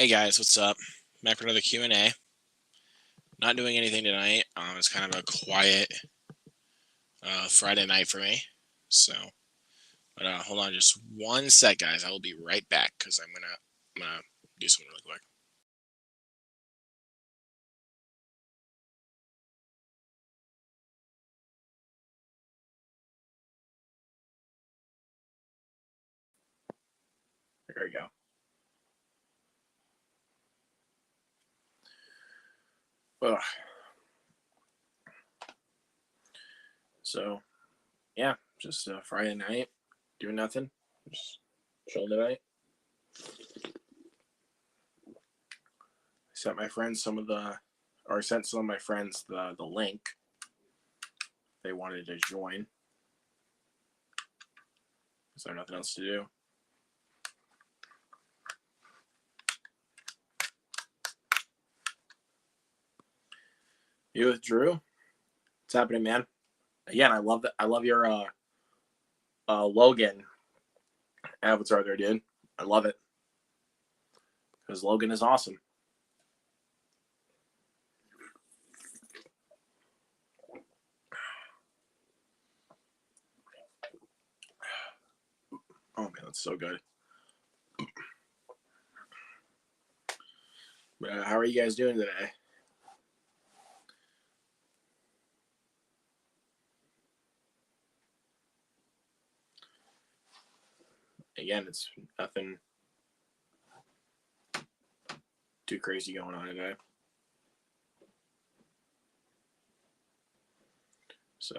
Hey guys, what's up? Back for another Q&A. Not doing anything tonight. It's kind of a quiet Friday night for me. But hold on just one sec, guys. I will be right back because I'm gonna do something really quick. There we go. Ugh. So, yeah, just Friday night, doing nothing, just chilling tonight. Sent my friends sent some of my friends the link. They wanted to join. Is there nothing else to do? You with Drew? What's happening, man? Again, I love that. I love your Logan avatar there, dude. I love it because Logan is awesome. Oh man, that's so good. How are you guys doing today? Again, it's nothing too crazy going on today. So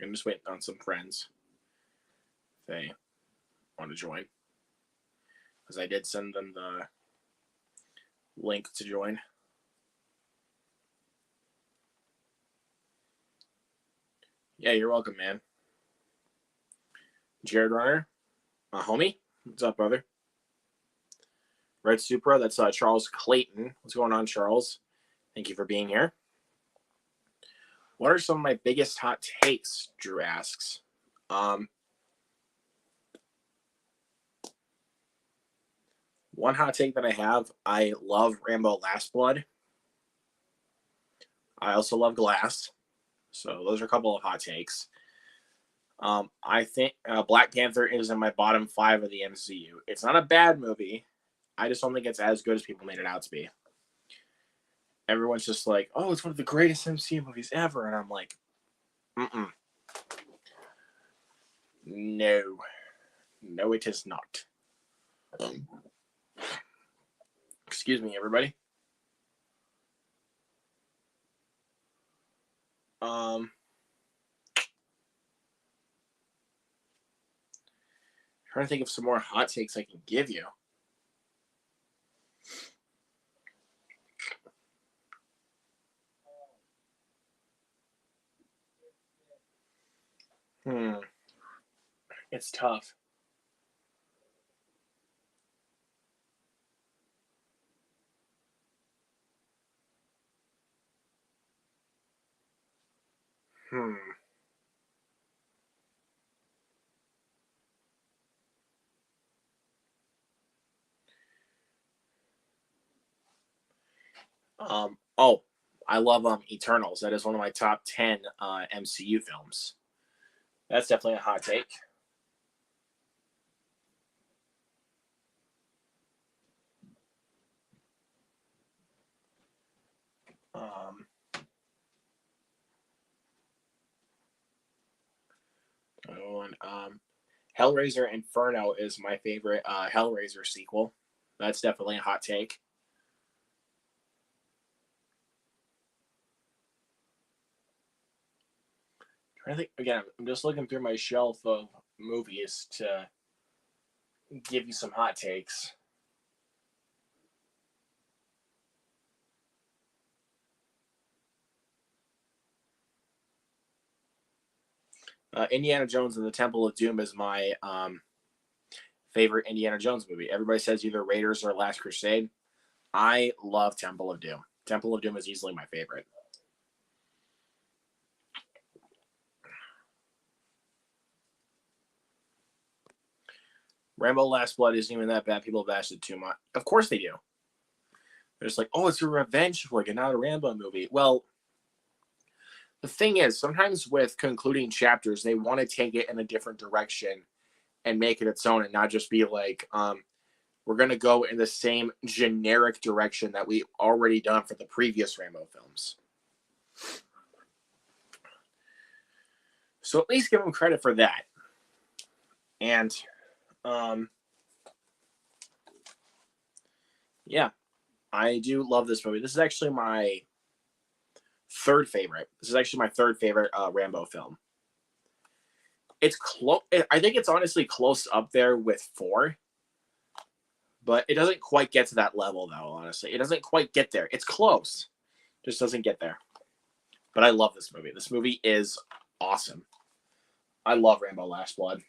I'm just waiting on some friends. If they want to join. Because I did send them the link to join. Yeah, you're welcome, man. Jared Runner, my homie. What's up, brother? Red Supra, that's Charles Clayton. What's going on, Charles? Thank you for being here. What are some of my biggest hot takes? Drew asks. One hot take that I have, I love Rambo Last Blood. I also love Glass. So those are a couple of hot takes. I think Black Panther is in my bottom 5 of the MCU. It's not a bad movie. I just don't think it's as good as people made it out to be. Everyone's just like, oh, it's one of the greatest MCU movies ever. And I'm like, no. No, it is not. Excuse me, everybody. Trying to think of some more hot takes I can give you. It's tough. I love Eternals. That is one of my top 10 MCU films. That's definitely a hot take. Hellraiser Inferno is my favorite Hellraiser sequel. That's definitely a hot take. I think again, I'm just looking through my shelf of movies to give you some hot takes. Indiana Jones and the Temple of Doom is my favorite Indiana Jones movie. Everybody says either Raiders or Last Crusade. I love Temple of Doom. Temple of Doom is easily my favorite. Rambo Last Blood isn't even that bad. People have bashed it too much. Of course they do. It's like, oh, it's a revenge flick and not a Rambo movie. Well, the thing is, sometimes with concluding chapters, they want to take it in a different direction and make it its own and not just be like, we're going to go in the same generic direction that we already done for the previous Rambo films. So at least give them credit for that. And, yeah, I do love this movie. This is actually my third favorite. This is actually my third favorite Rambo film. It's close. I think it's honestly close up there with 4. But it doesn't quite get to that level, though, honestly. It doesn't quite get there. It's close. Just doesn't get there. But I love this movie. This movie is awesome. I love Rambo Last Blood.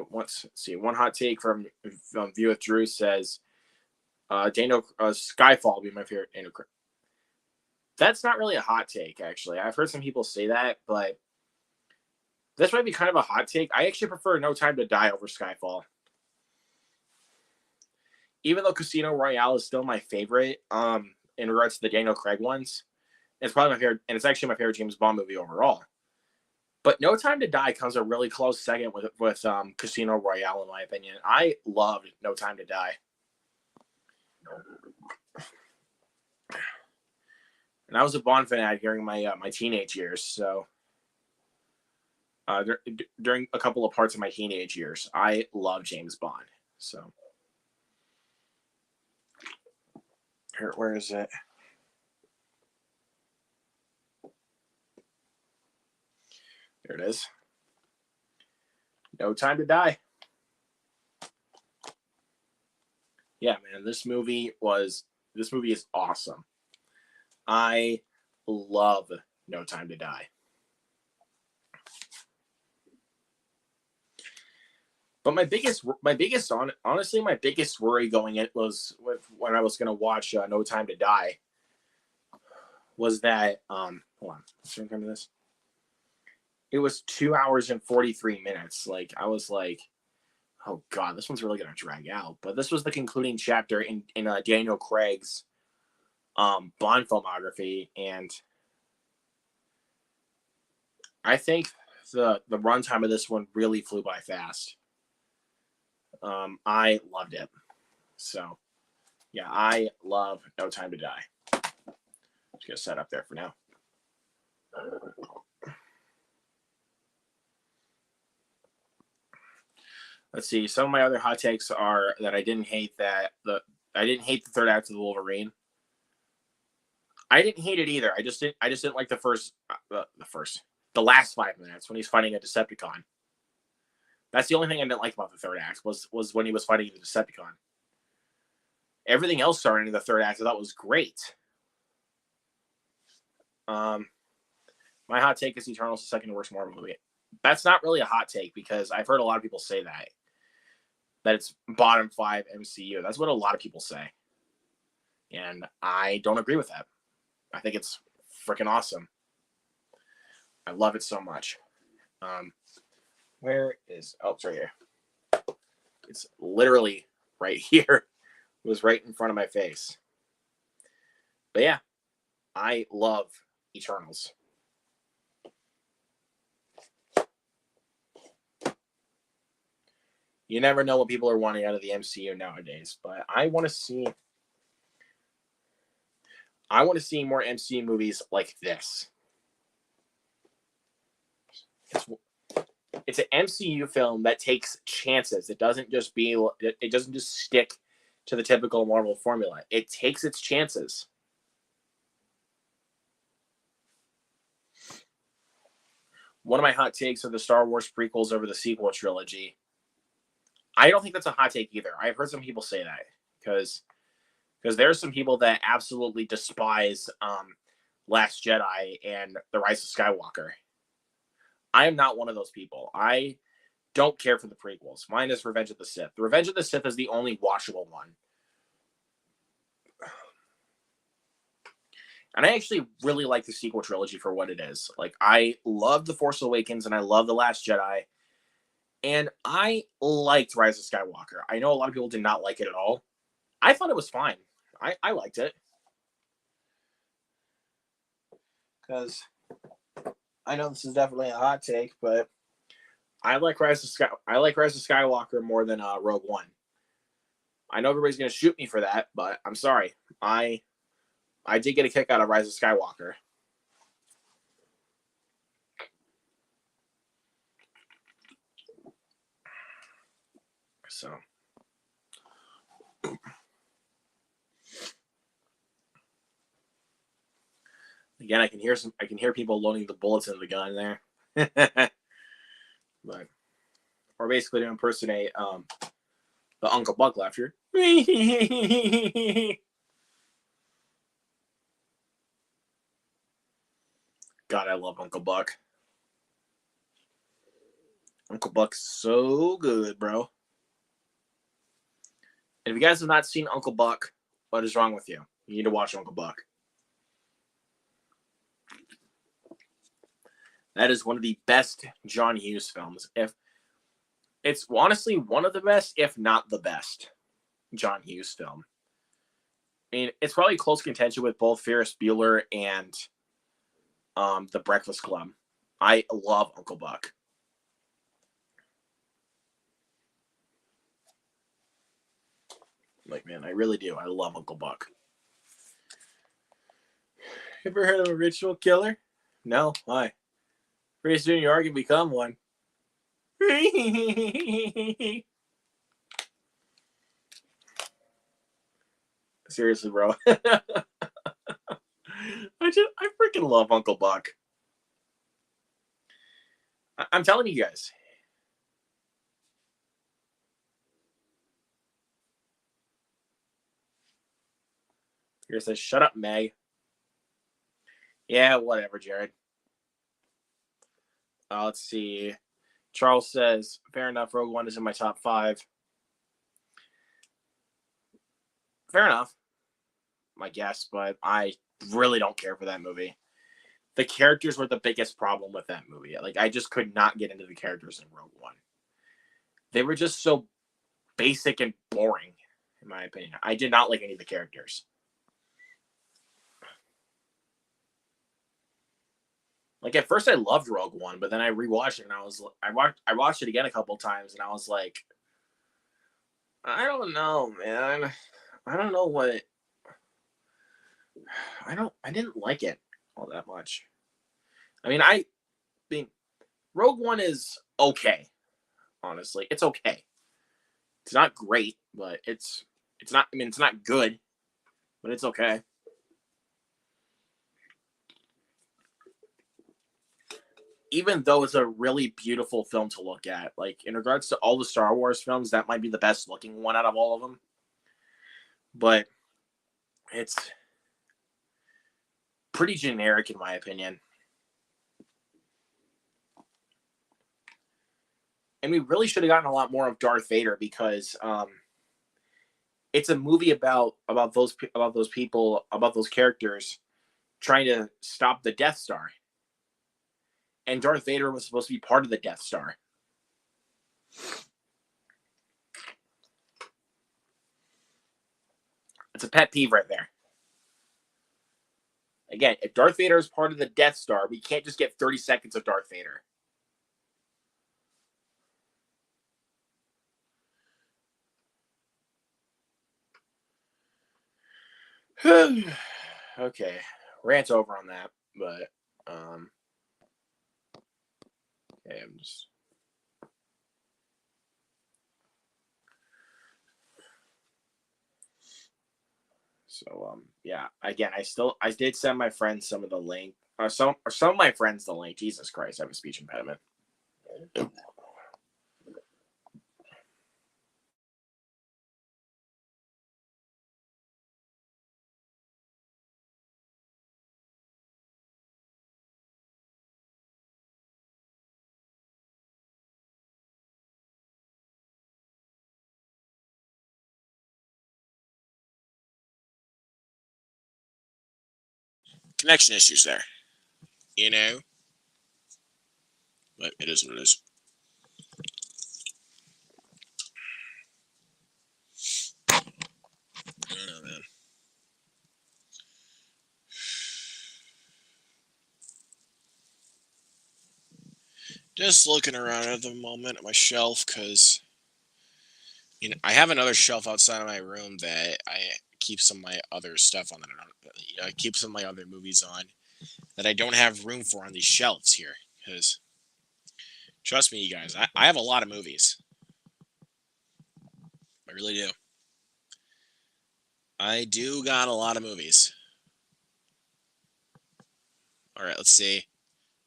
One hot take from View with Drew says, Skyfall would be my favorite Daniel Craig. That's not really a hot take, actually. I've heard some people say that, but this might be kind of a hot take. I actually prefer No Time to Die over Skyfall. Even though Casino Royale is still my favorite, in regards to the Daniel Craig ones, it's probably my favorite, and it's actually my favorite James Bond movie overall. But No Time to Die comes a really close second with Casino Royale, in my opinion. I loved No Time to Die. And I was a Bond fanatic during my teenage years, so during a couple of parts of my teenage years, I love James Bond. So. Where is it? There it is. No Time to Die. Yeah, man, this movie is awesome. I love No Time to Die. But my biggest worry going in was when I was going to watch No Time to Die was that, hold on, let's turn to this. It was 2 hours and 43 minutes. Like, I was like, oh God, this one's really going to drag out. But this was the concluding chapter in Daniel Craig's Bond filmography. And I think the runtime of this one really flew by fast. I loved it. So, yeah, I love No Time to Die. Just gonna set up there for now. Let's see. Some of my other hot takes are that I didn't hate the third act of the Wolverine. I didn't hate it either. I just didn't like the last 5 minutes when he's fighting a Decepticon. That's the only thing I didn't like about the third act was when he was fighting the Decepticon. Everything else starting in the third act I thought was great. My hot take is Eternals the second worst Marvel movie. That's not really a hot take because I've heard a lot of people say that it's bottom 5 MCU. That's what a lot of people say. And I don't agree with that. I think it's freaking awesome. I love it so much. Where is... Oh, it's right here. It's literally right here. It was right in front of my face. But yeah, I love Eternals. You never know what people are wanting out of the MCU nowadays, but I want to see more MCU movies like this. It's an MCU film that takes chances. It doesn't just stick to the typical Marvel formula. It takes its chances. One of my hot takes are the Star Wars prequels over the sequel trilogy. I don't think that's a hot take either. I've heard some people say that because there are some people that absolutely despise Last Jedi and The Rise of Skywalker. I am not one of those people. I don't care for the prequels. Mine is Revenge of the Sith. The Revenge of the Sith is the only watchable one. And I actually really like the sequel trilogy for what it is. Like, I love The Force Awakens and I love The Last Jedi. And I liked Rise of Skywalker. I know a lot of people did not like it at all. I thought it was fine. I liked it. Because I know this is definitely a hot take, but I like Rise of Skywalker more than Rogue One. I know everybody's gonna shoot me for that, but I'm sorry. I did get a kick out of Rise of Skywalker. So again, I can hear people loading the bullets into the gun there. But or basically to impersonate the Uncle Buck laughter. God, I love Uncle Buck. Uncle Buck's so good, bro. And if you guys have not seen Uncle Buck, what is wrong with you? You need to watch Uncle Buck. That is one of the best John Hughes films. If it's honestly one of the best, if not the best, John Hughes film. I mean, it's probably close contention with both Ferris Bueller and The Breakfast Club. I love Uncle Buck. Like, man, I really do. I love Uncle Buck. Ever heard of a ritual killer? No? Why? Pretty soon you are going to become one. Seriously, bro. I freaking love Uncle Buck. I'm telling you guys. Here says, shut up, Meg. Yeah, whatever, Jared. Let's see. Charles says, fair enough, Rogue One is in my top 5. Fair enough, I guess, but I really don't care for that movie. The characters were the biggest problem with that movie. Like, I just could not get into the characters in Rogue One. They were just so basic and boring, in my opinion. I did not like any of the characters. Like, at first I loved Rogue One, but then I rewatched it and I watched it again a couple times and I was like, I don't know, man. I don't know what I didn't like it all that much. I mean, Rogue One is okay. Honestly, it's okay. It's not great, but it's not. I mean, it's not good, but it's okay. Even though it's a really beautiful film to look at, like in regards to all the Star Wars films, that might be the best looking one out of all of them. But it's pretty generic in my opinion. And we really should have gotten a lot more of Darth Vader because it's a movie about those people, about those characters trying to stop the Death Star. And Darth Vader was supposed to be part of the Death Star. It's a pet peeve right there. Again, if Darth Vader is part of the Death Star, we can't just get 30 seconds of Darth Vader. Okay, rant over on that, but okay, I'm just. So yeah. Again, I did send my friends some of the link. Some of my friends the link. Jesus Christ, I have a speech impediment. Connection issues there. You know? But it is what it is. Just looking around at the moment at my shelf because I have another shelf outside of my room that I keep some of my other stuff on that I keep some of my other movies on that I don't have room for on these shelves here. Because trust me, you guys, I have a lot of movies. I really do. I do got a lot of movies. All right, let's see.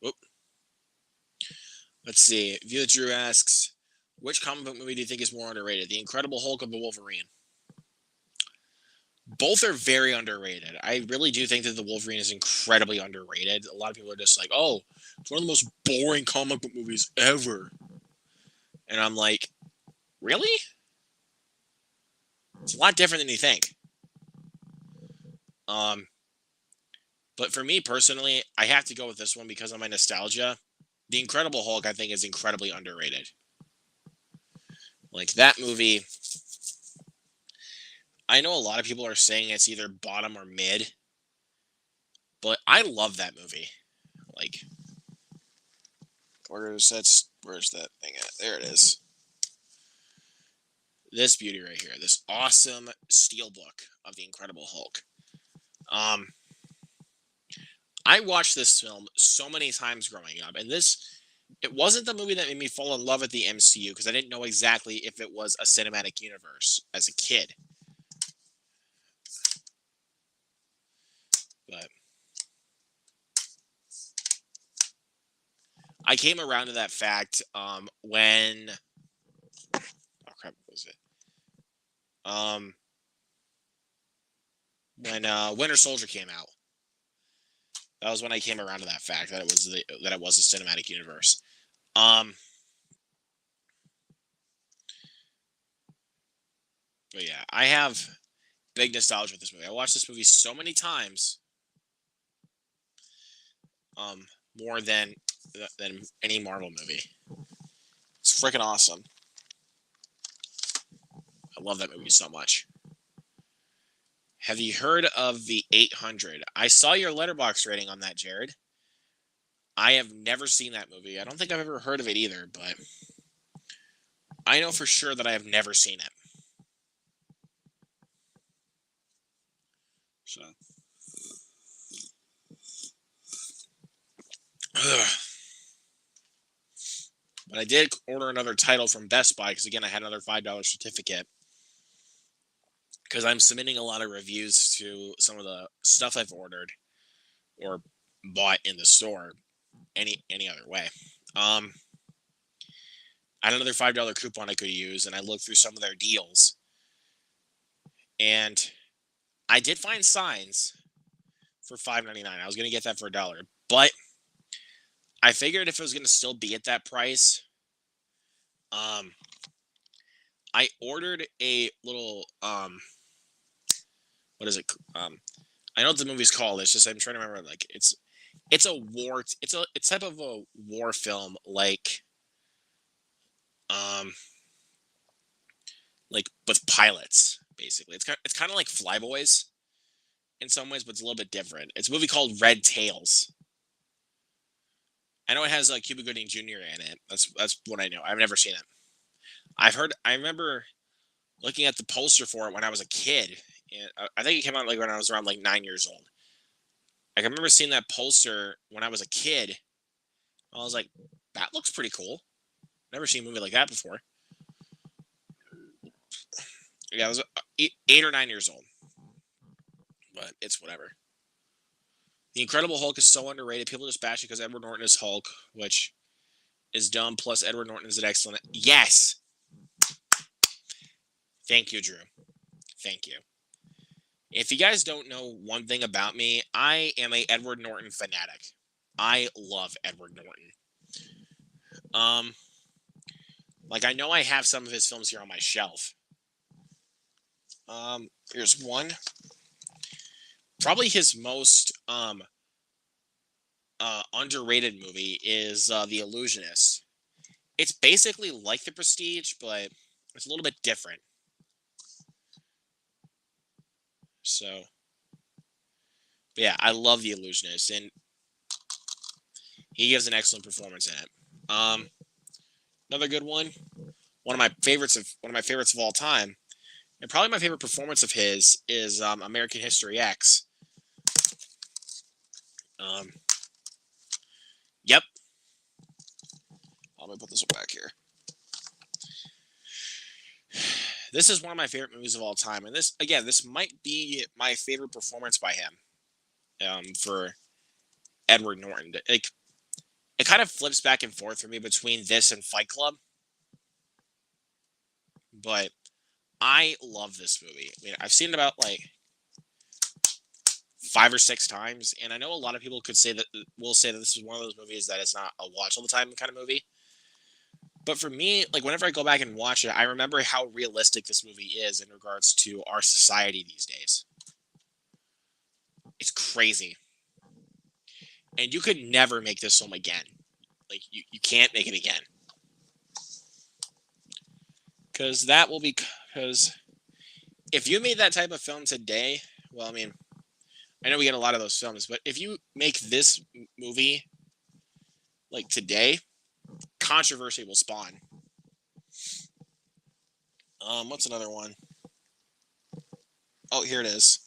Whoop. Let's see. View Drew asks, which comic book movie do you think is more underrated? The Incredible Hulk or the Wolverine? Both are very underrated. I really do think that the Wolverine is incredibly underrated. A lot of people are just like, "Oh, it's one of the most boring comic book movies ever," and I'm like, "Really? It's a lot different than you think." Um, but for me personally, I have to go with this one because of my nostalgia. The Incredible Hulk, I think, is incredibly underrated. Like that movie, I know a lot of people are saying it's either bottom or mid, but I love that movie. Like, where's that thing at? There it is. This beauty right here, this awesome steelbook of the Incredible Hulk. Um, I watched this film so many times growing up, and it wasn't the movie that made me fall in love with the MCU because I didn't know exactly if it was a cinematic universe as a kid. But I came around to that fact when oh crap, what was it? Um, when Winter Soldier came out. That was when I came around to that fact that it was a cinematic universe. Um, but yeah, I have big nostalgia with this movie. I watched this movie so many times, um, more than any Marvel movie. It's freaking awesome. I love that movie so much. Have you heard of the 800? I saw your letterbox rating on that, Jared. I have never seen that movie. I don't think I've ever heard of it either, but I know for sure that I have never seen it. So, but I did order another title from Best Buy because again I had another $5 certificate because I'm submitting a lot of reviews to some of the stuff I've ordered or bought in the store any other way. Um, I had another $5 coupon I could use, and I looked through some of their deals, and I did find signs for $5.99. I was gonna get that for $1, but I figured if it was gonna still be at that price, um, I ordered a little what is it? I know what the movie's called. It's just I'm trying to remember. Like it's a war. It's type of a war film, um like with pilots basically. It's kind of like Flyboys in some ways, but it's a little bit different. It's a movie called Red Tails. I know it has Cuba Gooding Jr. in it. That's what I know. I've never seen it. I've heard. I remember looking at the poster for it when I was a kid. And I think it came out like when I was around like 9 years old. Like, I remember seeing that poster when I was a kid. I was like, that looks pretty cool. Never seen a movie like that before. Yeah, I was 8 or 9 years old, but it's whatever. The Incredible Hulk is so underrated. People just bash it because Edward Norton is Hulk, which is dumb. Plus, Edward Norton is an excellent. Yes, thank you, Drew. Thank you. If you guys don't know one thing about me, I am a Edward Norton fanatic. I love Edward Norton. Um, like I know I have some of his films here on my shelf. Here's one. Probably his most underrated movie is The Illusionist. It's basically like The Prestige, but it's a little bit different. So, but yeah, I love The Illusionist, and he gives an excellent performance in it. Another good one. One of my favorites of all time, and probably my favorite performance of his is American History X. Um, yep. Let me put this one back here. This is one of my favorite movies of all time, and this might be my favorite performance by him. For Edward Norton, like it kind of flips back and forth for me between this and Fight Club, but I love this movie. I mean, I've seen it about like 5 or 6 times, and I know a lot of people will say that this is one of those movies that is not a watch all the time kind of movie. But for me, like whenever I go back and watch it, I remember how realistic this movie is in regards to our society these days. It's crazy. And you could never make this film again. Like, you can't make it again. Because if you made that type of film today, well, I mean, I know we get a lot of those films, but if you make this movie, like today, controversy will spawn. What's another one? Oh, here it is.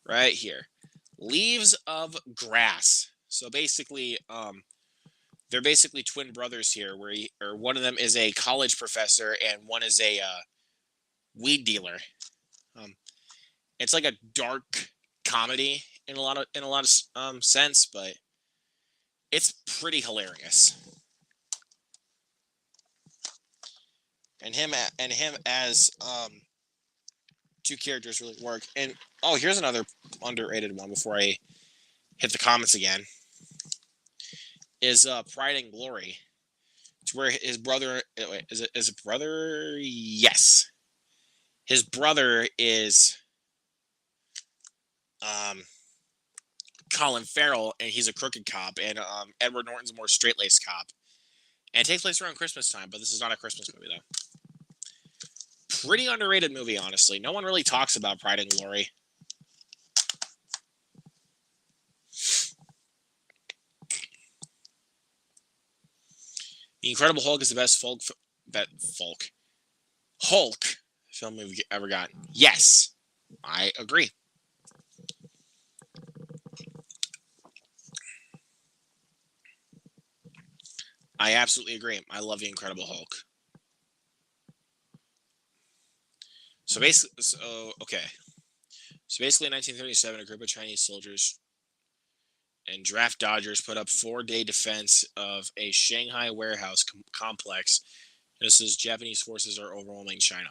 Right here. Leaves of Grass. So basically, they're basically twin brothers here, or one of them is a college professor and one is a weed dealer. It's like a dark comedy in a lot of sense, but it's pretty hilarious. And him as two characters really work. And oh, here's another underrated one before I hit the comments again. Is Pride and Glory. It's where his brother is it brother? Yes. His brother is Colin Farrell, and he's a crooked cop, and Edward Norton's a more straight-laced cop. And it takes place around Christmas time, but this is not a Christmas movie, though. Pretty underrated movie, honestly. No one really talks about Pride and Glory. The Incredible Hulk is the best Hulk film we've ever gotten. Yes, I agree. I absolutely agree. I love The Incredible Hulk. So basically, in 1937, a group of Chinese soldiers and draft dodgers put up 4-day defense of a Shanghai warehouse complex. This is Japanese forces are overwhelming China.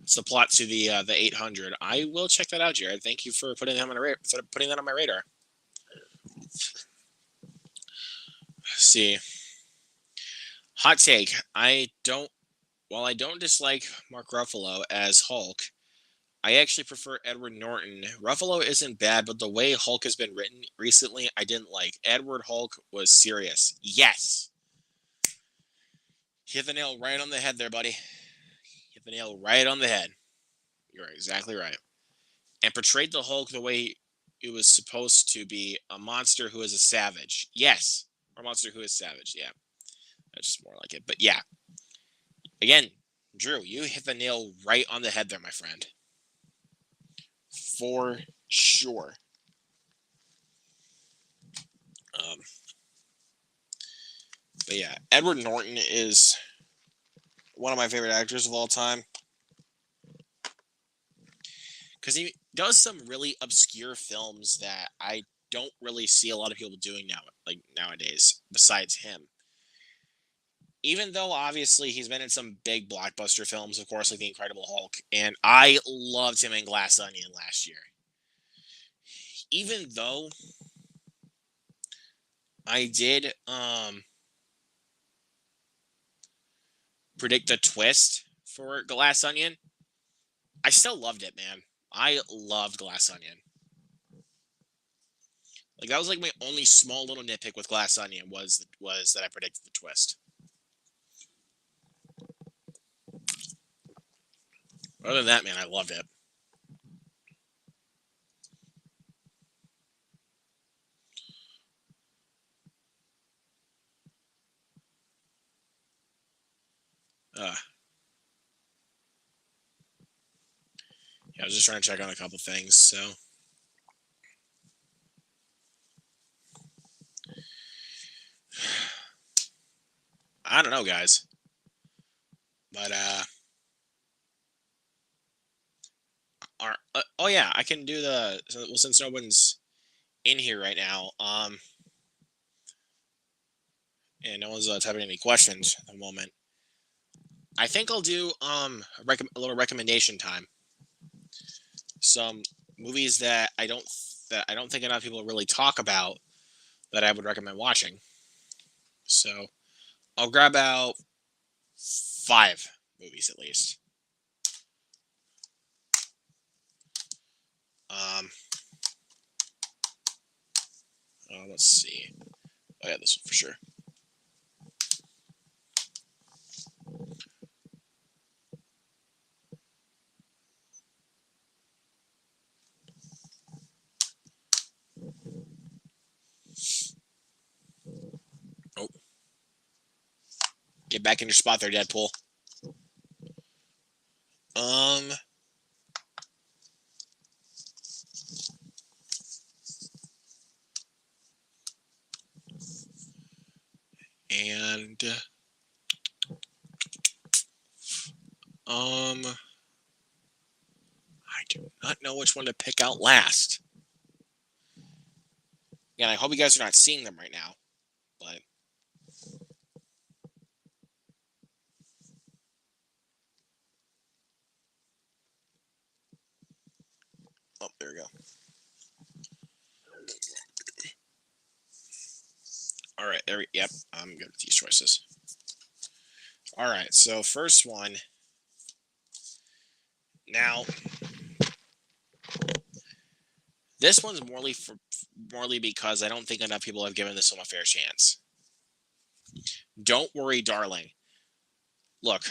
It's the plot to the 800. I will check that out, Jared. Thank you for putting that on my radar. Let's see. Hot take. While I don't dislike Mark Ruffalo as Hulk, I actually prefer Edward Norton. Ruffalo isn't bad, but the way Hulk has been written recently, I didn't like. Edward Hulk was serious. Yes. Hit the nail right on the head there, buddy. Hit the nail right on the head. You're exactly right. And portrayed the Hulk the way it was supposed to be, a monster who is a savage. Yes. Or a monster who is savage, yeah. That's just more like it. But yeah. Again, Drew, you hit the nail right on the head there, my friend. For sure. But yeah, Edward Norton is one of my favorite actors of all time. Because he does some really obscure films that I don't really see a lot of people doing nowadays, besides him. Even though, obviously, he's been in some big blockbuster films, of course, like The Incredible Hulk. And I loved him in Glass Onion last year. Even though I did predict the twist for Glass Onion, I still loved it, man. I loved Glass Onion. Like, that was like my only small little nitpick with Glass Onion was that I predicted the twist. Other than that, man, I loved it. Yeah, I was just trying to check on a couple things. So I don't know, guys. But oh yeah, I can do the well since no one's in here right now. And no one's typing any questions at the moment. I think I'll do a little recommendation time. Some movies that I don't think enough people really talk about that I would recommend watching. So I'll grab out 5 movies at least. Um, let's see. Oh yeah, this one for sure. Oh, get back in your spot there, Deadpool. Um, and I do not know which one to pick out last. And I hope you guys are not seeing them right now, but oh, there we go. All right, yep, I'm good with these choices. All right, so first one. Now, this one's morely because I don't think enough people have given this one a fair chance. Don't Worry, Darling. Look,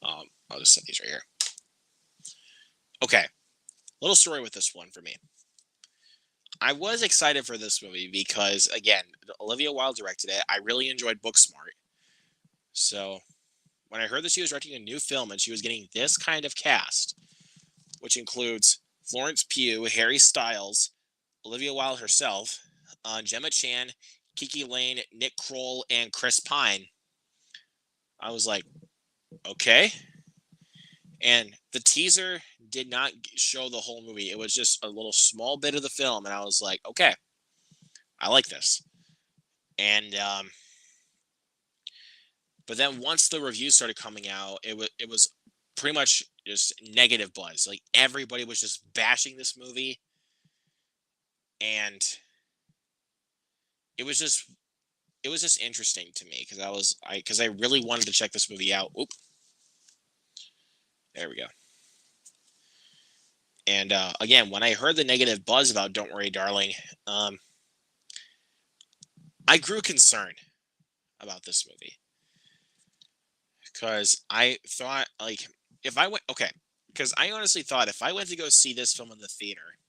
I'll just set these right here. Okay, little story with this one for me. I was excited for this movie because, again, Olivia Wilde directed it. I really enjoyed Booksmart. So when I heard that she was directing a new film and she was getting this kind of cast, which includes Florence Pugh, Harry Styles, Olivia Wilde herself, Gemma Chan, Kiki Lane, Nick Kroll, and Chris Pine, I was like, okay. And the teaser did not show the whole movie. It was just a little small bit of the film, and I was like, okay, I like this. And but then once the reviews started coming out, it was pretty much just negative buzz. Like everybody was just bashing this movie, and it was just interesting to me because I really wanted to check this movie out. Oop, there we go. And again, when I heard the negative buzz about Don't Worry, Darling, I grew concerned about this movie because I thought, like, if I went, okay, because I honestly thought if I went to go see this film in the theater,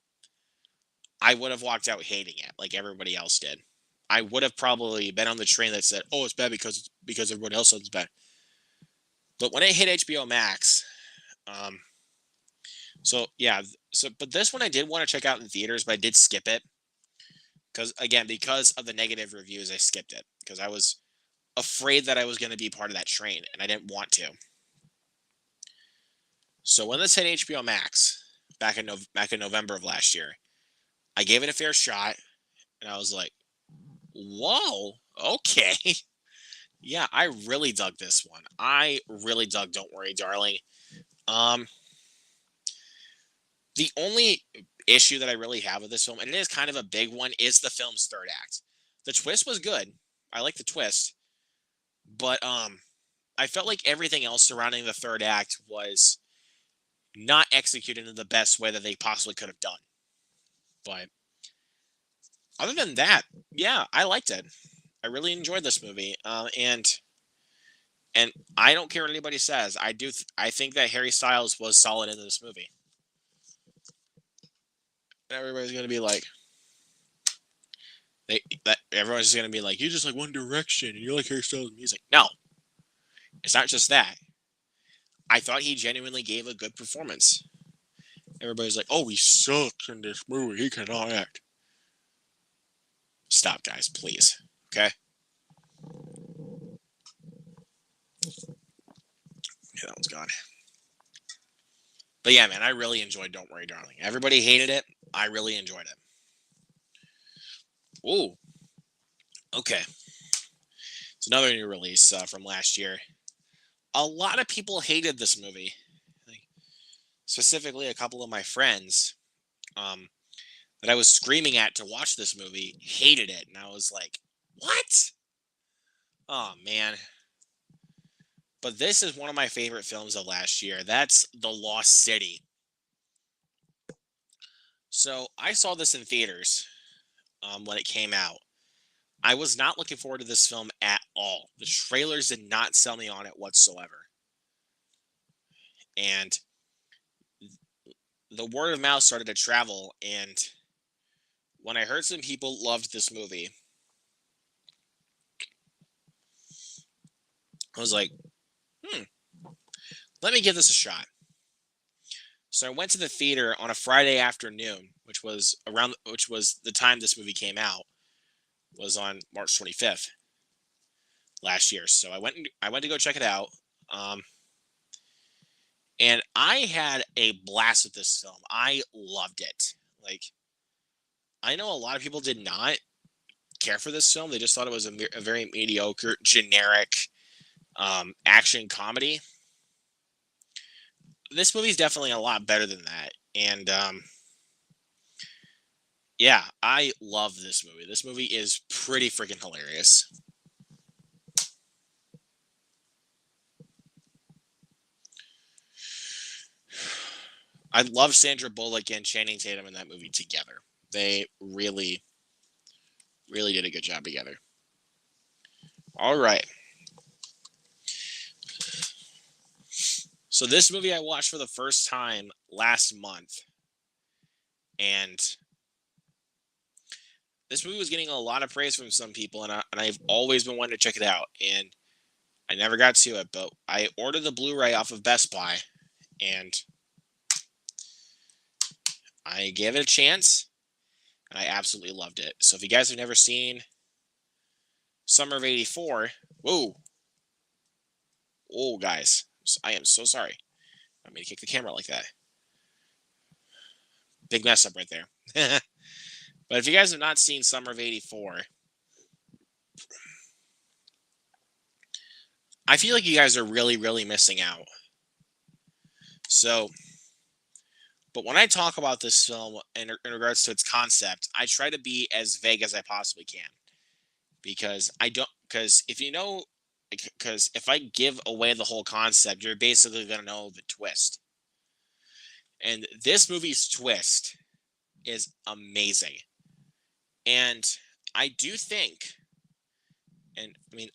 I would have walked out hating it like everybody else did. I would have probably been on the train that said, "Oh, it's bad because everyone else said it's bad." But when it hit HBO Max, um, so yeah, but this one I did want to check out in theaters, but I did skip it because of the negative reviews, I skipped it because I was afraid that I was going to be part of that train and I didn't want to. So when this hit HBO Max back in November of last year, I gave it a fair shot and I was like, "Whoa, okay." Yeah, I really dug this one. I really dug Don't Worry, Darling. Um the only issue that I really have with this film, and it is kind of a big one, is the film's third act. The twist was good. I like the twist, but I felt like everything else surrounding the third act was not executed in the best way that they possibly could have done. But other than that, yeah, I liked it. I really enjoyed this movie, and I don't care what anybody says. I think that Harry Styles was solid in this movie. And everybody's gonna be like, everyone's just gonna be like, you just like One Direction and you like Harry Styles music. No, it's not just that. I thought he genuinely gave a good performance. Everybody's like, "Oh, he sucks in this movie. He cannot act." Stop, guys, please. Okay. Yeah, that one's gone. But yeah, man, I really enjoyed Don't Worry, Darling. Everybody hated it. I really enjoyed it. Ooh, okay. It's another new release from last year. A lot of people hated this movie. Like, specifically, a couple of my friends that I was screaming at to watch this movie hated it. And I was like, what? Oh, man. But this is one of my favorite films of last year. That's The Lost City. So I saw this in theaters when it came out. I was not looking forward to this film at all. The trailers did not sell me on it whatsoever. And the word of mouth started to travel. And when I heard some people loved this movie, I was like, let me give this a shot. So I went to the theater on a Friday afternoon, which was the time this movie came out, was on March 25th last year. So I went to go check it out. And I had a blast with this film. I loved it. Like, I know a lot of people did not care for this film. They just thought it was a very mediocre, generic action comedy. This movie's definitely a lot better than that. And yeah, I love this movie. This movie is pretty freaking hilarious. I love Sandra Bullock and Channing Tatum in that movie together. They really, really did a good job together. All right. So this movie I watched for the first time last month. And this movie was getting a lot of praise from some people, and I've always been wanting to check it out. And I never got to it, but I ordered the Blu-ray off of Best Buy, and I gave it a chance, and I absolutely loved it. So if you guys have never seen Summer of '84, whoa, oh guys, I am so sorry. I mean to kick the camera like that. Big mess up right there. But if you guys have not seen Summer of '84, I feel like you guys are really, really missing out. So, but when I talk about this film in regards to its concept, I try to be as vague as I possibly can. Because if I give away the whole concept, you're basically going to know the twist. And this movie's twist is amazing. And I do think, and I mean,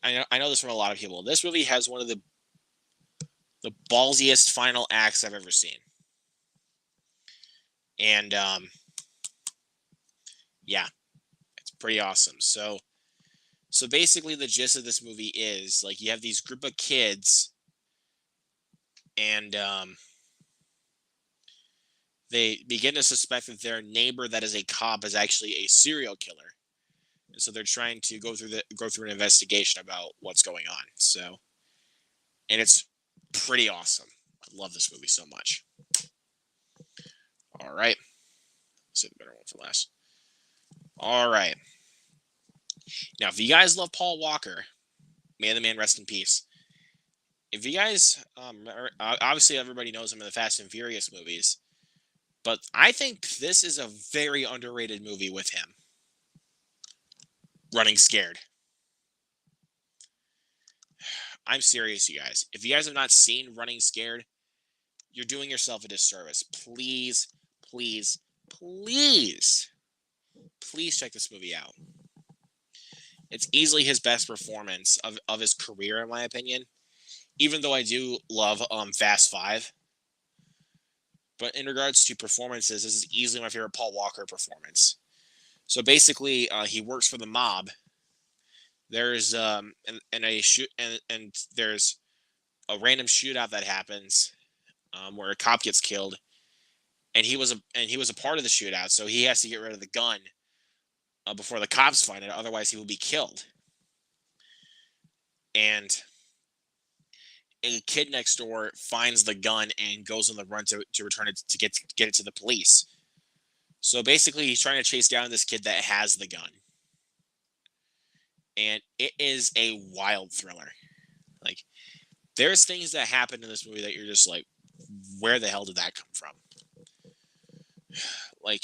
I know this from a lot of people. This movie has one of the ballsiest final acts I've ever seen. And yeah, it's pretty awesome. So basically the gist of this movie is like you have these group of kids, and they begin to suspect that their neighbor that is a cop is actually a serial killer. And so they're trying to go through an investigation about what's going on. So, and it's pretty awesome. I love this movie so much. All right. Let's save the better one for last. All right. Now, if you guys love Paul Walker, may the man rest in peace. If you guys, obviously everybody knows him in the Fast and Furious movies, but I think this is a very underrated movie with him. Running Scared. I'm serious, you guys. If you guys have not seen Running Scared, you're doing yourself a disservice. Please, please, please, please check this movie out. It's easily his best performance of his career, in my opinion. Even though I do love Fast 5. But in regards to performances, this is easily my favorite Paul Walker performance. So basically, he works for the mob. There's there's a random shootout that happens where a cop gets killed, and he was a part of the shootout, so he has to get rid of the gun before the cops find it. Otherwise, he will be killed. And a kid next door finds the gun and goes on the run to return it to get it to the police. So basically, he's trying to chase down this kid that has the gun, and it is a wild thriller. Like, there's things that happen in this movie that you're just like, where the hell did that come from? Like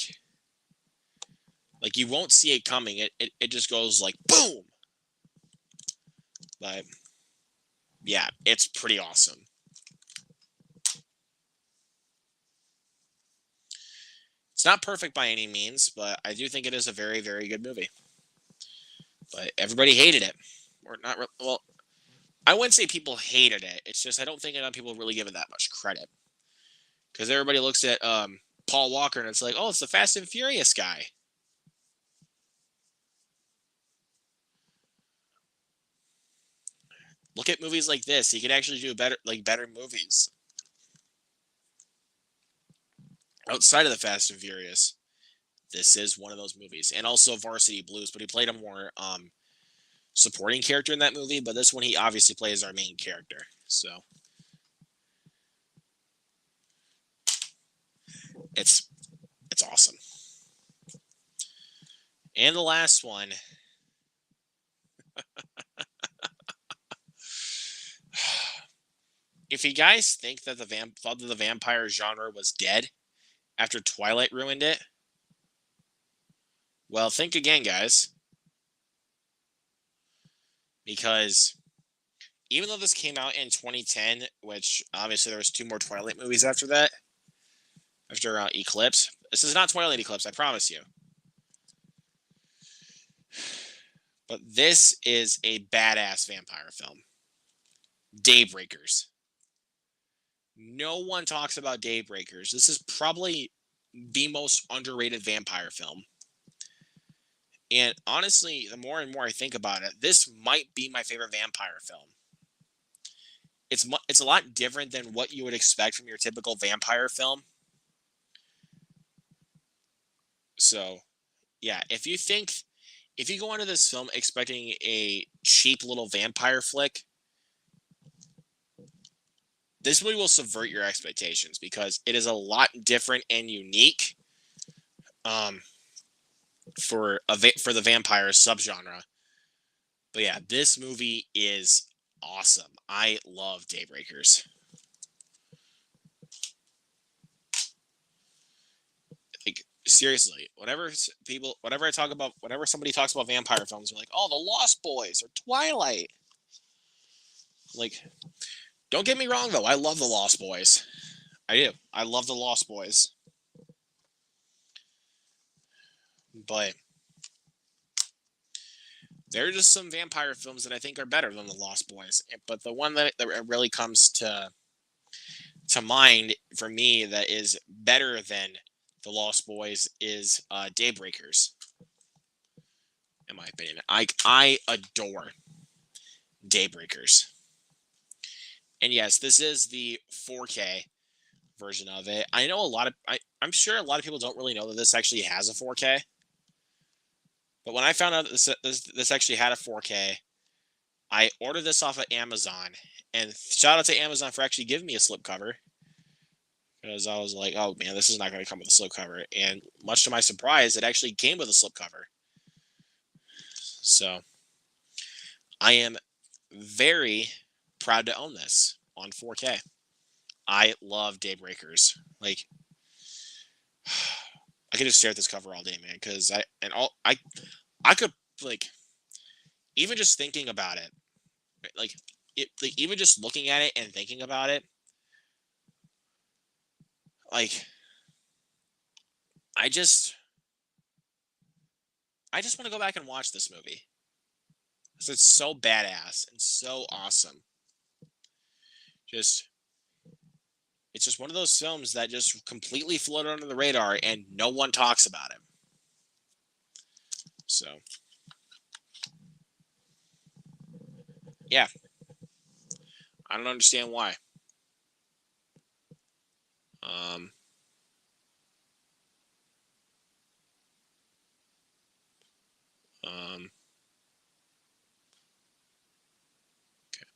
you won't see it coming. It just goes like boom. But yeah, it's pretty awesome. It's not perfect by any means, but I do think it is a very, very good movie. But everybody hated it. Or not, well, I wouldn't say people hated it. It's just I don't think enough people really give it that much credit. Because everybody looks at Paul Walker and it's like, oh, it's the Fast and Furious guy. Look at movies like this. He could actually do better movies. Outside of the Fast and Furious, this is one of those movies. And also Varsity Blues, but he played a more supporting character in that movie. But this one, he obviously plays our main character. So it's awesome. And the last one. If you guys think that thought that the vampire genre was dead after Twilight ruined it, well, think again, guys. Because even though this came out in 2010, which obviously there was 2 more Twilight movies after that, after Eclipse. This is not Twilight Eclipse, I promise you. But this is a badass vampire film. Daybreakers. No one talks about Daybreakers. This is probably the most underrated vampire film. And honestly, the more and more I think about it, this might be my favorite vampire film. It's a lot different than what you would expect from your typical vampire film. So, yeah, if you go into this film expecting a cheap little vampire flick, this movie will subvert your expectations because it is a lot different and unique for the vampire subgenre. But yeah, this movie is awesome. I love Daybreakers. Like, seriously, whenever somebody talks about vampire films, they're like, "Oh, The Lost Boys" or Twilight. Like, don't get me wrong though, I love The Lost Boys. I do. I love The Lost Boys. But there are just some vampire films that I think are better than The Lost Boys. But the one that really comes to mind for me that is better than The Lost Boys is Daybreakers. In my opinion, I adore Daybreakers. And yes, this is the 4K version of it. I know I'm sure a lot of people don't really know that this actually has a 4K. But when I found out that this actually had a 4K, I ordered this off of Amazon. And shout out to Amazon for actually giving me a slipcover. Because I was like, oh man, this is not going to come with a slipcover. And much to my surprise, it actually came with a slipcover. So I am very proud to own this on 4K. I love Daybreakers. Like, I could just stare at this cover all day, man. Because I could, like, even just thinking about it, like even just looking at it and thinking about it, like, I just want to go back and watch this movie. Because it's so badass and so awesome. It's just one of those films that just completely floated under the radar and no one talks about it. So, yeah. I don't understand why. Um, okay.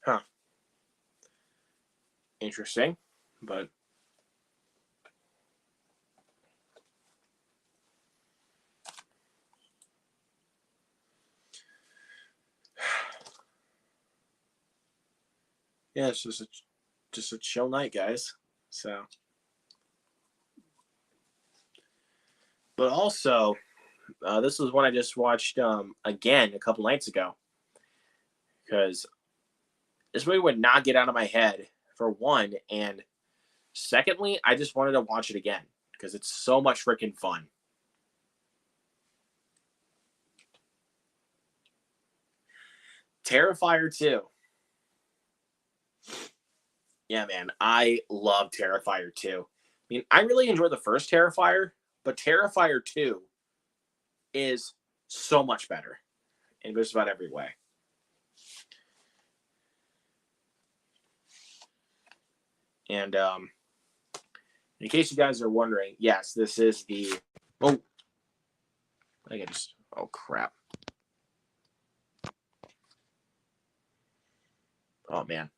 Huh. Interesting, but yeah, it's just a chill night, guys. So, but also, this was one I just watched again a couple nights ago because this movie would not get out of my head for one, and secondly, I just wanted to watch it again because it's so much freaking fun. Terrifier 2. Yeah, man, I love Terrifier 2. I mean, I really enjoy the first Terrifier, but Terrifier 2 is so much better in just about every way. And in case you guys are wondering, yes, this is the. Oh, I can just. Oh crap! Oh man,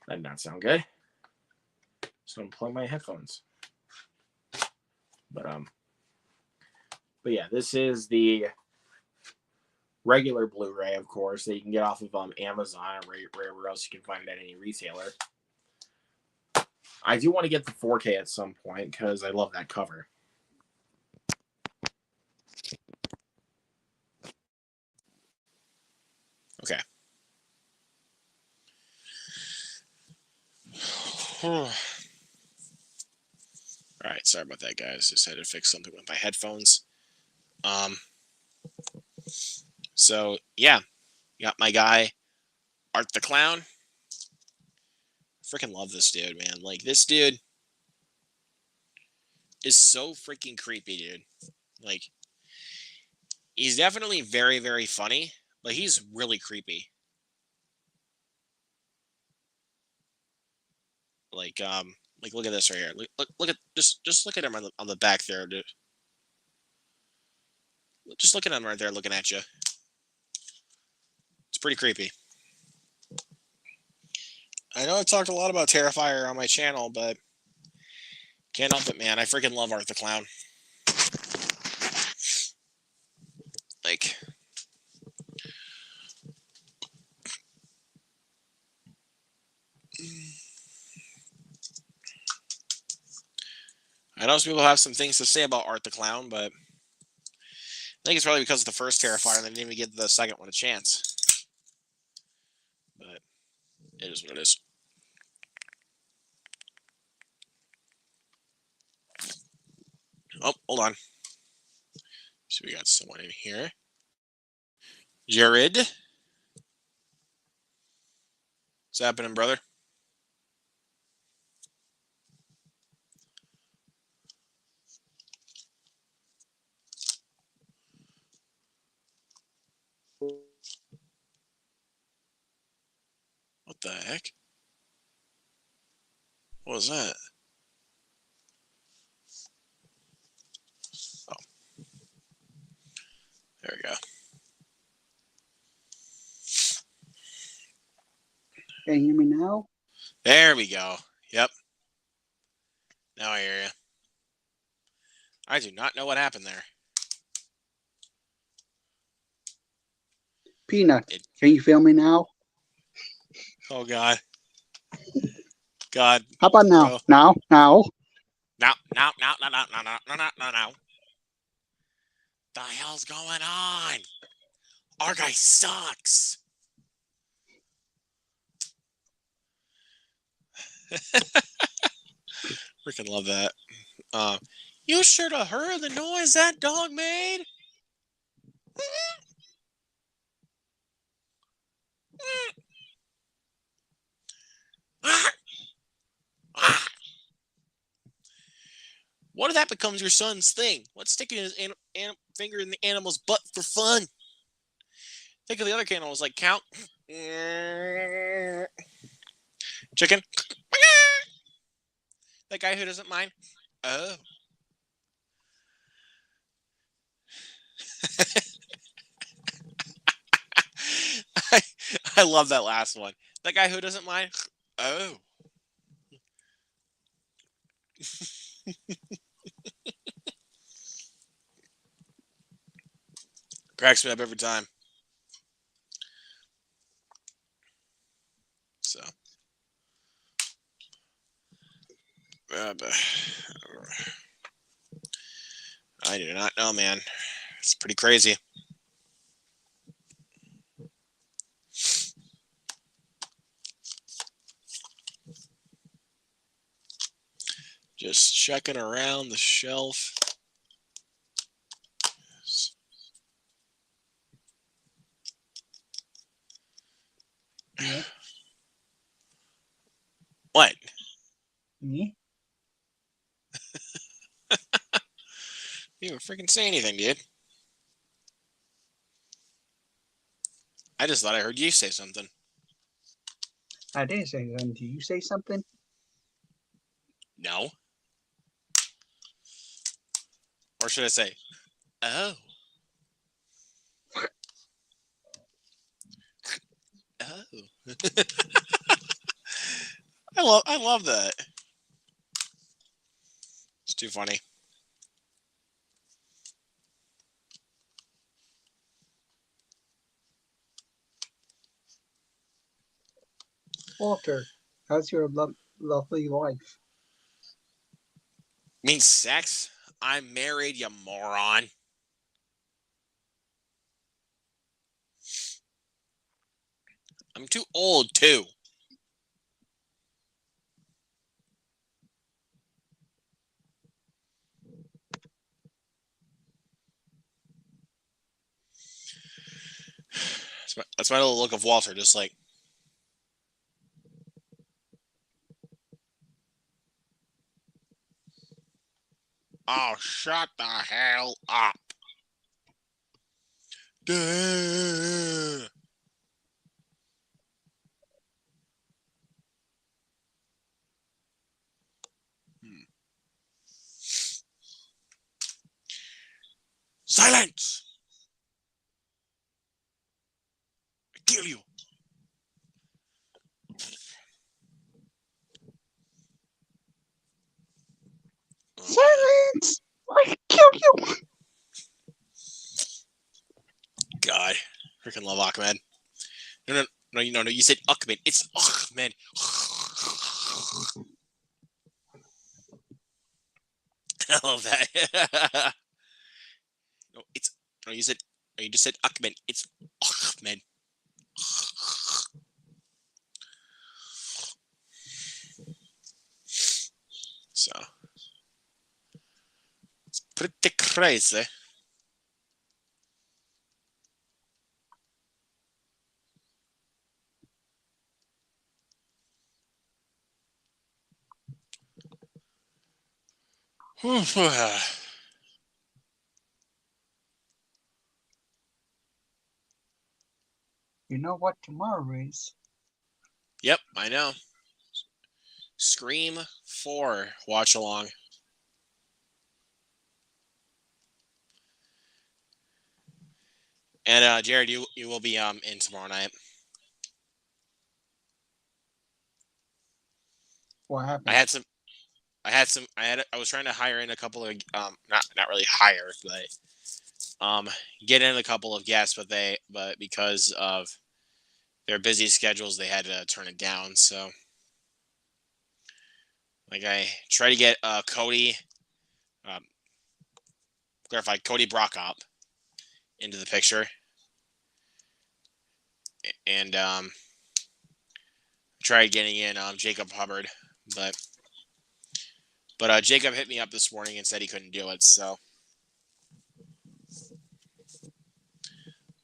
that did not sound good. So unplug my headphones. But yeah, this is the regular Blu-ray, of course, that you can get off of Amazon or wherever else you can find it at any retailer. I do want to get the 4K at some point because I love that cover. Okay. All right, sorry about that, guys. Just had to fix something with my headphones. So yeah, got my guy Art the Clown. Freaking love this dude, man. Like, this dude is so freaking creepy, dude. Like, he's definitely very, very funny, but he's really creepy. Like look at this right here. Look at just look at him on the back there, dude. Just look at him right there, looking at you. It's pretty creepy. I know I've talked a lot about Terrifier on my channel, but can't help it, man. I freaking love Art the Clown. Like, I know some people have some things to say about Art the Clown, but I think it's probably because of the first Terrifier and they didn't even give the second one a chance. But it is what it is. Oh, hold on. So we got someone in here. Jared. What's happening, brother? What the heck? What was that? Oh. There we go. Can you hear me now? There we go. Yep. Now I hear you. I do not know what happened there. Peanut, can you feel me now? Oh, God. God. How about now? Bro. Now? Now. The hell's going on? Our guy sucks. Freaking love that. You should have heard the noise that dog made. What if that becomes your son's thing? What's sticking his finger in the animal's butt for fun? Think of the other animals like count. Chicken. That guy who doesn't mind. Oh. I love that last one. That guy who doesn't mind. Oh. Cracks me up every time. So. I do not know, man. It's pretty crazy. Just checking around the shelf. Yeah. What? Yeah. You didn't freaking say anything, dude. I just thought I heard you say something. I didn't say something. Did you say something? No. Or should I say, oh. Oh. I love that. It's too funny. Walter, how's your lovely wife? Means sex? I'm married, you moron. I'm too old, too. That's my little look of Walter, just like. Oh, shut the hell up. Duh. Silence! I kill you. Silence! I kill you! God. Freaking love Ahmed. No, you said Ahmed. It's Ahmed. I love that. You just said Ahmed. It's Ahmed. So. It's pretty crazy. You know what tomorrow is? Yep, I know. Scream 4 watch along. And Jared, you will be in tomorrow night. What happened? I was trying to hire in a couple of not really hire, but get in a couple of guests, but because of their busy schedules, they had to turn it down. So like I try to get Cody Cody Brockop into the picture. And tried getting in Jacob Hubbard, But Jacob hit me up this morning and said he couldn't do it. So,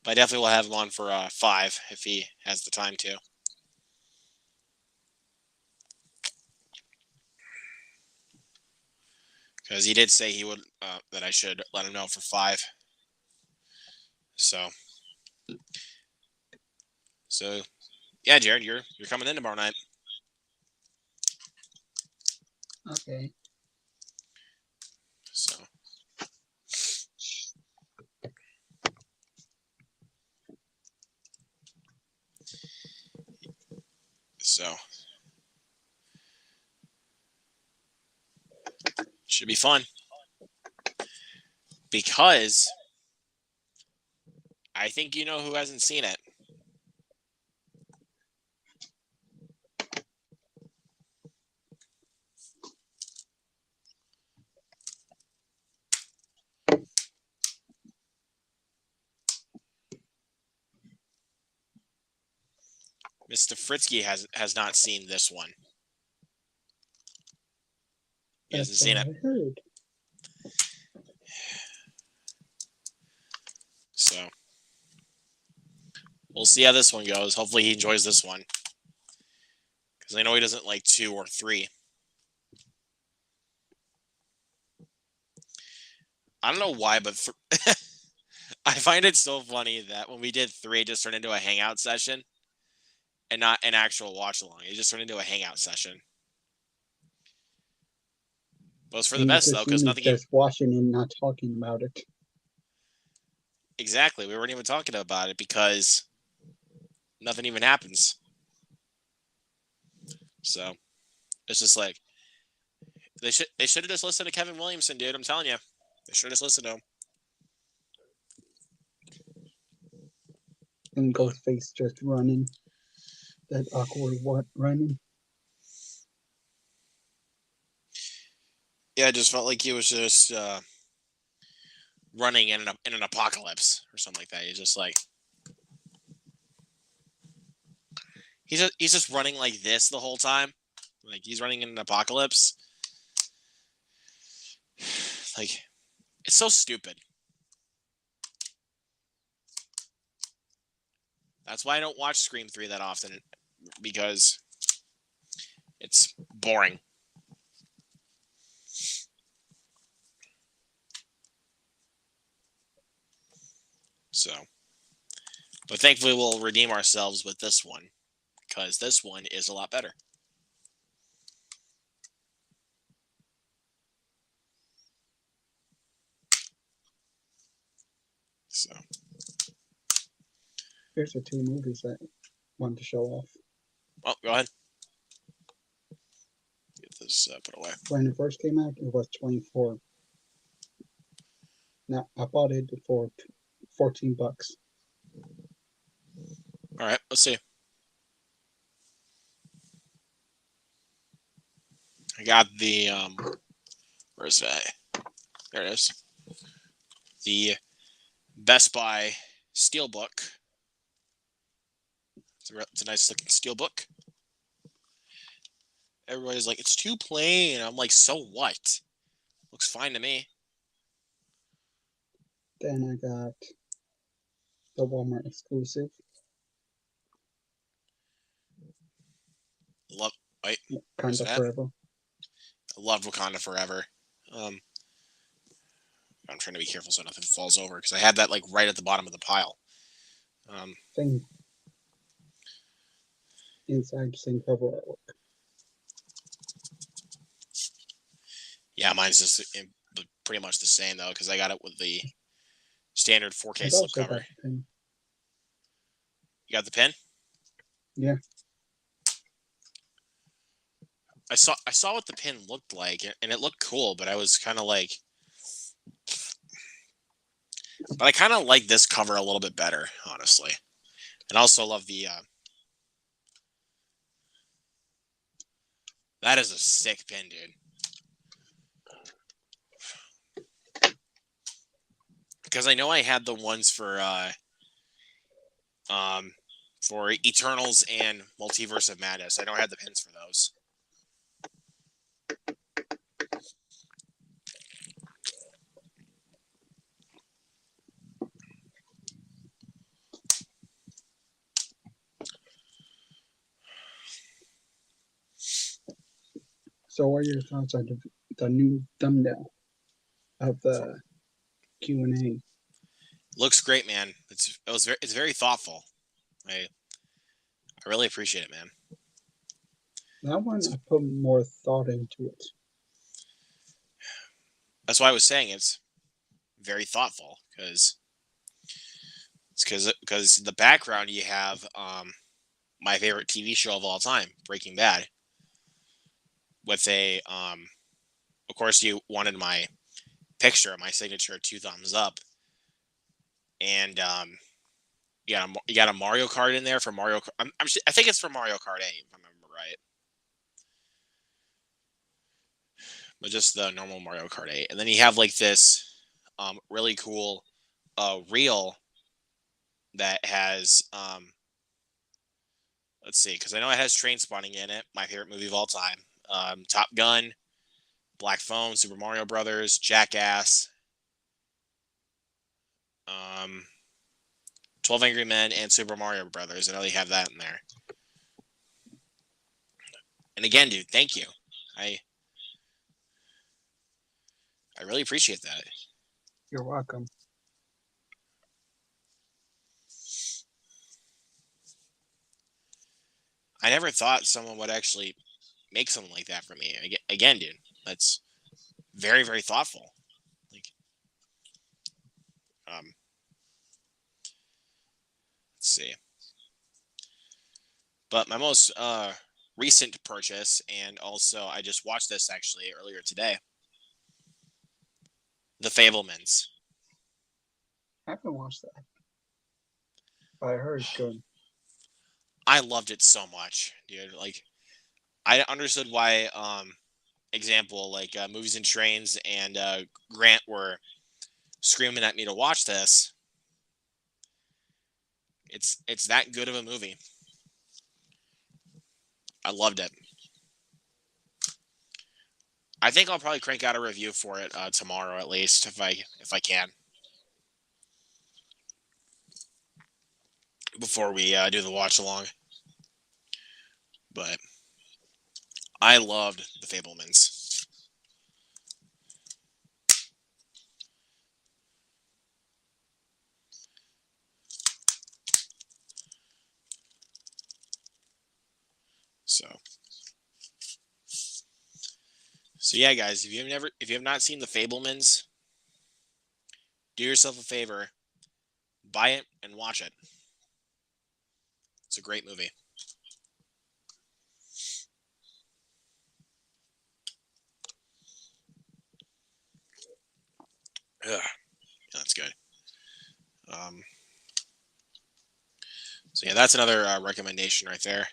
but I definitely will have him on for 5 if he has the time to. Because he did say he would that I should let him know for 5. So yeah, Jared, you're coming in tomorrow night. Okay. So should be fun because I think you know who hasn't seen it. Mr. Fritzky has not seen this one. He hasn't seen it. I heard. So we'll see how this one goes. Hopefully he enjoys this one. Because I know he doesn't like 2 or 3. I don't know why, but I find it so funny that when we did 3, it just turned into a hangout session and not an actual watch along. It just turned into a hangout session. But it's for the best, though, because nothing. Just watching and not talking about it. Exactly. We weren't even talking about it because nothing even happens. So it's just like they should have just listened to Kevin Williamson, dude. I'm telling you, they should have just listened to him. And Ghostface just running. That awkward running. Yeah, it just felt like he was just running in an apocalypse or something like that. He's just like he's just running like this the whole time. Like he's running in an apocalypse. Like it's so stupid. That's why I don't watch Scream 3 that often, because it's boring. So, but thankfully we'll redeem ourselves with this one, because this one is a lot better. So, here's the 2 movies I want to show off. Oh, go ahead. Get this put away. When it first came out, it was $24. Now I bought it for $14. All right, let's see. I got the where's that? There it is. The Best Buy Steelbook. It's a nice looking Steelbook. Everybody's like, it's too plain. I'm like, so what? Looks fine to me. Then I got the Walmart exclusive. Wakanda Forever. I love Wakanda Forever. I'm trying to be careful so nothing falls over, because I had that like right at the bottom of the pile. Same inside, same cover artwork. Yeah, mine's just pretty much the same though, because I got it with the standard 4K slipcover. You got the pin? Yeah. I saw what the pin looked like, and it looked cool, but I was kind of like, but I kind of like this cover a little bit better, honestly. And I also love the that is a sick pin, dude. Because I know I had the ones for Eternals and Multiverse of Madness. I know I had the pins for those. So, what are your thoughts on the new thumbnail of the Q&A? Looks great, man. It's very thoughtful. I really appreciate it, man. That one, I put more thought into it. That's why I was saying it's very thoughtful because the background you have my favorite TV show of all time, Breaking Bad, with of course you wanted my picture, my signature, 2 thumbs up, and you got a Mario Kart in there for Mario. I think it's for Mario Kart 8, if I remember right, but just the normal Mario Kart 8, and then you have like this really cool reel that has let's see, because I know it has Train Spotting in it, my favorite movie of all time, Top Gun, Black Phone, Super Mario Brothers, Jackass, 12 Angry Men, and Super Mario Brothers. I know they have that in there. And again, dude, thank you. I really appreciate that. You're welcome. I never thought someone would actually make something like that for me. Again, dude, that's very, very thoughtful. Like, let's see. But my most recent purchase, and also I just watched this actually earlier today, The Fablemans. I haven't watched that. But I heard it's good. I loved it so much, dude. Like, I understood why, example, like Movies and Trains and Grant were screaming at me to watch this. It's that good of a movie. I loved it. I think I'll probably crank out a review for it tomorrow at least, if I can, before we do the watch along. But I loved The Fablemans. So yeah, guys, if you have not seen The Fablemans, do yourself a favor, buy it and watch it. It's a great movie. Ugh, that's good. So yeah, that's another recommendation right there.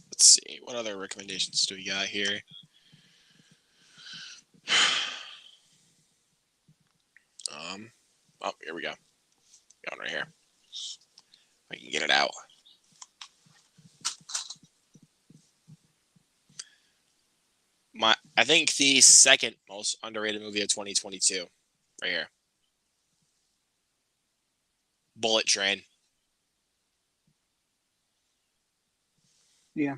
Let's see, what other recommendations do we got here? Oh, here we go. Got one right here. I can get it out. I think the second most underrated movie of 2022, right here. Bullet Train. Yeah.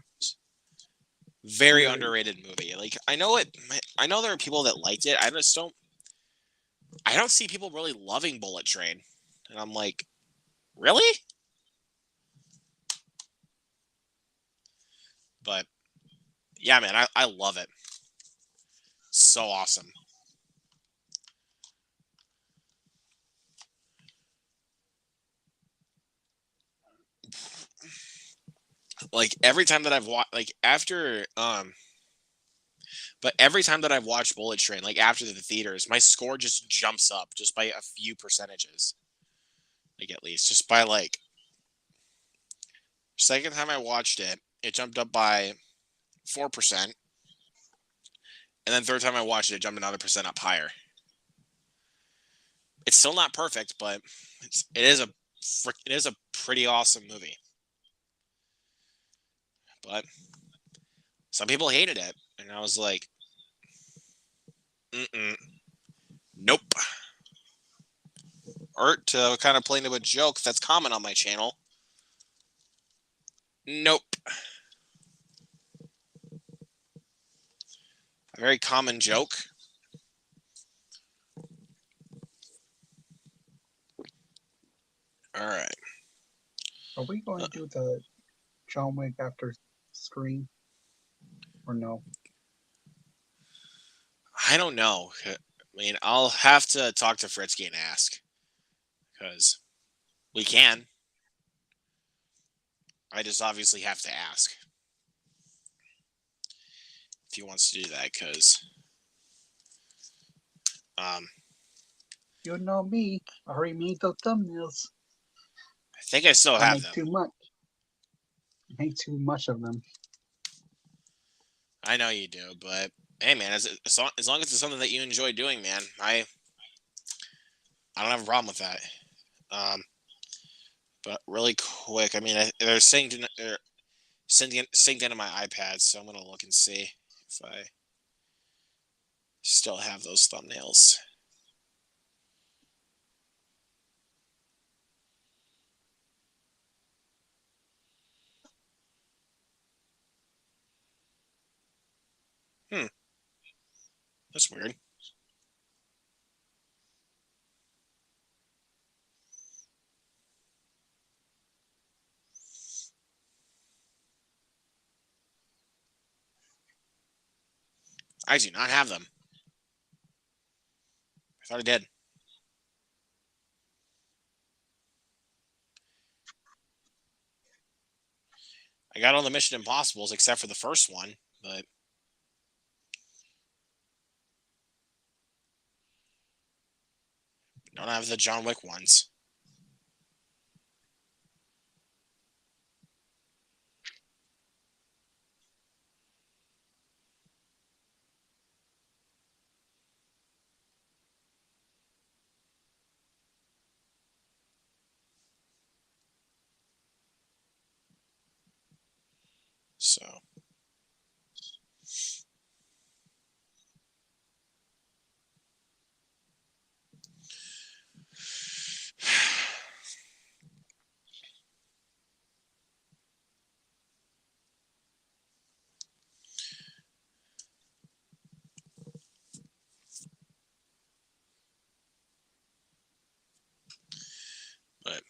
Very underrated movie. Like, I know there are people that liked it. I don't see people really loving Bullet Train. And I'm like, really? But yeah, man, I love it. So awesome. Like, every time that I've watched, like, but every time that I've watched Bullet Train, like after the theaters, my score just jumps up just by a few percentages. Like, at least just by like, second time I watched it, it jumped up by 4%. And then third time I watched it, it jumped another percent up higher. It's still not perfect, but it is a pretty awesome movie. But some people hated it, and I was like, Nope. Art to kind of play into a joke that's common on my channel. Nope. A very common joke. All right. Are we going to do the John Wick after Scream? Or no? I don't know. I mean, I'll have to talk to Fritzky and ask. Because we can. I just obviously have to ask. If he wants to do that, because... You know me. I already made the thumbnails. I think I still I have make them. too much. I make too much of them. I know you do, but hey, man, as long as it's something that you enjoy doing, man, I don't have a problem with that. But really quick, I mean, they're synced into my iPad, so I'm gonna look and see if I still have those thumbnails. That's weird. I do not have them. I thought I did. I got all the Mission Impossibles except for the first one, but don't have the John Wick ones. So but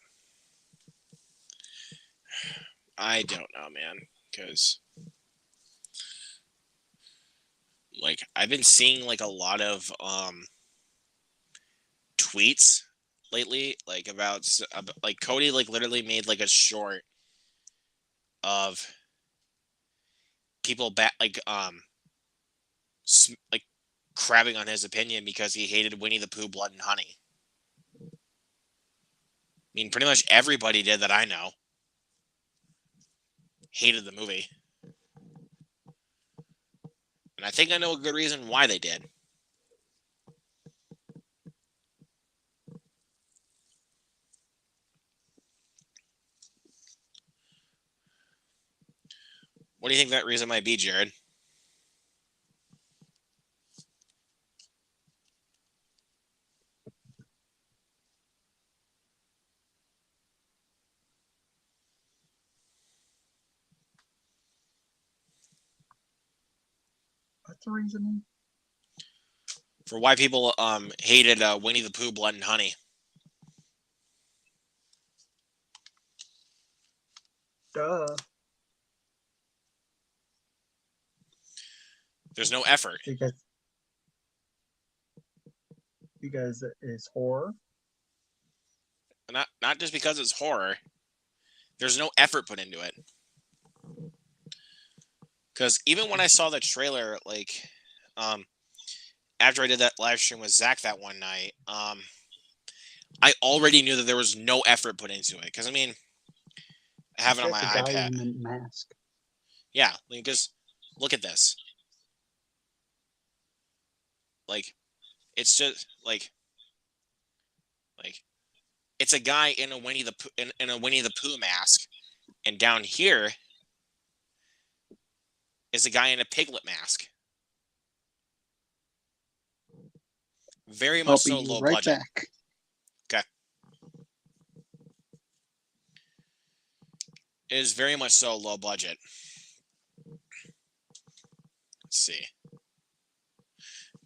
I don't know, man, because like I've been seeing like a lot of tweets lately, like about like Cody like literally made like a short of people like crabbing on his opinion because he hated Winnie the Pooh, Blood and Honey. I mean, pretty much everybody did that I know. Hated the movie. And I think I know a good reason why they did. What do you think that reason might be, Jared? What's the reasoning? For why people hated Winnie the Pooh, Blood and Honey. Duh. There's no effort. Because it's horror. Not just because it's horror. There's no effort put into it. Because even when I saw the trailer, like, after I did that live stream with Zach that one night, I already knew that there was no effort put into it. Because I mean, I have it on my The guy iPad. in the mask. Yeah, because look at this. Like, it's just like it's a guy in a Winnie the Pooh, in a Winnie the Pooh mask, and down here is a guy in a Piglet mask. Very I'll much be so low right budget. back. Okay. It is very much so low budget. Let's see.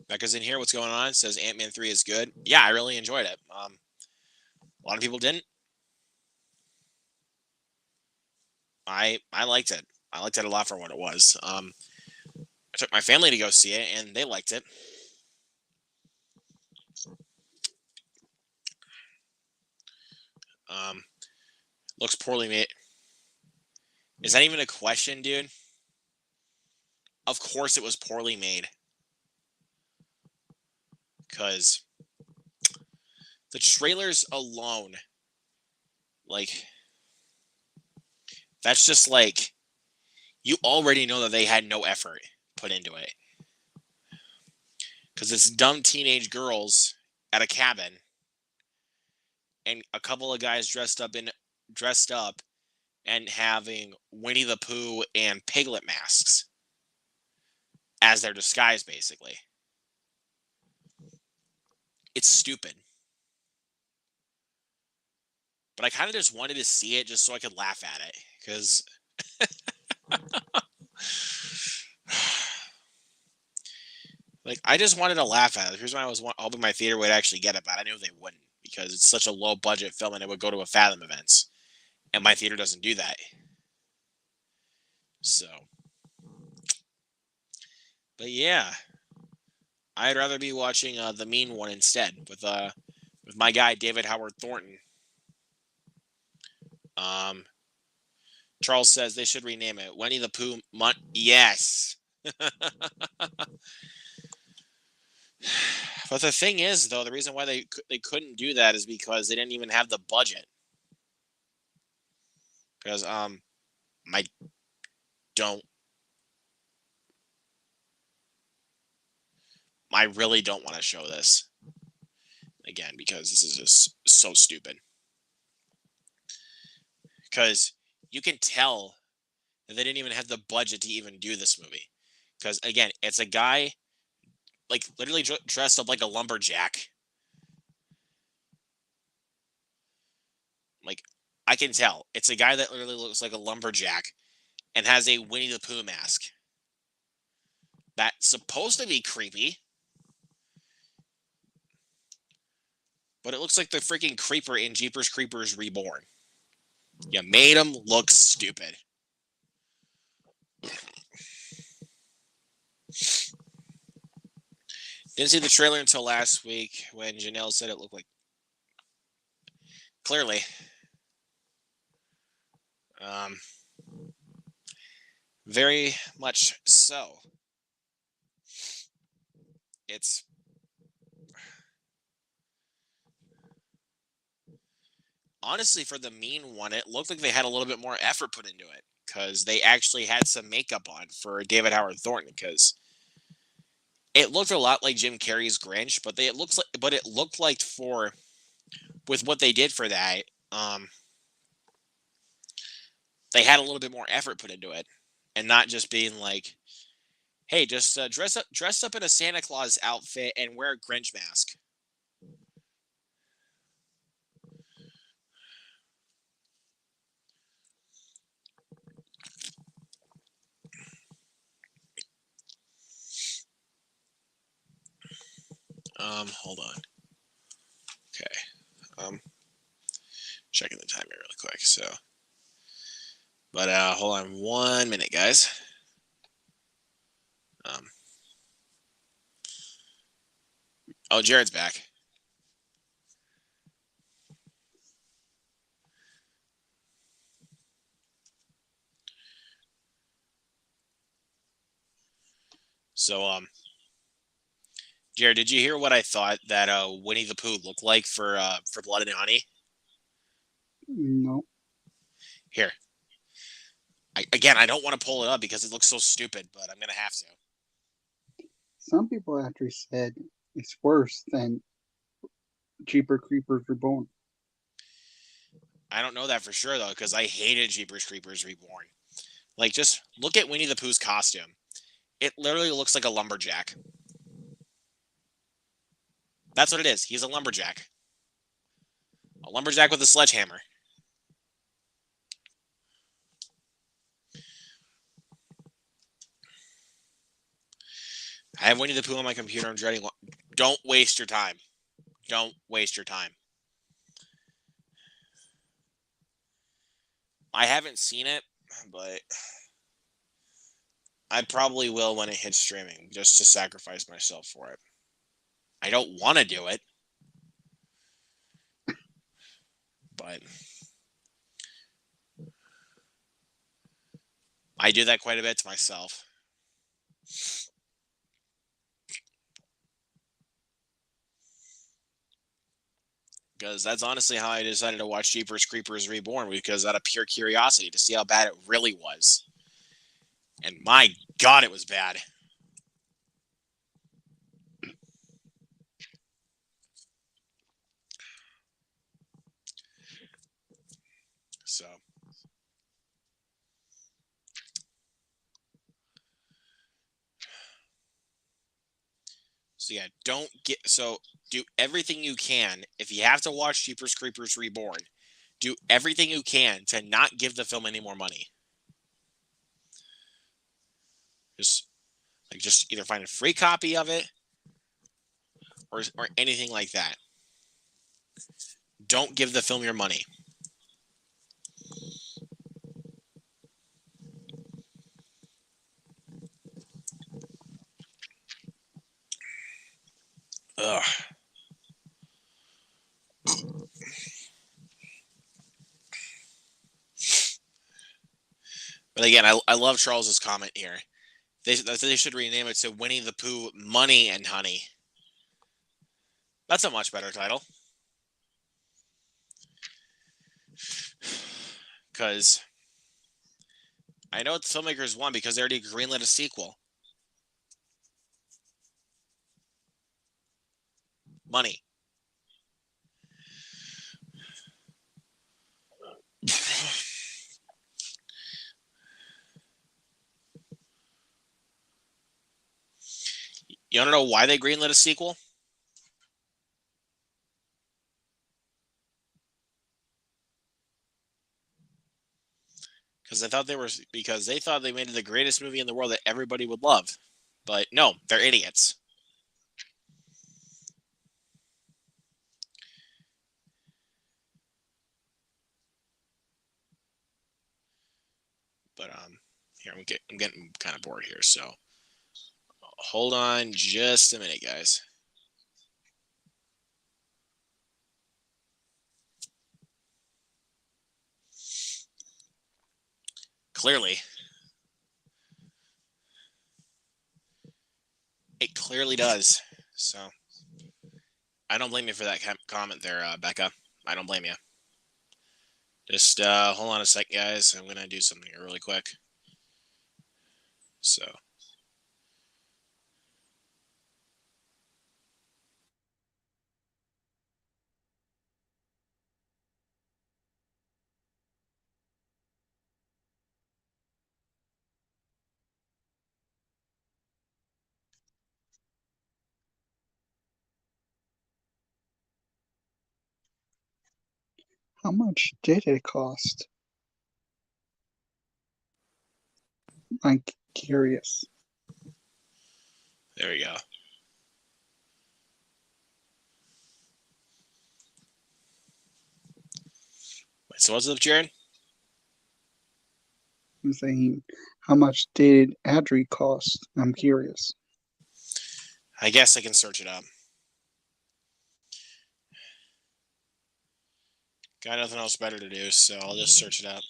Becca's in here. What's going on? Says Ant-Man 3 is good. Yeah, I really enjoyed it. A lot of people didn't. I liked it. I liked it a lot for what it was. I took my family to go see it, and they liked it. Looks poorly made. Is that even a question, dude? Of course it was poorly made. Because the trailers alone, like, that's just like, you already know that they had no effort put into it. Because it's dumb teenage girls at a cabin and a couple of guys dressed up and having Winnie the Pooh and Piglet masks as their disguise, basically. It's stupid. But I kind of just wanted to see it just so I could laugh at it. Because like, I just wanted to laugh at it. Here's why I was hoping my theater would actually get it, but I knew they wouldn't. Because it's such a low budget film and it would go to a Fathom events. And my theater doesn't do that. So. But yeah. I'd rather be watching The Mean One instead. With my guy, David Howard Thornton. Charles says they should rename it Winnie the Pooh. Yes. But the thing is, though, the reason why they couldn't do that is because they didn't even have the budget. Because I really don't want to show this again because this is just so stupid. Because you can tell that they didn't even have the budget to even do this movie. Because again, it's a guy like literally dressed up like a lumberjack. Like, I can tell. It's a guy that literally looks like a lumberjack and has a Winnie the Pooh mask. That's supposed to be creepy. But it looks like the freaking creeper in Jeepers Creepers Reborn. You made him look stupid. Didn't see the trailer until last week when Janelle said it looked like. Clearly. Very much so. It's. Honestly, for the Mean One, it looked like they had a little bit more effort put into it. Because they actually had some makeup on for David Howard Thornton. Because it looked a lot like Jim Carrey's Grinch, but it looked like with what they did for that, they had a little bit more effort put into it, and not just being like, "Hey, just dress up in a Santa Claus outfit and wear a Grinch mask." Hold on. Okay. Checking the timer really quick. So, but hold on 1 minute, guys. Oh, Jared's back. So, Jared, did you hear what I thought that Winnie the Pooh looked like for Blood and Honey? No. Here. I don't want to pull it up because it looks so stupid, but I'm gonna have to. Some people actually said it's worse than Jeepers Creepers Reborn. I don't know that for sure though, because I hated Jeepers Creepers Reborn. Like, just look at Winnie the Pooh's costume. It literally looks like a lumberjack. That's what it is. He's a lumberjack. A lumberjack with a sledgehammer. I have Winnie the Pooh on my computer. I'm dreading. Don't waste your time. Don't waste your time. I haven't seen it, but I probably will when it hits streaming, just to sacrifice myself for it. I don't want to do it, but I do that quite a bit to myself. Because that's honestly how I decided to watch Jeepers Creepers Reborn, because out of pure curiosity to see how bad it really was. And my God, it was bad. So yeah, do everything you can. If you have to watch Jeepers Creepers Reborn, do everything you can to not give the film any more money. Just either find a free copy of it or anything like that. Don't give the film your money. Ugh. But again, I love Charles's comment here. They should rename it to Winnie the Pooh, Money and Honey. That's a much better title. Because I know the filmmakers won because they already greenlit a sequel. Money. You want to know why they greenlit a sequel? Because they thought they made the greatest movie in the world that everybody would love. But no, they're idiots. But here I'm getting kind of bored here, so hold on just a minute, guys. Clearly, it clearly does. So I don't blame you for that comment there, Becca. I don't blame you. Just hold on a sec, guys. I'm gonna do something here really quick. So. How much did it cost? I'm curious. There we go. Wait, so what's up, Jared? I'm saying, how much did Adri cost? I'm curious. I guess I can search it up. Got nothing else better to do, so I'll just search it up.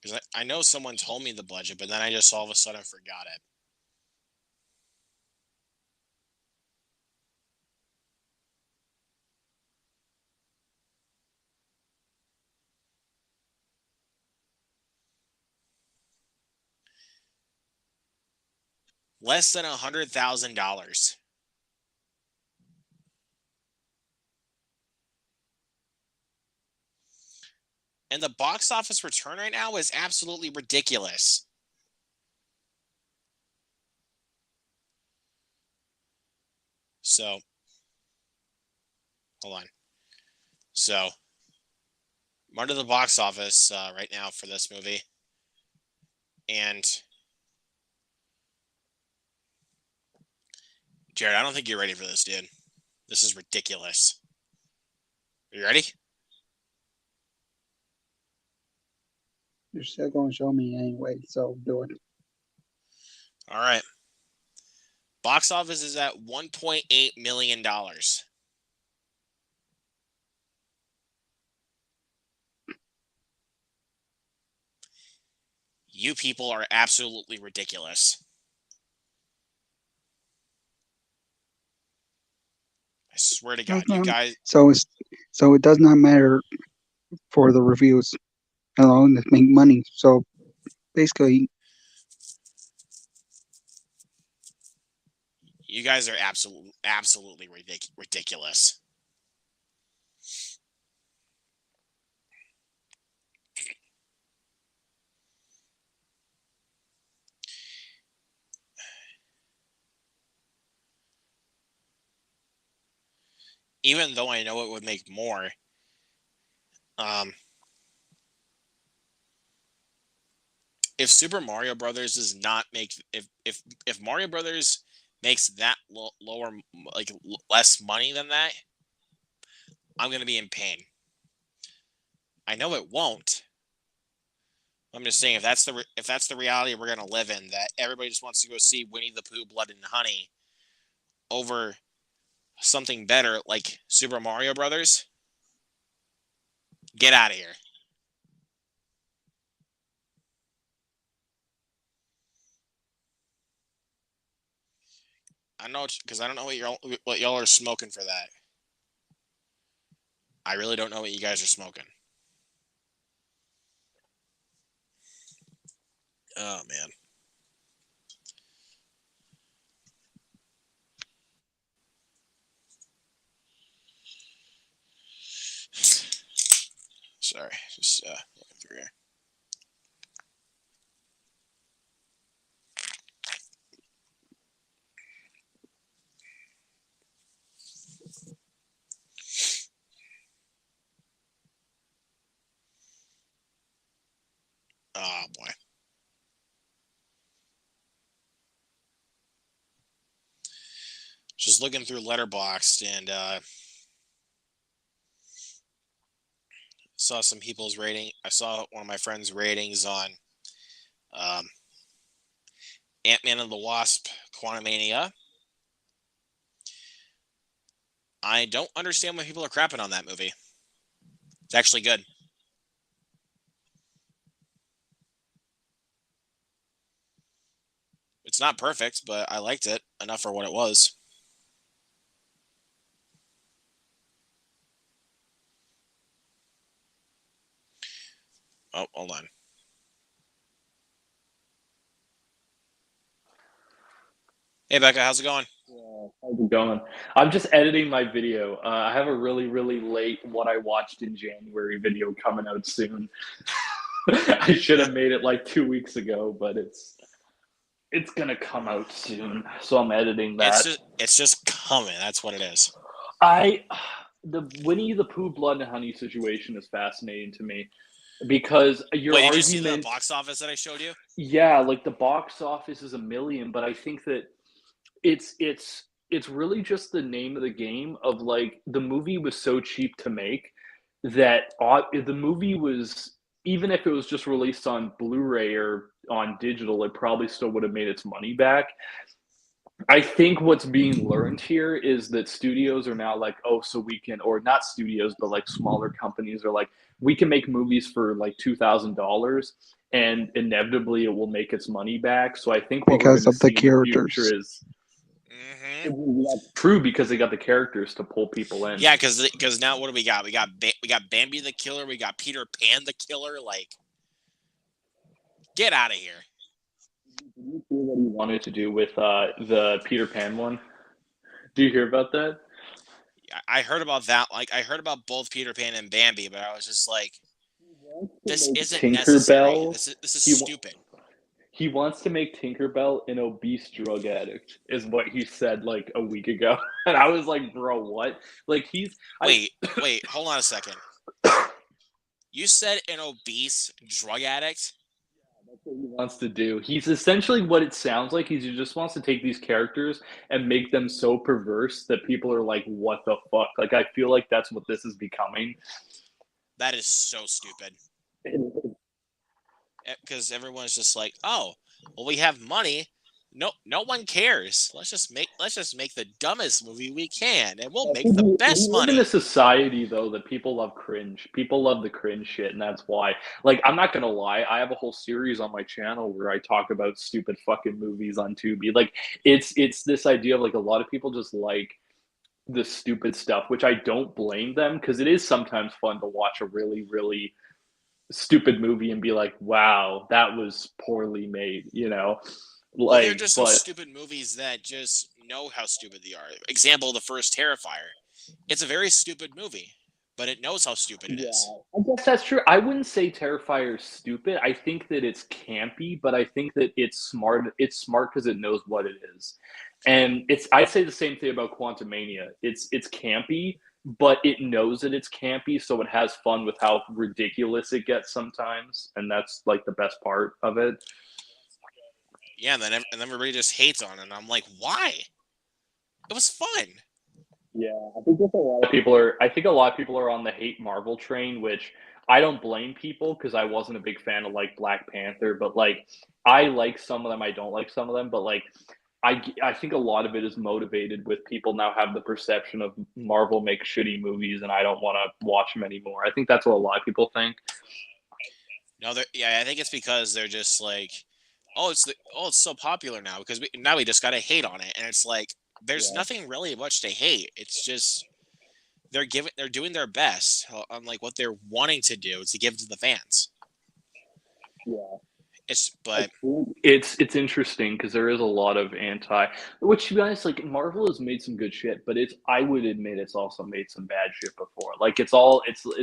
Because I know someone told me the budget, but then I just all of a sudden forgot it. Less than $100,000. And the box office return right now is absolutely ridiculous. So, hold on. So, I'm under the box office right now for this movie. And, Jared, I don't think you're ready for this, dude. This is ridiculous. Are you ready? You're still going to show me anyway, so do it. All right. Box office is at $1.8 million. You people are absolutely ridiculous. I swear to God, you guys. So it does not matter for the reviews alone to make money. So basically, You guys are absolutely ridiculous. Even though I know it would make more, if Super Mario Brothers does not make if Mario Brothers makes that lower less money than that, I'm gonna be in pain. I know it won't. I'm just saying if that's the reality we're gonna live in, that everybody just wants to go see Winnie the Pooh, Blood and Honey over something better like Super Mario Brothers, get out of here. I know because I don't know what y'all are smoking for that. I really don't know what you guys are smoking. Oh man. Sorry, just looking through here. Oh boy. Just looking through Letterboxd and saw some people's rating. I saw one of my friends' ratings on Ant-Man and the Wasp: Quantumania. I don't understand why people are crapping on that movie. It's actually good. It's not perfect, but I liked it enough for what it was. Oh, hold on. Hey, Becca, how's it going? Yeah, how's it going? I'm just editing my video. I have a really, really late what I watched in January video coming out soon. I should have made it like 2 weeks ago, but it's gonna come out soon. So I'm editing that. It's just coming. That's what it is. The Winnie the Pooh Blood and Honey situation is fascinating to me because your Wait, did argument. you see the box office that I showed you? Yeah, like the box office is 1 million, but I think that it's really just the name of the game of like the movie was so cheap to make that the movie was, even if it was just released on Blu-ray or on digital, it probably still would have made its money back. I think what's being learned here is that studios are now like, oh, so we can, or not studios, but like smaller companies are like, we can make movies for like $2,000 and inevitably it will make its money back. So I think what because we're of going the to see in the characters. future is that's true because they got the characters to pull people in. Yeah, because now what do we got? We got Bambi the Killer. We got Peter Pan the Killer. Like, get out of here. What he wanted to do with the Peter Pan one. Do you hear about that? I heard about that. Like, I heard about both Peter Pan and Bambi, but I was just like, this isn't necessary. Tinkerbell. This is He stupid. he wants to make Tinkerbell an obese drug addict, is what he said like a week ago, and I was like, bro, what? Like Wait, hold on a second. You said an obese drug addict? That's what he wants to do. He's essentially what it sounds like. He just wants to take these characters and make them so perverse that people are like, "What the fuck?" Like, I feel like that's what this is becoming. That is so stupid. Because everyone's just like, oh, well, we have money. No one cares. Let's just make the dumbest movie we can, and we'll make the best We live in money. a society though that people love cringe. People love the cringe shit, and that's why. Like, I'm not gonna lie, I have a whole series on my channel where I talk about stupid fucking movies on Tubi. Like, it's this idea of like a lot of people just like the stupid stuff, which I don't blame them because it is sometimes fun to watch a really, really stupid movie and be like, wow, that was poorly made, you know? Well, they're Like, just some stupid movies that just know how stupid they are. Example, the first Terrifier. It's a very stupid movie, but it knows how stupid it is. I guess that's true. I wouldn't say Terrifier is stupid. I think that it's campy, but I think that it's smart. It's smart because it knows what it is. And I'd say the same thing about Quantumania. It's campy, but it knows that it's campy, so it has fun with how ridiculous it gets sometimes, and that's like the best part of it. Yeah, and then everybody just hates on it, and I'm like, why? It was fun. Yeah, I think a lot of people are. I think a lot of people are on the hate Marvel train, which I don't blame people because I wasn't a big fan of like Black Panther, but like I like some of them, I don't like some of them, but like I think a lot of it is motivated with people now have the perception of Marvel makes shitty movies and I don't want to watch them anymore. I think that's what a lot of people think. No, yeah, I think it's because they're just like, it's so popular now because now we just gotta hate on it, and it's like there's nothing really much to hate. It's just they're doing their best on like what they're wanting to do to give to the fans. Yeah. But It's interesting because there is a lot of which to be honest, like Marvel has made some good shit, but I would admit it's also made some bad shit before. Like it's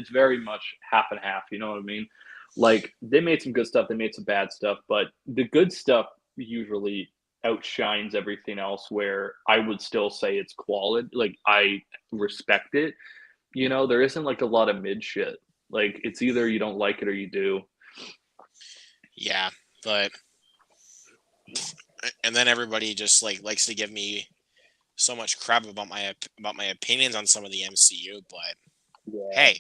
very much half and half. You know what I mean? Like they made some good stuff, they made some bad stuff, but the good stuff usually outshines everything else. Where I would still say it's quality. Like I respect it. You know, there isn't like a lot of mid shit. Like it's either you don't like it or you do. yeah, but and then everybody just like likes to give me so much crap about my opinions on some of the MCU. But hey,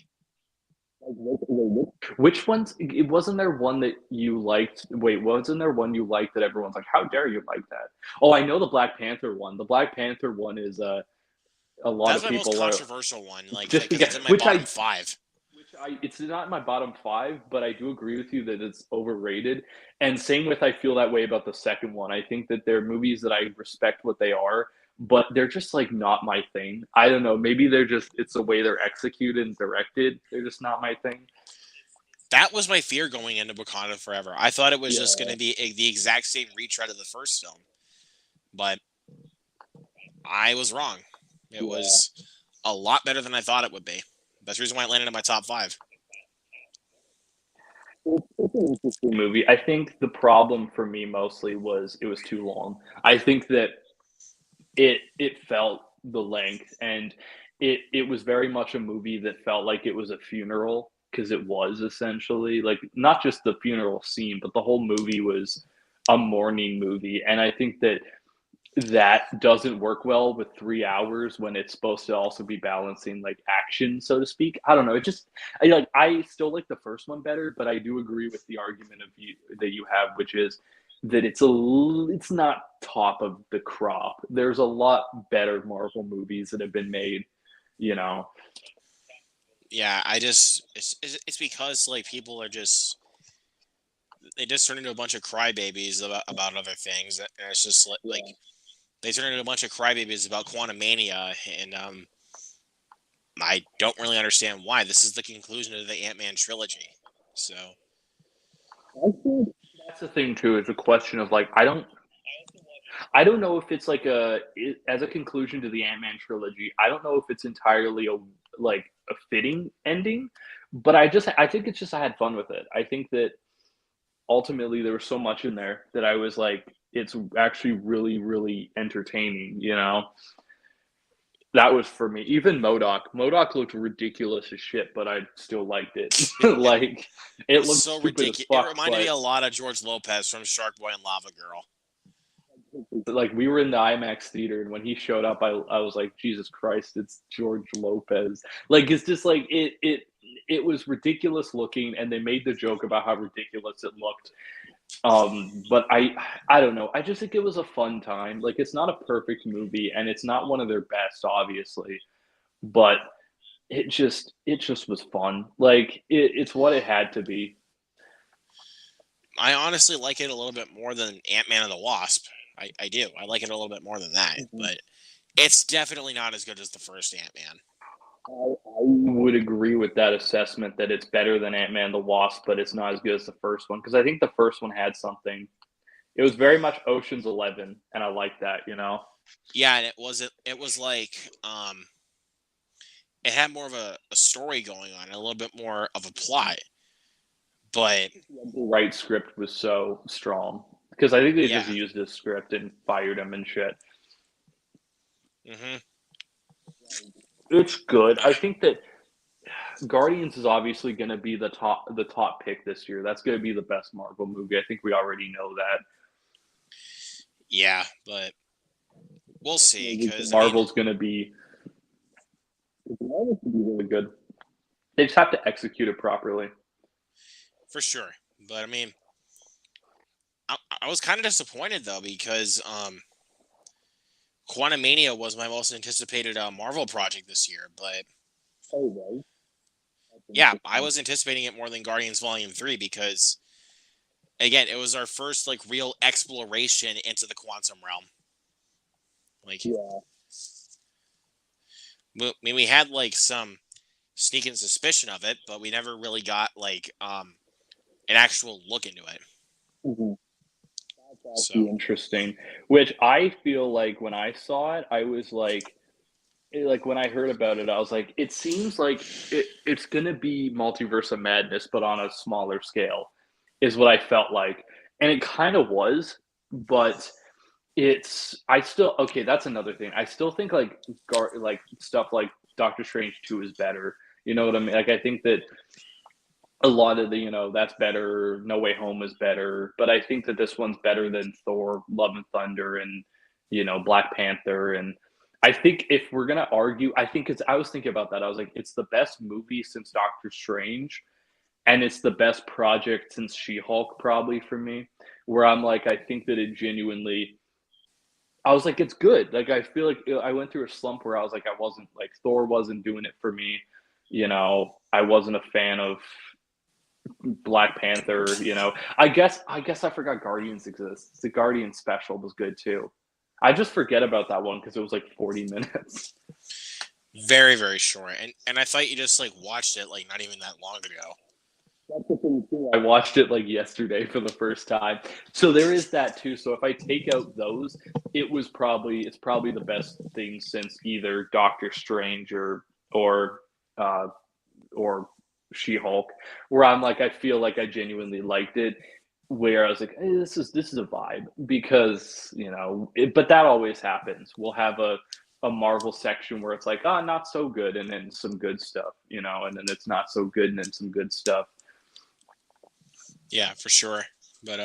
which ones? It wasn't there one that you liked? Wait, wasn't there one you liked that everyone's like, "How dare you like that?" Oh, I know the Black Panther one. The Black Panther one is a lot that's of my people most are controversial one. Like, just because it's because, in my bottom five. it's not in my bottom five, but I do agree with you that it's overrated. And same with I feel that way about the second one. I think that they're movies that I respect what they are, but they're just like not my thing. I don't know. Maybe it's the way they're executed and directed. They're just not my thing. That was my fear going into Wakanda Forever. I thought it was just going to be the exact same retread of the first film, but I was wrong. It was a lot better than I thought it would be. That's the reason why it landed in my top five. It's an interesting movie. I think the problem for me mostly was it was too long. I think that it felt the length, and it was very much a movie that felt like it was a funeral because it was essentially like not just the funeral scene, but the whole movie was a mourning movie, and I think that doesn't work well with 3 hours when it's supposed to also be balancing like action, so to speak. I don't know. I still like the first one better, but I do agree with the argument that you have, which is that it's not top of the crop. There's a lot better Marvel movies that have been made, you know. Yeah, it's because like people are just they just turn into a bunch of crybabies about other things, and it's just like they turn into a bunch of crybabies about Quantumania, and I don't really understand why. This is the conclusion of the Ant-Man trilogy, so I think that's the thing too. Is a question of like I don't I don't know if it's like as a conclusion to the Ant-Man trilogy. I don't know if it's entirely a fitting ending, but I think it's just I had fun with it. I think that ultimately there was so much in there that I was like, it's actually really, really entertaining, you know? That was for me. Even Modoc. Modoc looked ridiculous as shit, but I still liked it. Like it looked So stupid as ridiculous. fuck. It reminded me But a lot of George Lopez from Shark Boy and Lava Girl. like we were in the IMAX theater, and when he showed up, I was like, Jesus Christ, it's George Lopez. Like it's just like it was ridiculous looking, and they made the joke about how ridiculous it looked. But I don't know. I just think it was a fun time. Like it's not a perfect movie, and it's not one of their best, obviously, but it just was fun. Like it's what it had to be. I honestly like it a little bit more than Ant-Man and the Wasp. I do. I like it a little bit more than that, but it's definitely not as good as the first Ant-Man. I would agree with that assessment that it's better than Ant-Man the Wasp, but it's not as good as the first one because I think the first one had something. It was very much Ocean's 11, and I like that, you know. Yeah, and it was like it had more of a story going on, and a little bit more of a plot. But The right script was so strong because I think they just yeah. used his script and fired him and shit. Hmm. It's good. I think that Guardians is obviously going to be the top pick this year. That's going to be the best Marvel movie. I think we already know that. Yeah, but we'll see. Because Marvel's going to be really good. They just have to execute it properly. for sure. But I mean, I was kind of disappointed though because Quantumania was my most anticipated Marvel project this year. But yeah, I was anticipating it more than Guardians Volume 3 because again, it was our first like real exploration into the quantum realm. Like, I mean, we had like some sneaking suspicion of it, but we never really got like an actual look into it. That's So interesting. Which I feel like when I saw it, I was like when I heard about it, I was like, it seems like it's gonna be Multiverse of Madness, but on a smaller scale, is what I felt like, and it kind of was, but I still okay. That's another thing. I still think like stuff like Doctor Strange 2 is better. You know what I mean? Like I think that a lot of the that's better. No Way Home is better, but I think that this one's better than Thor: Love and Thunder and Black Panther. And I think if we're gonna argue, I think I was thinking about that. I was like, it's the best movie since Doctor Strange, and it's the best project since She-Hulk, probably for me. Where I'm like, I think that it genuinely. I was like, it's good. Like I feel like I went through a slump where I was like, I wasn't like Thor wasn't doing it for me. I wasn't a fan of Black Panther. I guess I forgot Guardians exists. The Guardians special was good too. I just forget about that one because it was like 40 minutes. very, very short. And I thought you just like watched it like not even that long ago. That's the thing too. I watched it like yesterday for the first time. So there is that too. So if I take out those, it's probably the best thing since either Doctor Strange or uh or She-Hulk, where I'm like I feel like I genuinely liked it. Where I was like, hey, this is a vibe because but that always happens. We'll have a Marvel section where it's like, oh, not so good, and then some good stuff, and then it's not so good, and then some good stuff. Yeah, for sure. But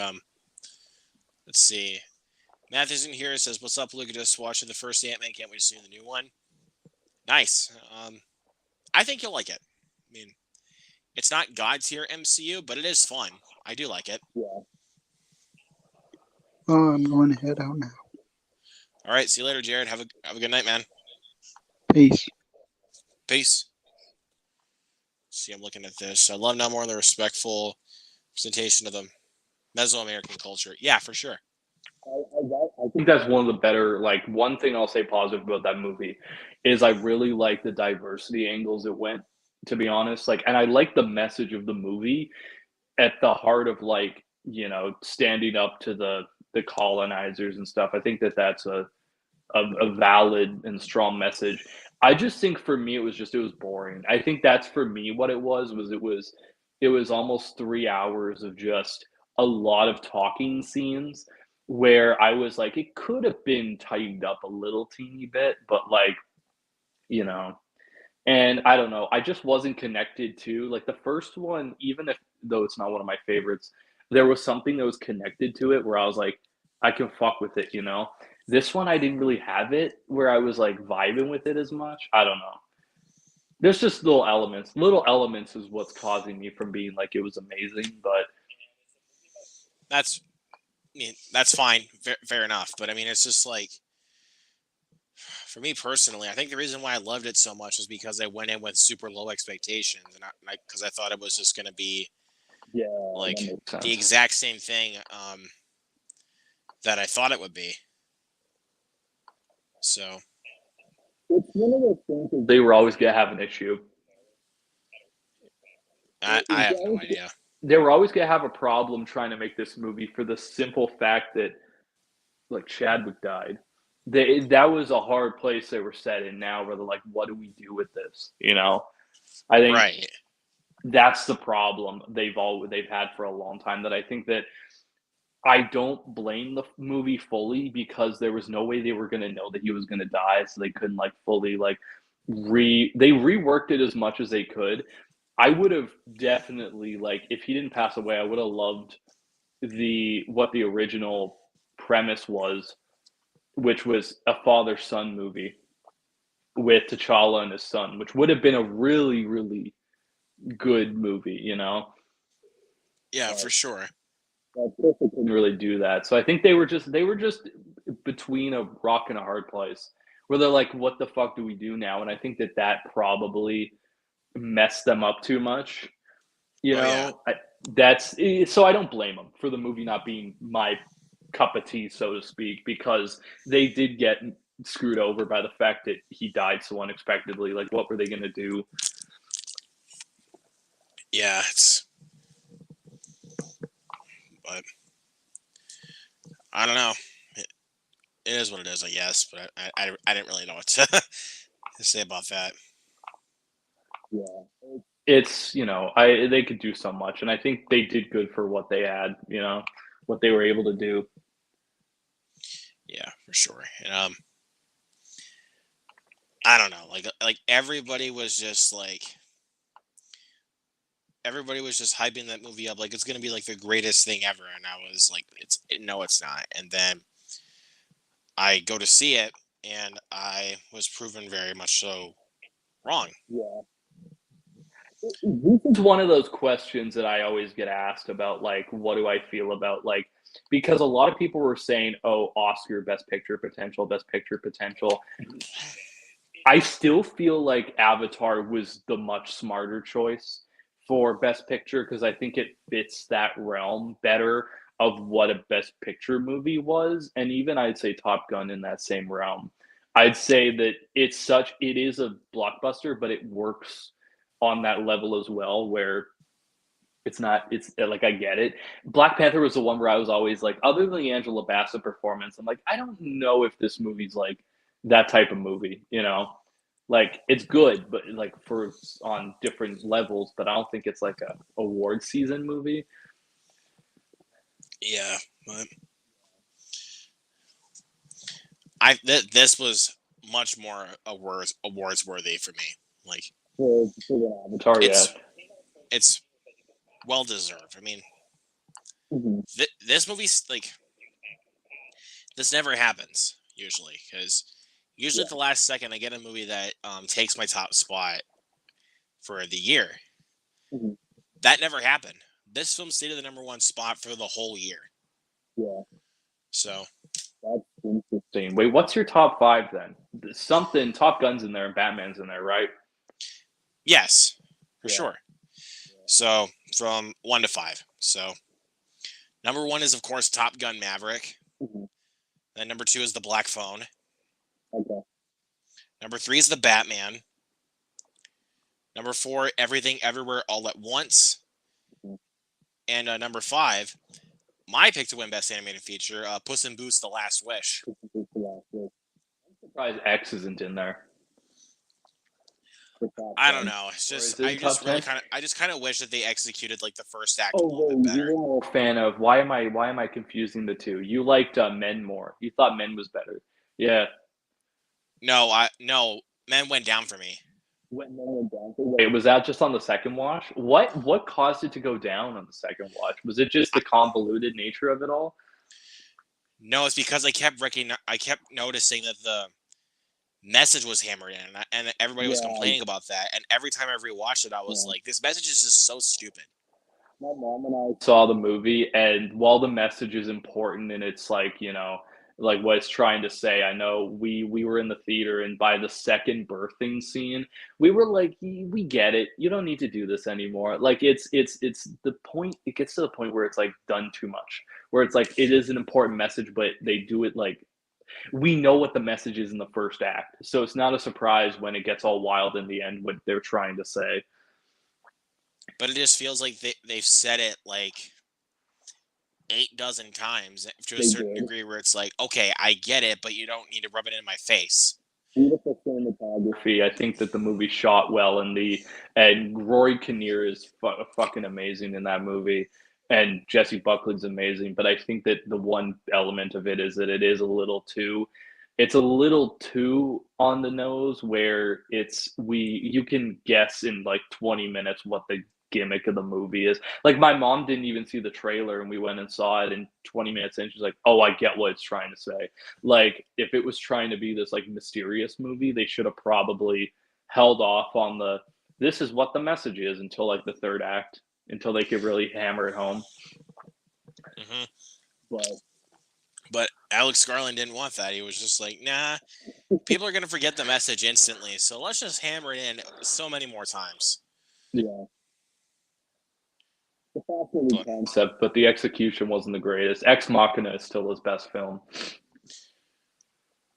let's see. Matt isn't here. Says, "What's up, Luke? Just watching the first Ant-Man. Can't wait to see the new one." Nice. I think you'll like it. I mean, it's not God's tier MCU, but it is fun. I do like it. Yeah. Oh, I'm going to head out now. All right. See you later, Jared. Have a good night, man. Peace. Peace. See, I'm looking at this. I love now more the respectful presentation of the Mesoamerican culture. Yeah, for sure. I think that's one of the better, like, one thing I'll say positive about that movie is I really like the diversity angles it went, to be honest. Like, and I like the message of the movie at the heart of, like, standing up to the the colonizers and stuff. I think that that's a valid and strong message. I just think for me it was boring. I think that's for me what it was almost 3 hours of just a lot of talking scenes where I was like, it could have been tightened up a little teeny bit, but like, you know, and I don't know, I just wasn't connected to like the first one, even if though it's not one of my favorites, there was something that was connected to it where I was like, I can fuck with it, you know. This one I didn't really have it where I was like vibing with it as much. I don't know. There's just little elements. Little elements is what's causing me from being like it was amazing, but That's I mean, that's fine, fair enough. But I mean, it's just like for me personally, I think the reason why I loved it so much is because I went in with super low expectations, and because I thought it was just going to be yeah, like that makes the sense. exact same thing that I thought it would be. So It's one of those things that they were always gonna have an issue. I have no idea. They were always gonna have a problem trying to make this movie for the simple fact that like Chadwick died. That was a hard place they were set in now where they're like, what do we do with this? You know? I think Right. that's the problem they've had for a long time. That I think that I don't blame the movie fully because there was no way they were gonna know that he was gonna die, so they couldn't like fully like they reworked it as much as they could. I would have definitely like if he didn't pass away, I would have loved the what the original premise was, which was a father-son movie with T'Challa and his son, which would have been a really, really good movie, you know? Yeah, for sure. They couldn't really do that. So I think they were just between a rock and a hard place where they're like, what the fuck do we do now? And I think that that probably messed them up too much. You Oh, yeah. know, so I don't blame them for the movie not being my cup of tea, so to speak, because they did get screwed over by the fact that he died so unexpectedly. Like, what were they going to do? Yeah, but I don't know. It is what it is, I guess. But I didn't really know what to say about that. Yeah, it's I they could do so much, and I think they did good for what they had. What they were able to do. Yeah, for sure. And I don't know. Like everybody was just hyping that movie up like it's gonna be like the greatest thing ever, and I was like, no, it's not. And then I go to see it, and I was proven very much so wrong. Yeah. This is one of those questions that I always get asked about, like, what do I feel about, like, because a lot of people were saying, oh, Oscar, best picture potential, best picture potential. I still feel like Avatar was the much smarter choice for best picture because I think it fits that realm better of what a best picture movie was. And even I'd say Top Gun in that same realm. I'd say that it is a blockbuster, but it works on that level as well where it's like I get it. Black Panther was the one where I was always like, other than the Angela Bassett performance, I'm like, I don't know if this movie's like that type of movie, you know? Like it's good, but like for on different levels, but I don't think it's like a award season movie. Yeah, but this was much more awards worthy for me. Like For Avatar, yeah. it's well deserved. I mean, Mhm. this movie's like this never happens usually because usually at the last second I get a movie that takes my top spot for the year. Mhm. That never happened. This film stayed at the number one spot for the whole year. Yeah, So that's interesting. Wait, what's your top five then? Something Top Gun's in there and Batman's in there, right? yes, for Yeah. sure. So from 1 to 5. So number 1 is of course Top Gun Maverick. Mhm. Then number 2 is The Black Phone. Okay. Number 3 is The Batman. Number 4, Everything Everywhere All at Once. Mhm. And number 5, my pick to win Best Animated Feature, Puss in Boots: The Last Wish. I'm surprised X isn't in there. I don't know. It's Or is just it in top 10? I just kind of wish that they executed like the first act a Oh, little whoa, bit better. you were a fan of why am I confusing the two? You liked Men more. You thought Men was better. Yeah. No, Men went down for me. When Men went down. Wait, was that just on the second watch? What caused it to go down on the second watch? Was it just the convoluted nature of it all? No, it's because I kept noticing that the message was hammered in, and everybody was complaining about that. And every time I rewatched it, I was like, "This message is just so stupid." My mom and I saw the movie, and while the message is important and it's like, like what it's trying to say, I know we were in the theater, and by the second birthing scene, we were like, we get it. You don't need to do this anymore. Like it's the point. It gets to the point where it's like done too much. Where it's like it is an important message, but they do it like we know what the message is in the first act, so it's not a surprise when it gets all wild in the end what they're trying to say. But it just feels like they've said it like 8 dozen times to a certain degree, where it's like, okay, I get it, but you don't need to rub it in my face. Beautiful cinematography. I think that the movie shot well, and Rory Kinnear is fucking amazing in that movie, and Jesse Buckley's amazing. But I think that the one element of it is that it is it's a little too on the nose, where you can guess in like 20 minutes what the gimmick of the movie is. Like my mom didn't even see the trailer, and we went and saw it, and 20 minutes in she's like, oh, I get what it's trying to say. Like if it was trying to be this like mysterious movie, they should have probably held off on this is what the message is until like the third act, until they could really hammer it home. But Alex Garland didn't want that. He was just like, nah, people are going to forget the message instantly, so let's just hammer it in so many more times. Yeah. The fascinating concept, but the execution wasn't the greatest. Ex Machina is still his best film.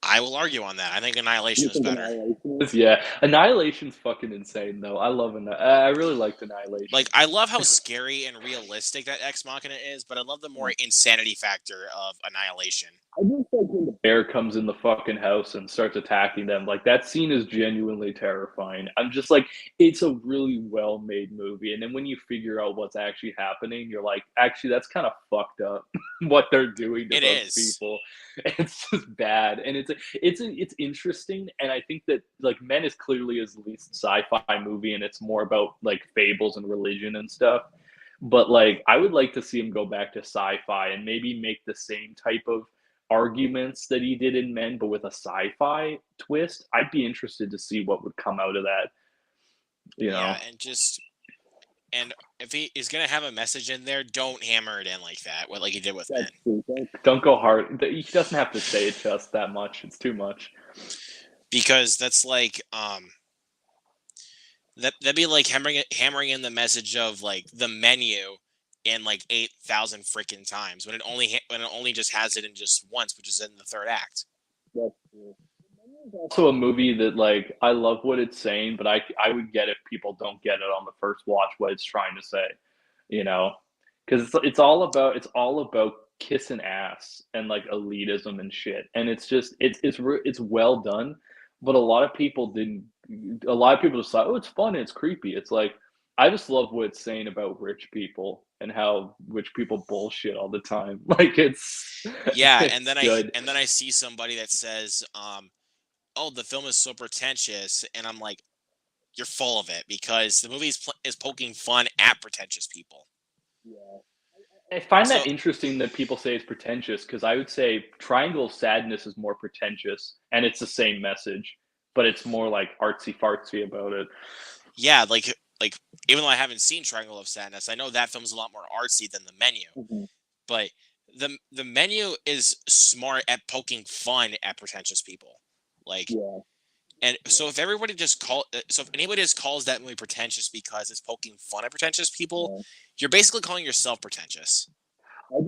I will argue on that. I think Annihilation is better. Yeah, Annihilation's fucking insane though. I love I really liked Annihilation. Like I love how scary and realistic that Ex Machina is, but I love the more insanity factor of Annihilation. I just like when the bear comes in the fucking house and starts attacking them. Like that scene is genuinely terrifying. I'm just like, it's a really well-made movie, and then when you figure out what's actually happening, you're like, actually, that's kind of fucked up. What they're doing to those people, it's just bad, and it's interesting. And I think that like Men is clearly his least sci-fi movie, and it's more about like fables and religion and stuff. But like, I would like to see him go back to sci-fi and maybe make the same type of arguments that he did in Men, but with a sci-fi twist. I'd be interested to see what would come out of that. Yeah, and if he is gonna have a message in there, don't hammer it in like that, like he did with Men. Don't go hard. He doesn't have to say it just that much. It's too much. Because that's like that'd be like hammering in the message of like the menu in like 8,000 freaking times when it only just has it in just once, which is in the third act. That's true. Also a movie that like I love what it's saying, but I would get if people don't get it on the first watch what it's trying to say, because it's all about kissing ass and like elitism and shit, and it's just it's well done, but a lot of people just thought, oh, it's fun and it's creepy. It's like I just love what it's saying about rich people and how rich people bullshit all the time. Like it's and then I see somebody that says, oh, the film is so pretentious, and I'm like, you're full of it, because the movie is poking fun at pretentious people. Yeah, I find that interesting that people say it's pretentious, because I would say Triangle of Sadness is more pretentious, and it's the same message, but it's more like artsy fartsy about it. Yeah, like even though I haven't seen Triangle of Sadness, I know that film's a lot more artsy than The Menu. But the Menu is smart at poking fun at pretentious people. Like, so if anybody just calls that movie pretentious because it's poking fun at pretentious people, you're basically calling yourself pretentious. I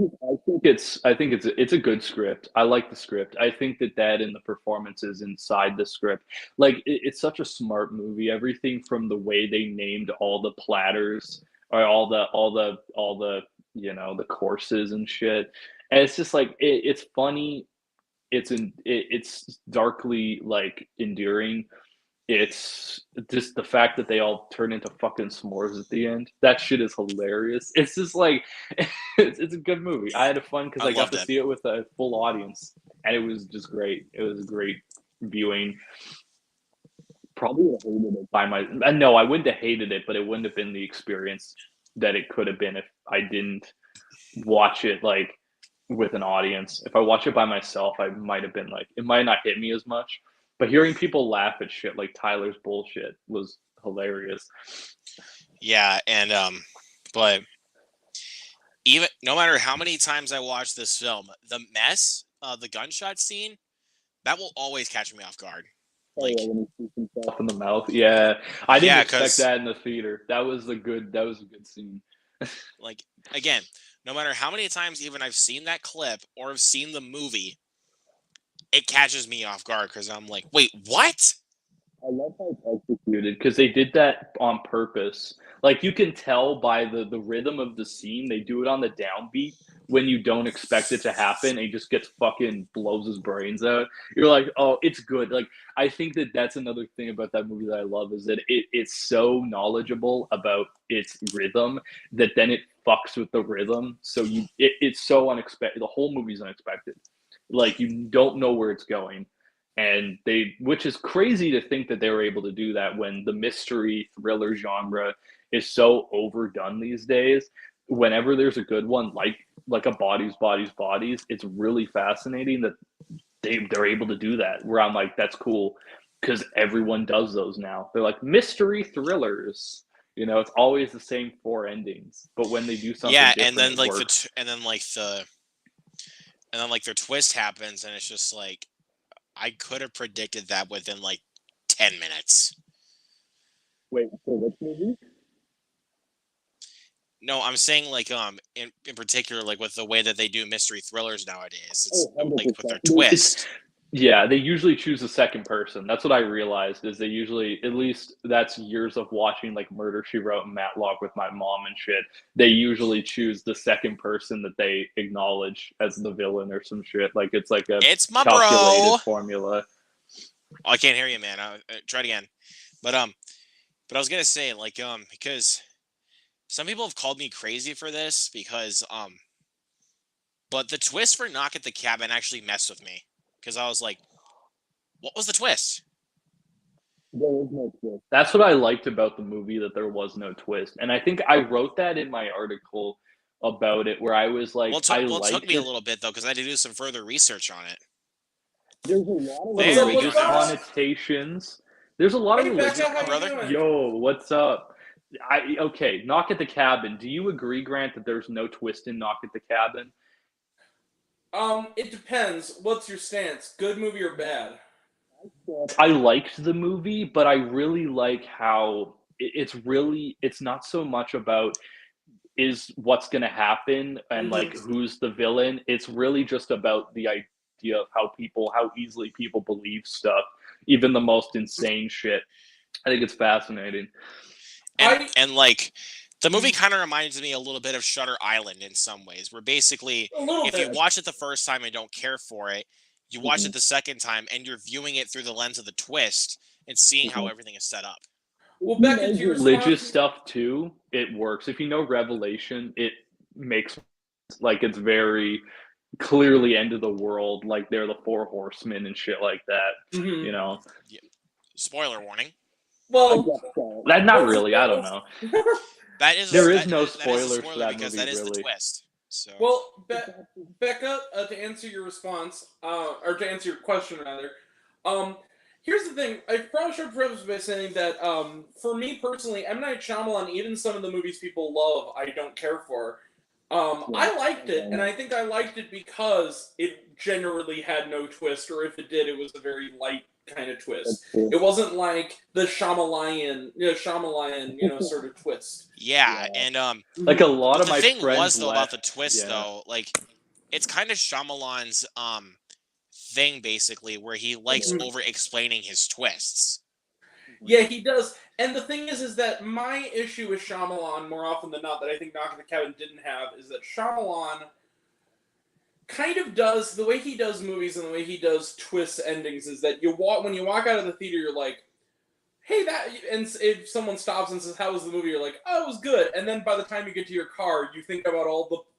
think it's a good script. I like the script. I think that and the performances inside the script, like it's such a smart movie. Everything from the way they named all the platters or all the the courses and shit. And it's just like it's funny. It's darkly like endearing. It's just the fact that they all turn into fucking s'mores at the end. That shit is hilarious. It's just like it's a good movie. I had fun because I I got loved to it. see it with a full audience, and it was just great. It was a great viewing. Probably would have hated it by my. No, I wouldn't have hated it, but it wouldn't have been the experience that it could have been if I didn't watch it like with an audience. If I watch it by myself, I might have been like, it might not hit me as much. But hearing people laugh at shit like Tyler's bullshit was hilarious. Yeah, and but even no matter how many times I watch this film, the mess, the gunshot scene, that will always catch me off guard. Like, when he shoots himself in the mouth. Yeah, I didn't Yeah, expect 'cause- that in the theater. That was a good scene. like again, no matter how many times even I've seen that clip or have seen the movie, it catches me off guard because I'm like, wait, what? I love how it's executed because they did that on purpose. Like you can tell by the rhythm of the scene, they do it on the downbeat when you don't expect it to happen. And he just gets fucking blows his brains out. You're like, oh, it's good. Like I think that's another thing about that movie that I love is that it's so knowledgeable about its rhythm that then it fucks with the rhythm. So it's so unexpected. The whole movie's unexpected. Like you don't know where it's going. And which is crazy to think that they were able to do that when the mystery thriller genre is so overdone these days. Whenever there's a good one, like a Bodies, it's really fascinating that they're able to do that. Where I'm like, that's cool because everyone does those now. They're like mystery thrillers. It's always the same 4 endings, but when they do something, Yeah, different, and then it like works. their twist happens, and it's just like I could have predicted that within like 10 minutes. Wait, for which movie? No, I'm saying like in particular like with the way that they do mystery thrillers nowadays. It's like with their 100%. twist. Yeah, they usually choose the second person. That's what I realized is they usually, at least that's years of watching like Murder She Wrote and Matlock with my mom and shit. They usually choose the second person that they acknowledge as the villain or some shit. Like it's like a It's my calculated bro. formula. Oh, I can't hear you, man. Try it again. But I was gonna say like because some people have called me crazy for this because but the twist for Knock at the Cabin actually messed with me because I was like, what was the twist? There was no twist. That's what I liked about the movie, that there was no twist. And I think I wrote that in my article about it, where I was like, Well, it took me a little bit though because I had to do some further research on it. There's a lot of There, religious brother. connotations. There's a lot of Hey, religious. Becca, how you brother. doing? Yo, what's up? Okay, Knock at the Cabin. Do you agree, Grant, that there's no twist in Knock at the Cabin? It depends. What's your stance? Good movie or bad? I liked the movie, but I really like how it's not so much about is what's going to happen and like who's the villain. It's really just about the idea of how easily people believe stuff, even the most insane shit. I think it's fascinating. And like the movie kind of reminds me a little bit of Shutter Island in some ways, where basically if you watch it the first time and don't care for it, you watch it the second time and you're viewing it through the lens of the twist and seeing how everything is set up. Well, back into your religious stuff too, it works. If you know Revelation, it makes like it's very clearly end of the world, like they're the 4 horsemen and shit like that. Mhm. You know. Spoiler warning. Well, not really. I don't know. There is no spoilers for that because movie, that is really. the twist. So. Well, Becca, to answer your response, or to answer your question rather, here's the thing. I probably should preface by saying that, for me personally, M. Night Shyamalan, even some of the movies people love, I don't care for. I liked it, and I think I liked it because it generally had no twist, or if it did, it was a very light kind of twist. It wasn't like the Shyamalan, sort of twist. Yeah, and like a lot of my friends. The thing was though left, about the twist though, like it's kind of Shyamalan's thing basically, where he likes over explaining his twists. Yeah, he does. And the thing is that my issue with Shyamalan, more often than not, that I think Knock at the Cabin didn't have, is that Shyamalan kind of does, the way he does movies and the way he does twist endings is that when you walk out of the theater, you're like, hey, that, and if someone stops and says, how was the movie? You're like, oh, it was good. And then by the time you get to your car, you think about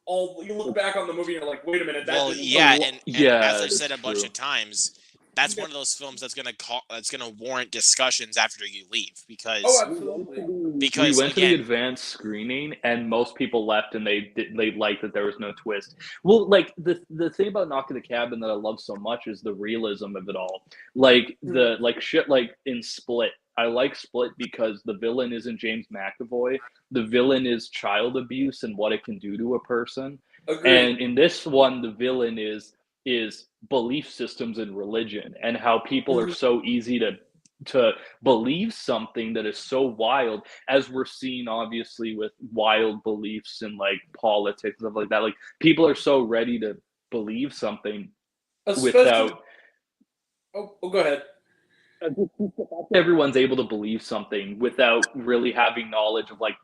you look back on the movie and you're like, wait a minute. Well, yeah. and as I've said a bunch of times, that's one of those films that's gonna warrant discussions after you leave because absolutely. Because we went to the advanced screening and most people left and they liked that there was no twist. Well, like the thing about Knock at the Cabin that I love so much is the realism of it all. Like the shit like in Split. I like Split because the villain isn't James McAvoy. The villain is child abuse and what it can do to a person. Agreed. And in this one, the villain is belief systems and religion and how people are so easy to believe something that is so wild, as we're seeing obviously with wild beliefs in like politics, stuff like that. Like people are so ready to believe something without. Oh, go ahead. Everyone's able to believe something without really having knowledge of like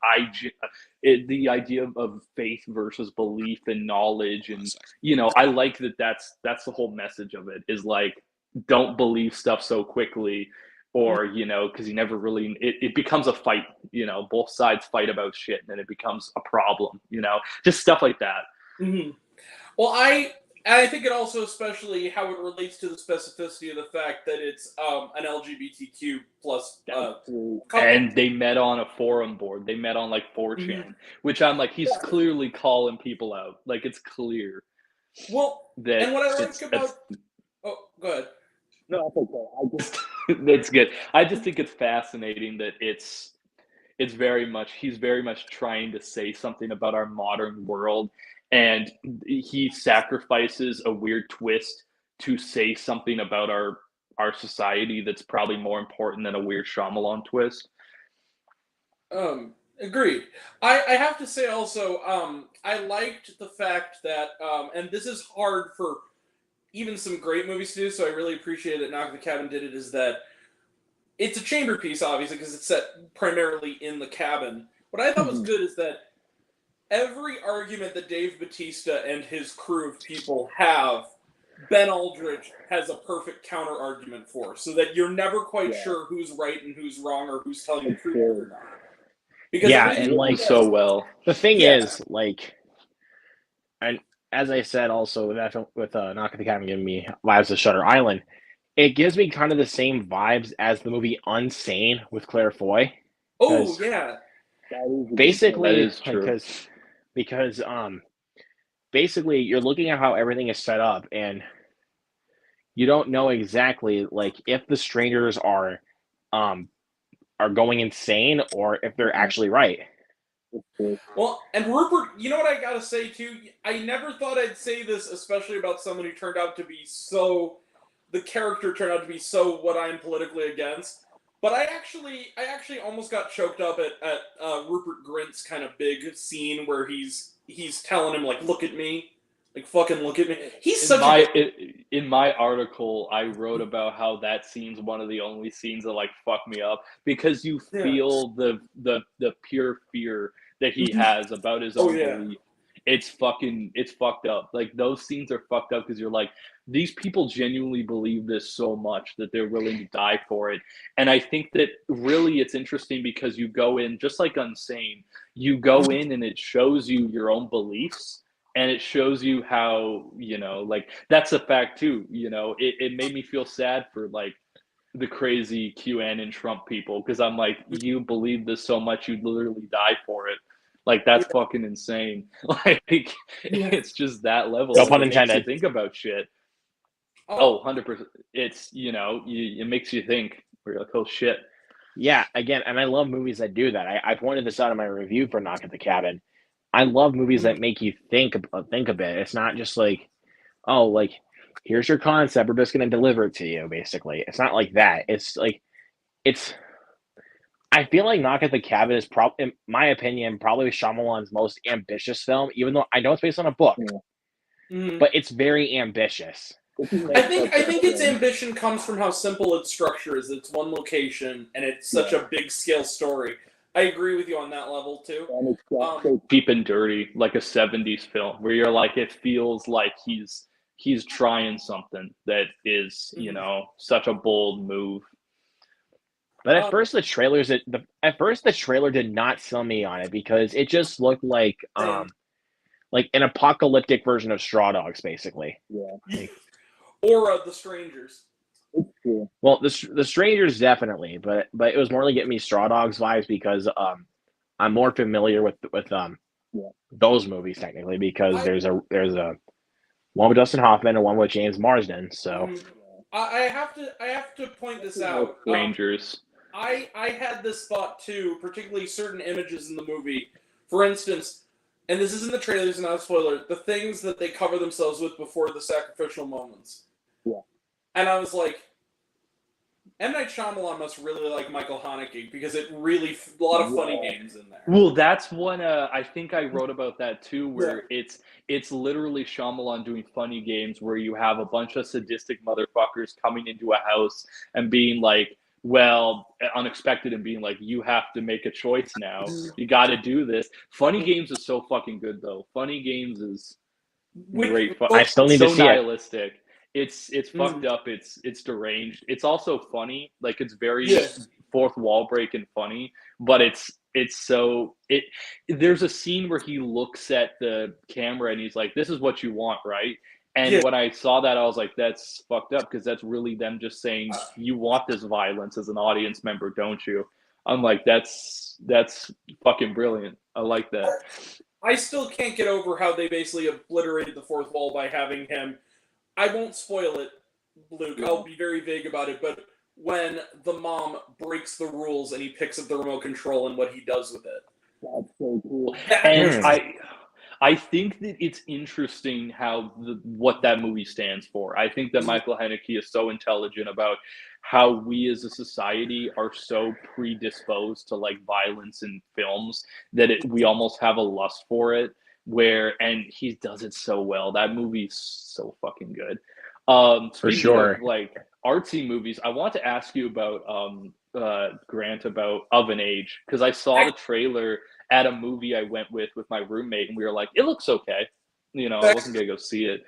the idea of faith versus belief and knowledge, and I like that's the whole message of it is like don't believe stuff so quickly, or because you never really it becomes a fight. Both sides fight about shit, and then it becomes a problem. Just stuff like that. Mm-hmm. Well, I think it also, especially how it relates to the specificity of the fact that it's an LGBTQ plus couple. And they met on a forum board. They met on like 4chan, which I'm like, he's clearly calling people out. Like it's clear. Well, and what I like about go ahead. No, that's okay. It's good. I just think it's fascinating that he's very much trying to say something about our modern world. And he sacrifices a weird twist to say something about our society that's probably more important than a weird Shyamalan twist. Agreed. I have to say also, I liked the fact that, and this is hard for even some great movies to do, so I really appreciate that Knock at the Cabin did it, is that it's a chamber piece, obviously, because it's set primarily in the cabin. What I thought was good is that every argument that Dave Bautista and his crew of people have, Ben Aldrich has a perfect counter argument for, so that you're never quite sure who's right and who's wrong or who's telling the truth or not. Because and like so well. The thing is, like, and as I said, also with Knock at the Cabin giving me vibes of Shutter Island, it gives me kind of the same vibes as the movie Unsane with Claire Foy. Oh yeah, basically, that is true. Because basically you're looking at how everything is set up and you don't know exactly like if the strangers are going insane or if they're actually right. Well, and Rupert, you know what I gotta say too? I never thought I'd say this, especially about someone who turned out to be the character turned out to be so what I'm politically against. But I actually almost got choked up at Rupert Grint's kind of big scene where he's telling him like, "Look at me, like fucking look at me." He's in my article, I wrote about how that scene's one of the only scenes that like fuck me up because you feel the pure fear that he has about his own belief. It's fucked up. Like those scenes are fucked up because you're like, these people genuinely believe this so much that they're willing to die for it. And I think that really it's interesting because you go in, just like Unsane, you go in and it shows you your own beliefs and it shows you how, like that's a fact too, it made me feel sad for like the crazy QAnon Trump people because I'm like, you believe this so much you'd literally die for it. Like that's fucking insane. Like it's just that level. No pun intended. Makes you think about shit. Oh, 100%. It's it makes you think. We're like, oh shit. Yeah, again, and I love movies that do that. I pointed this out in my review for Knock at the Cabin. I love movies that make you think a bit. It's not just like, oh, like here's your concept, we're just gonna deliver it to you. Basically, it's not like that. It's like I feel like Knock at the Cabin is in my opinion, probably Shyamalan's most ambitious film, even though I know it's based on a book, but it's very ambitious. I think its ambition comes from how simple its structure is. It's one location and it's such a big scale story. I agree with you on that level too. Cheap and dirty, like a 70s film, where you're like, it feels like he's trying something that is, you know, such a bold move. But at first the trailer did not sell me on it because it just looked like an apocalyptic version of Straw Dogs, basically. Or The Strangers. Well, the Strangers definitely, but it was more like getting me Straw Dogs vibes because I'm more familiar with those movies technically because there's a one with Dustin Hoffman and one with James Marsden. So I have to point this out. Strangers. I had this thought too, particularly certain images in the movie. For instance, and this isn't the trailers, not a spoiler, the things that they cover themselves with before the sacrificial moments. Yeah. And I was like, M. Night Shyamalan must really like Michael Haneke because a lot of funny games in there. Well, that's one. I think I wrote about that too, where it's literally Shyamalan doing funny games where you have a bunch of sadistic motherfuckers coming into a house and being like, well, unexpected, and being like, you have to make a choice now. You got to do this. Funny Games is so fucking good, though. Funny Games is great. I still need to see nihilistic. It's fucked up. It's deranged. It's also funny. Like, it's very fourth wall break and funny, but there's a scene where he looks at the camera and he's like, this is what you want, right? And when I saw that, I was like, that's fucked up, because that's really them just saying, you want this violence as an audience member, don't you? I'm like, that's fucking brilliant. I like that. I still can't get over how they basically obliterated the fourth wall by having him. I won't spoil it, Luke. I'll be very vague about it, but when the mom breaks the rules and he picks up the remote control and what he does with it. That's so cool. And I think that it's interesting how what that movie stands for. I think that Michael Haneke is so intelligent about how we as a society are so predisposed to like violence in films that we almost have a lust for it. And he does it so well. That movie's so fucking good. For sure. Of, like, artsy movies, I want to ask you about Grant, about Of an Age, because I saw the trailer at a movie I went with my roommate, and we were like, it looks okay. You know, I wasn't gonna go see it.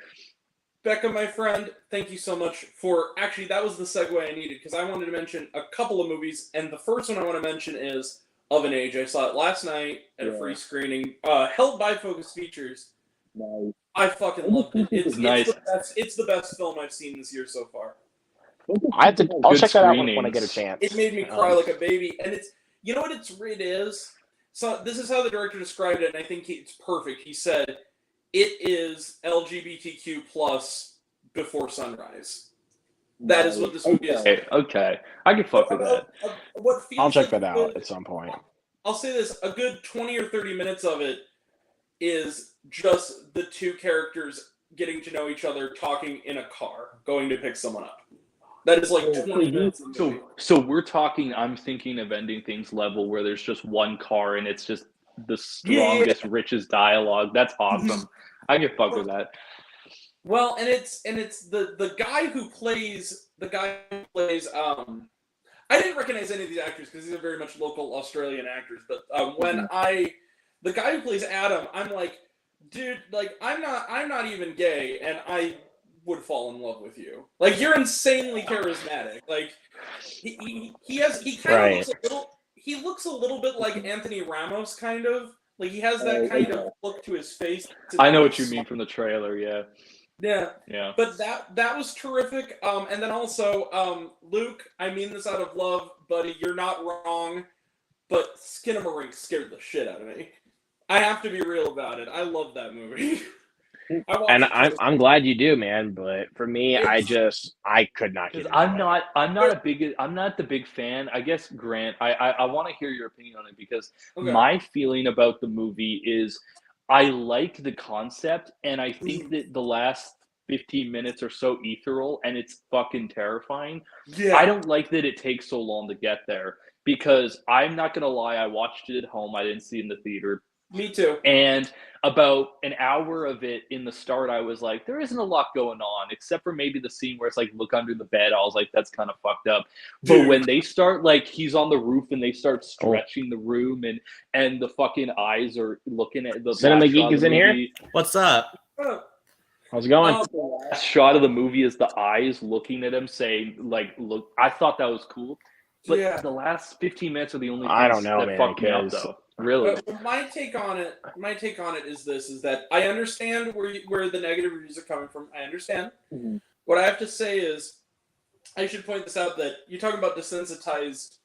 Becca, my friend, thank you so much for... Actually, that was the segue I needed, because I wanted to mention a couple of movies, and the first one I want to mention is Of an Age. I saw it last night at a free screening, held by Focus Features. Nice. I fucking loved it. It's nice. It's the best film I've seen this year so far. I'll check that out when I screenings. get a chance. It made me cry like a baby, and it's... You know what it is? So this is how the director described it, and I think it's perfect. He said, it is LGBTQ plus Before Sunrise. That is what this movie is. Okay. I can fuck with that. I'll check that out at some point. I'll say this, a good 20 or 30 minutes of it is just the two characters getting to know each other, talking in a car, going to pick someone up. That is like 20 minutes of the movie. So we're talking, I'm thinking of Ending Things level, where there's just one car and it's just the strongest, richest dialogue. That's awesome. I can fuck with that. Well, and it's the guy who plays I didn't recognize any of these actors because these are very much local Australian actors, but the guy who plays Adam, I'm like, dude, like I'm not even gay, and I would fall in love with you. Like, you're insanely charismatic. Like he looks a little bit like Anthony Ramos, kind of. Like, he has that kind of look to his face. I know what you mean from the trailer, yeah. Yeah. But that was terrific. And then also, Luke, I mean this out of love, buddy, you're not wrong, but Skinamarink scared the shit out of me. I have to be real about it. I love that movie. I'm glad you do, man. But for me, I could not get it. I'm not the big fan. I guess, Grant, I want to hear your opinion on it, because my feeling about the movie is I like the concept, and I think that the last 15 minutes are so ethereal and it's fucking terrifying. Yeah. I don't like that it takes so long to get there, because I'm not gonna lie, I watched it at home. I didn't see it in the theater. Me too. And about an hour of it in the start, I was like, there isn't a lot going on, except for maybe the scene where it's like, look under the bed. I was like, that's kind of fucked up. But Dude. when they start, like, he's on the roof and they start stretching the room and the fucking eyes are looking at the Cinema last Geek shot of is the in here? movie. What's up? How's it going? Um, The last shot of the movie is the eyes looking at him saying, like, look, I thought that was cool. But Yeah. the last 15 minutes are the only I things don't know, that man, fucked me up, because- though. Really? My take on it is this: is that I understand where the negative reviews are coming from. I understand. Mhm. What I have to say is, I should point this out that you're talking about desensitized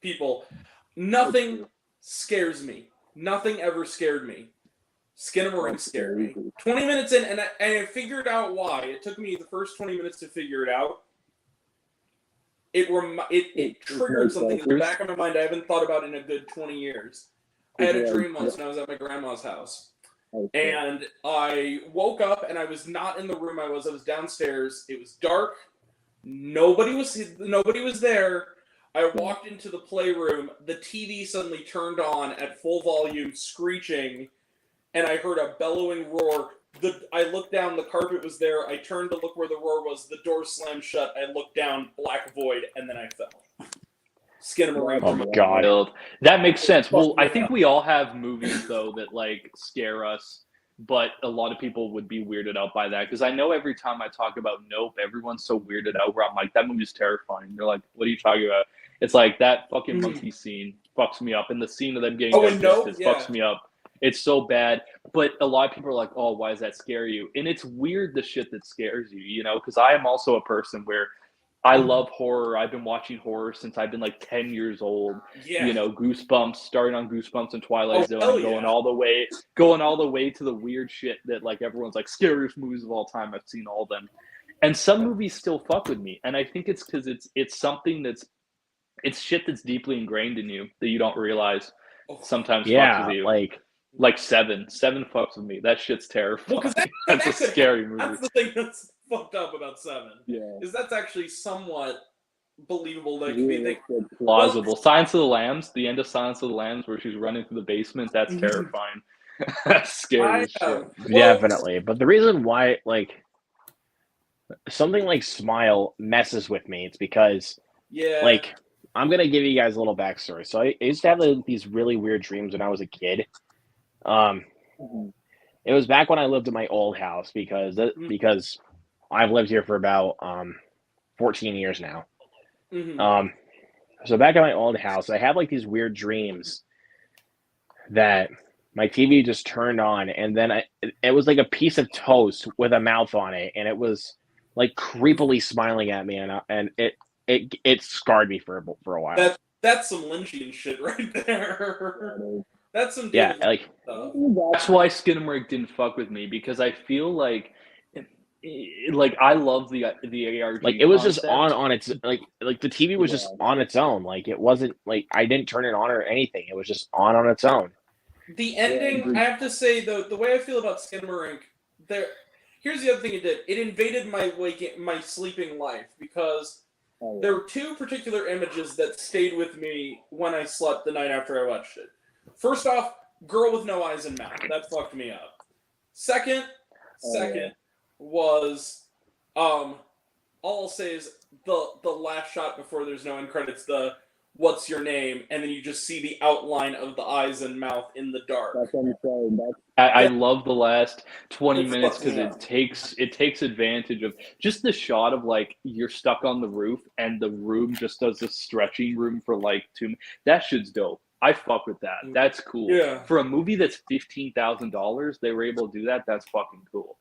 people. Nothing scares me. Nothing ever scared me. Skinamarink scared me. 20 minutes in, and I figured out why. It took me the first 20 minutes to figure it out. It triggered something in the back of my mind I haven't thought about in a good 20 years. I had a dream once when I was at my grandma's house. And I woke up and I was not in the room I was downstairs. It was dark. Nobody was there. I walked into the playroom. The TV suddenly turned on at full volume, screeching, and I heard a bellowing roar. I looked down, the carpet was there. I turned to look where the roar was. The door slammed shut. I looked down, black void, and then I fell. Skinamarink. Oh my god. Wild. That makes sense. Well, I think we all have movies though that like scare us, but a lot of people would be weirded out by that because I know every time I talk about Nope, everyone's so weirded out where I'm like, that movie's terrifying. They're like, what are you talking about? It's like that fucking monkey scene fucks me up, and the scene of them getting and Nope, digested yeah. fucks me up. It's so bad, but a lot of people are like, oh, why does that scare you? And it's weird the shit that scares you, you know, because I am also a person where I love horror. I've been watching horror since I've been like 10 years old. Yeah. You know, Goosebumps, starting on Goosebumps and Twilight Zone, hell yeah. going all the way to the weird shit that like everyone's like scariest movies of all time. I've seen all of them, and some movies still fuck with me, and I think it's because it's something it's shit that's deeply ingrained in you that you don't realize sometimes fucks with you. Like Seven fucks with me. That shit's terrifying. Well, 'cause that's a scary movie. That's the thing that's fucked up about Seven. Yeah. Is that's actually somewhat believable. That can be Really think, good. Plausible. Silence of the Lambs, the end of Silence of the Lambs where she's running through the basement, that's terrifying. That's scary as shit. Definitely. But the reason why, like, something like Smile messes with me, it's because, yeah, like, I'm going to give you guys a little backstory. So I used to have these really weird dreams when I was a kid. It was back when I lived in my old house because I've lived here for about 14 years now. So back at my old house, I had like these weird dreams that my TV just turned on, and then it was like a piece of toast with a mouth on it, and it was like creepily smiling at me, and it scarred me for a while. That's some Lynchian shit right there. That's some Yeah, David like stuff. That's why Skinamarink didn't fuck with me because I feel like I love the ARG. like it was just concept. on its like the TV was just on its own. Like it wasn't like I didn't turn it on or anything. It was just on its own. The ending, I have to say, though, the way I feel about Skinamarink, here's the other thing it did. It invaded my sleeping life because there were two particular images that stayed with me when I slept the night after I watched it. First off, girl with no eyes and mouth. That fucked me up. Second was, all I'll say is the last shot before there's no end credits, the what's your name, and then you just see the outline of the eyes and mouth in the dark. That's what I'm saying. I love the last 20 It's minutes fucking because it takes advantage of just the shot of like you're stuck on the roof and the room just does a stretching room for like 2 minutes. That shit's dope. I fuck with that. That's cool. Yeah. For a movie that's $15,000, they were able to do that. That's fucking cool.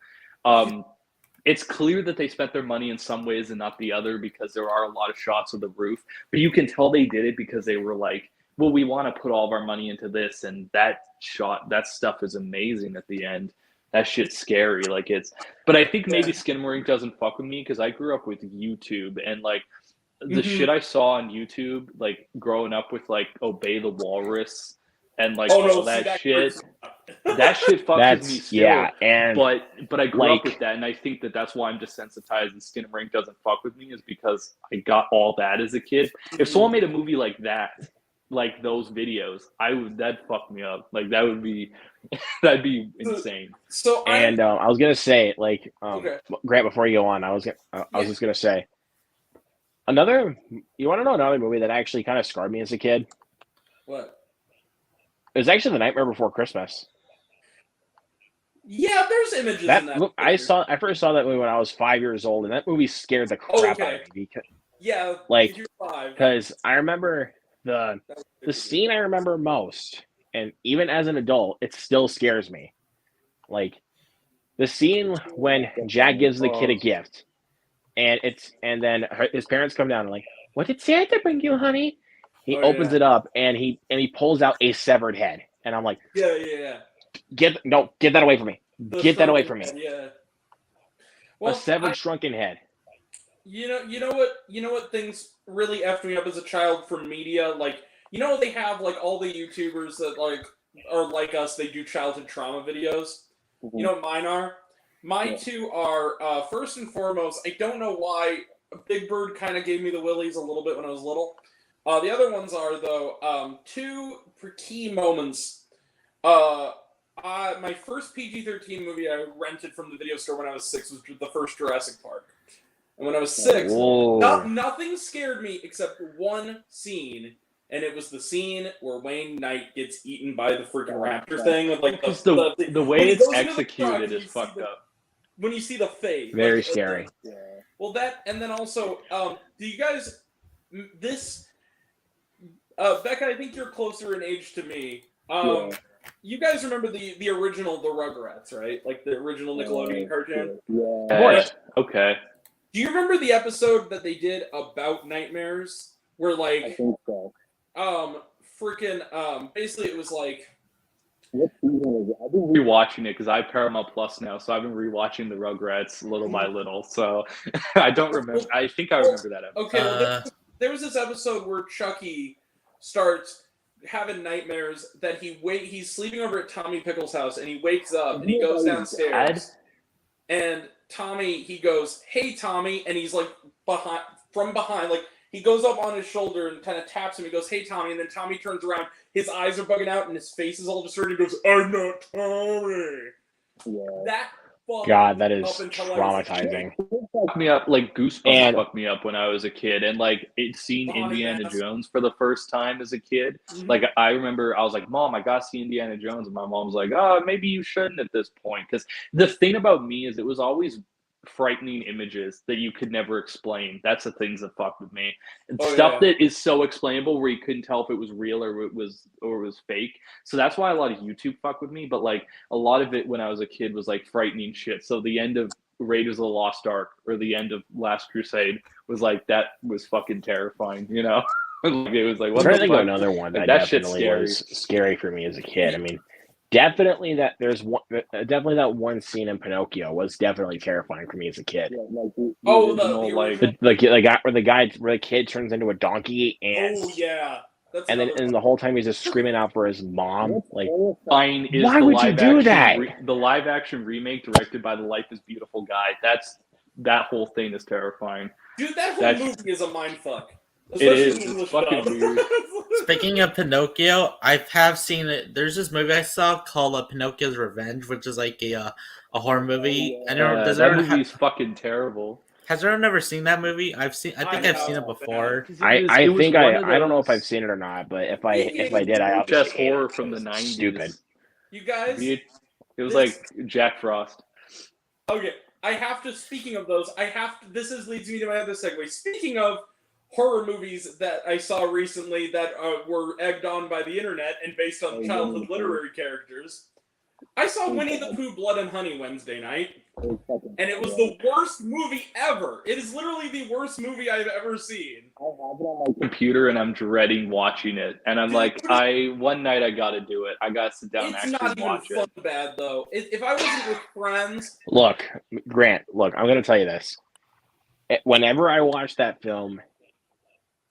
It's clear that they spent their money in some ways and not the other because there are a lot of shots of the roof. But you can tell they did it because they were like, well, we want to put all of our money into this, and that stuff is amazing at the end. That shit's scary. But I think maybe Skinamarink doesn't fuck with me because I grew up with YouTube and like the shit I saw on YouTube, like growing up with like Obey the Walrus and like all that shit. That shit fucks with me still. Yeah, and but I grew up with that, and I think that's why I'm desensitized and Skinamarink doesn't fuck with me is because I got all that as a kid. If someone made a movie like that, like those videos, that'd fuck me up. Like that would be that'd be insane. So And I was gonna say, like, Okay. Grant, before you go on, I was just gonna say another. You want to know another movie that actually kind of scarred me as a kid? what? It was actually The Nightmare Before Christmas. Yeah, there's images That in that. I picture. first saw that movie when I was 5 years old, and that movie scared the crap out of me Yeah, like, you're 5. because I remember the scene I remember most, and even as an adult, it still scares me. Like the scene when Jack gives the kid a gift, and then his parents come down and like, "What did Santa bring you, honey?" He opens it up and he pulls out a severed head, and I'm like, Yeah. get that away from me. Get that away from me. Yeah. Well, A severed shrunken head. You know what things really effed me up as a child for media? Like, they have like all the YouTubers that like are like us, they do childhood trauma videos. You know what mine are? Mine two are first and foremost, I don't know why Big Bird kind of gave me the willies a little bit when I was little. The other ones are though two key moments. My first PG-13 movie I rented from the video store when I was 6 was the first Jurassic Park. And when I was 6, nothing scared me except one scene, and it was the scene where Wayne Knight gets eaten by the freaking raptor thing. With like the way it's executed is fucked up. When you see the face, Very like, scary. Well, that, and then also, do you guys Becca? I think you're closer in age to me. You guys remember the original The Rugrats, right? Like the original Nickelodeon cartoon. Yeah. Of course. Okay. Do you remember the episode that they did about nightmares? Where I like, think so. basically it was like, What season was it? I've been Rewatching it because I have Paramount Plus now, so I've been rewatching the Rugrats little by little. So I don't remember. I think I remember that episode. okay, well, there was this episode where Chucky starts having nightmares that he's sleeping over at Tommy Pickles' house, and he wakes up and he goes downstairs, and he goes, "Hey Tommy," and he's like from behind, like he goes up on his shoulder and kind of taps him. He goes, "Hey Tommy," and then Tommy turns around, his eyes are bugging out, and his face is all distorted. He goes, "I'm not Tommy." Yeah. That God, that is up until I was- traumatizing. Fucked me up, like Goosebumps And- fucked me up when I was a kid, and like seeing Behind Indiana that. Jones for the first time as a kid. Mhm. Like I remember, I was like, "Mom, I gotta see Indiana Jones," and my mom was like, "Oh, maybe you shouldn't at this point." Because the thing about me is, it was always frightening images that you could never explain. That's the things that fucked with me. And Oh, stuff yeah. that is so explainable where you couldn't tell if it was real or it was fake. So that's why a lot of YouTube fucked with me. But like a lot of it when I was a kid was like frightening shit. So the end of Raiders of the Lost Ark or the end of Last Crusade was like, that was fucking terrifying, you know? Like, it was like, I'm what trying the to think of fuck? another one Like, that that shit's definitely scary. was scary for me as a kid. I mean, definitely that one scene in Pinocchio was definitely terrifying for me as a kid. Yeah, like the original, the like- original. Where the kid turns into a donkey and Oh yeah, that's and then another and the whole time he's just screaming out for his mom. Like, Fine is Why the would you live do action that? the live action remake directed by the Life is Beautiful guy. That whole thing is terrifying. Dude, that whole That's- movie is a mindfuck. It is. Especially in It's English fucking dub. weird. Speaking of Pinocchio, I have seen it. There's this movie I saw called Pinocchio's Revenge, which is like a horror movie. I don't. Does that everyone movie is fucking terrible. has everyone ever seen that movie? I think I've seen it before. I don't know if I've seen it or not, but if I did, I obviously just hated horror it. from It the was 90s. Stupid. You guys, It was like Jack Frost. okay. Speaking of those, leads me to my other segue. Speaking of horror movies that I saw recently that were egged on by the internet and based on childhood literary characters, I saw Winnie the Pooh Blood and Honey Wednesday night, and it was the worst movie ever. It is literally the worst movie I've ever seen. I have it on my Computer and I'm dreading watching it. And I'm like, one night I gotta do it. I gotta sit down and It's actually not even watch fun it. bad though. If I wasn't with friends, Look, Grant. Look, I'm gonna tell you this. Whenever I watch that film,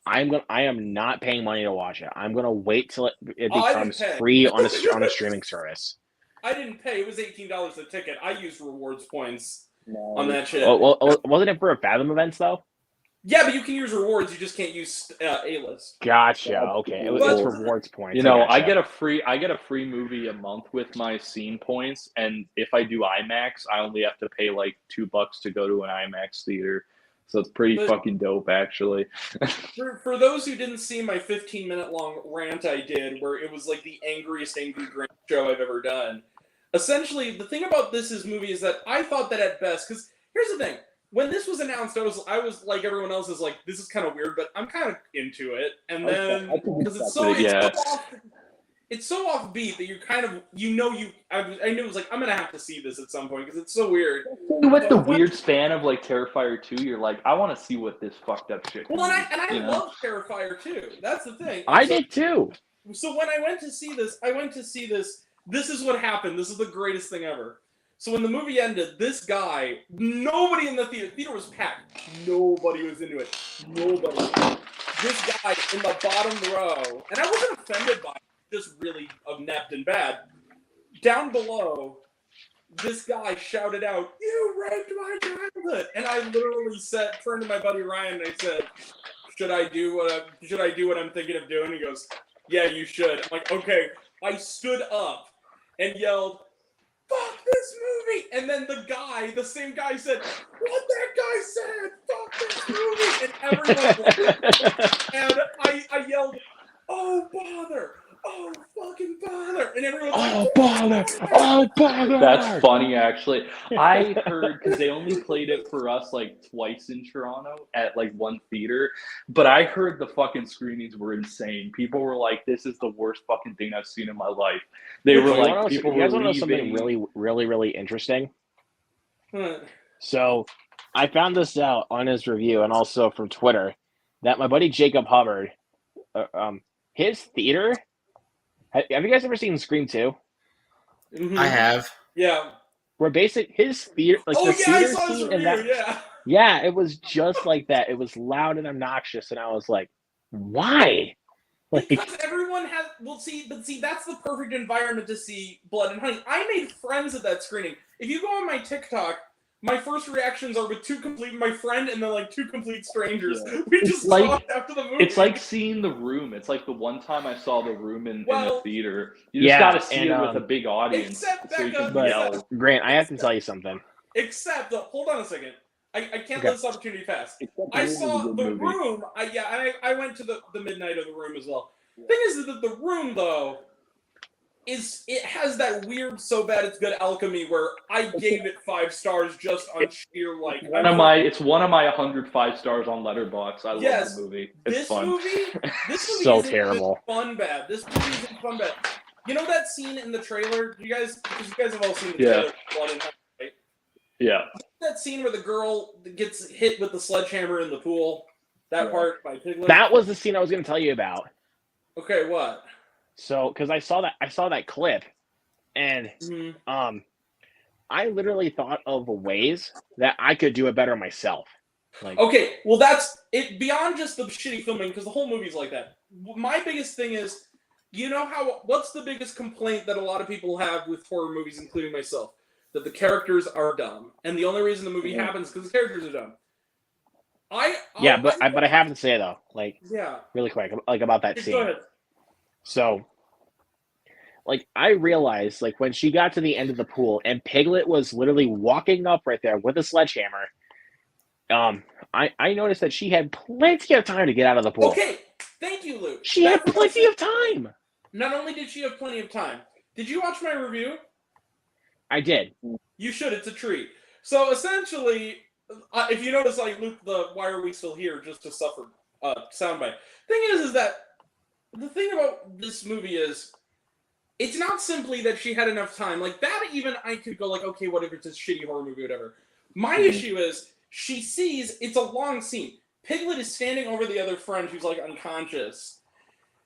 I am not paying money to watch it. I'm gonna wait till it Oh, I becomes didn't pay. free on a streaming service. I didn't pay. It was $18 a ticket. I used rewards points no, on that shit. Well, wasn't it for a Fathom events though? Yeah, but you can use rewards. You just can't use A-list. Gotcha. Okay, it's But- rewards points. You know, gotcha. I get a free movie a month with my scene points, and if I do IMAX, I only have to pay like $2 to go to an IMAX theater. So it's pretty But- fucking dope, actually. For those who didn't see my 15-minute long rant I did, where it was like the angriest angry Grinch show I've ever done. Essentially, the thing about this movie is that I thought that at best, because here's the thing: when this was announced, I was like everyone else is like, this is kind of weird, but I'm kind of into it. And then I can because it's respect so it. it's so offbeat that you kind of I knew it was like I'm gonna have to see this at some point because it's so weird. With the weird span of like Terrifier 2, you're like, I want to see what this fucked up shit. Well, can and I do, you know? love Terrifier too. That's the thing. I So- did too. So when I went to see this. This is what happened. This is the greatest thing ever. So when the movie ended, this guy, nobody in the theater was packed. Nobody was into it. Nobody. This guy in the bottom row, and I wasn't offended by it, just really inept and bad. Down below, this guy shouted out, "You raped my childhood!" And I literally turned to my buddy Ryan and I said, should I do what I'm thinking of doing? He goes, "Yeah, you should." I'm like, okay. I stood up and yelled, "Fuck this movie!" And then the same guy said, "What that guy said, fuck this movie!" And everyone laughed. And I yelled, "Oh, bother! Oh, fucking bother!" And everyone was like, bother! Oh, bother! That's funny, actually. I heard, because they only played it for us like twice in Toronto at like one theater, but I heard the fucking screenings were insane. People were like, "This is the worst fucking thing I've seen in my life." They were like, people you guys were want to know something leaving. really interesting? "Huh." So I found this out on his review and also from Twitter that my buddy Jacob Hubbard, his theater. Have you guys ever seen Scream 2? Mhm. I have. Yeah. Where his theater, like Oh the yeah, I theater saw this scene in review. that, Yeah. yeah, it was just like that. It was loud and obnoxious, and I was like, why? Like, Because everyone has, but see, that's the perfect environment to see Blood and Honey. I made friends at that screening. If you go on my TikTok, my first reactions are with my friend and then like two complete strangers. Yeah. We just like- talked after the movie. It's like seeing The Room. It's like the one time I saw The Room in the Well, theater. You just yeah, got to see and, it with a big audience except so you Becca- can but- yell. Grant, I have to tell you something. Except, hold on a second. I can't Okay. let this opportunity pass. Except I the movie saw was a The good movie. Room. I went to the midnight of The Room as well. Thing is that The Room though it has that weird so bad it's good alchemy where I gave it 5 stars just on sheer like It's one of my 105 stars on Letterboxd. I Yes, love the movie. It's this fun. movie So isn't terrible. fun bad. This movie isn't fun bad. You know that scene in the trailer? Because you guys have all seen the Yeah. trailer. For Blood and Honey, right? Yeah. That scene where the girl gets hit with the sledgehammer in the pool. That Yeah. part by Piglet. That was the scene I was going to tell you about. Okay, what? So, because I saw that clip, and Mhm. I literally thought of ways that I could do it better myself. Like, Okay, well that's it. Beyond just the shitty filming, because the whole movie's like that. My biggest thing is, you know what's the biggest complaint that a lot of people have with horror movies, including myself, that the characters are dumb, and the only reason the movie Yeah. happens is because the characters are dumb. but I have to say though, like yeah. really quick, like about that Just scene. go ahead. So, like, I realized, like, when she got to the end of the pool and Piglet was literally walking up right there with a sledgehammer, I noticed that she had plenty of time to get out of the pool. Okay, thank you, Luke. She had That's what I plenty said. of time. Not only did she have plenty of time, did you watch my review? I did. You should. It's a treat. So essentially, if you notice, like Luke, the "Why Are We Still Here?" just to suffer soundbite. Thing is that the thing about this movie is, it's not simply that she had enough time. Like that, even I could go like, okay, whatever. It's a shitty horror movie, whatever. My issue is she sees it's a long scene. Piglet is standing over the other friend who's like unconscious.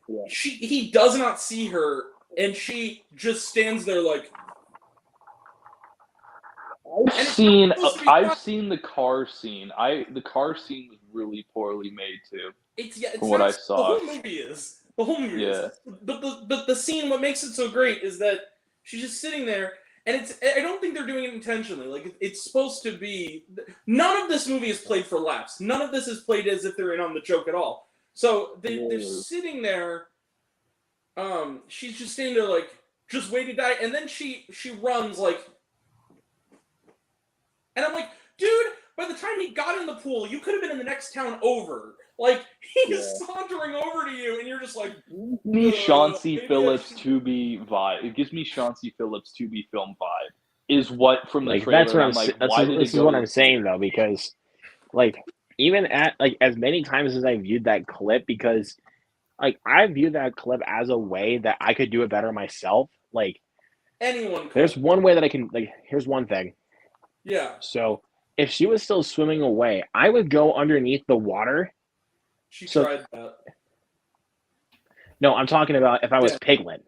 Yeah. He does not see her, and she just stands there like. I've seen the car scene. The car scene was really poorly made too. It's From what not- I saw. The whole movie is. The whole movie Yeah. is. But the scene, what makes it so great is that she's just sitting there, And I don't think they're doing it intentionally. Like, it's supposed to be. None of this movie is played for laughs. None of this is played as if they're in on the joke at all. So they're sitting there. She's just standing there like, just wait to die, and then she runs like, and I'm like, dude, by the time he got in the pool, you could have been in the next town over. Like, he's sauntering over to you, and you're just like, Me Chauncey maybe I Phillips should- to be vibe. It gives me Chauncey Phillips to be film vibe. Is what from the Like trailer. that's what I'm. like, That's why did this it is go what to I'm the saying theater? though, because like even at like as many times as I viewed that clip, because like I view that clip as a way that I could do it better myself. Like anyone could. there's one way that I can like. Here's one thing. Yeah, So if she was still swimming away, I would go underneath the water. she So- tried that. No, I'm talking about if I was Yeah. Piglet.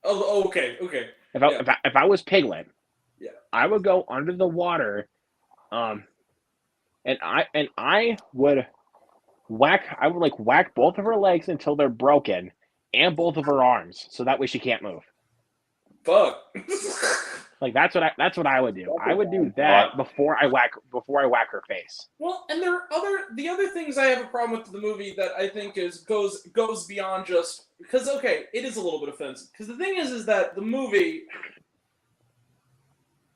Oh, okay. If I was Piglet, Yeah. I would go under the water, and I would whack both of her legs until they're broken, and both of her arms, so that way she can't move. Fuck. Like that's what I would do. That's I would do a that before I whack her face. Well, and there are the other things I have a problem with the movie that I think goes beyond just because okay, it is a little bit offensive. Because the thing is that the movie,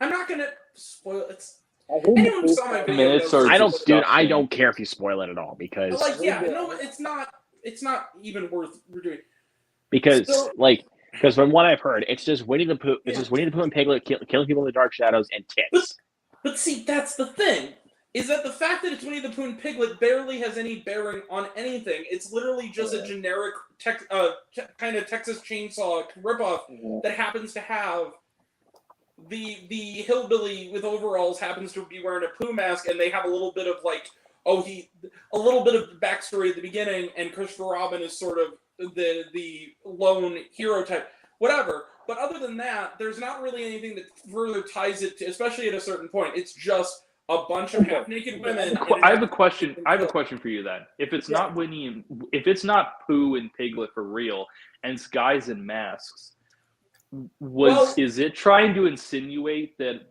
I'm not gonna spoil it. I heard the Anyone who first saw my time- video Minutes knows- are I don't, dude. I disgusting. don't care if you spoil it at all because Like, yeah, no, it's not even worth redoing. So- because from what I've heard, it's just Winnie the Pooh. It's just Winnie the Pooh and Piglet killing people in the dark shadows and tits. But see, that's the thing. Is that the fact that it's Winnie the Pooh and Piglet barely has any bearing on anything. It's literally just a generic kind of Texas Chainsaw ripoff that happens to have the hillbilly with overalls happens to be wearing a Pooh mask, and they have a little bit of like, a little bit of backstory at the beginning, and Christopher Robin is sort of the lone hero type, whatever. But other than that, there's not really anything that further ties it to, especially at a certain point. It's just a bunch of half-naked women. I have a question. I have a question for you then. If it's not Winnie, if it's not Pooh and Piglet for real, and it's guys in masks, is it trying to insinuate that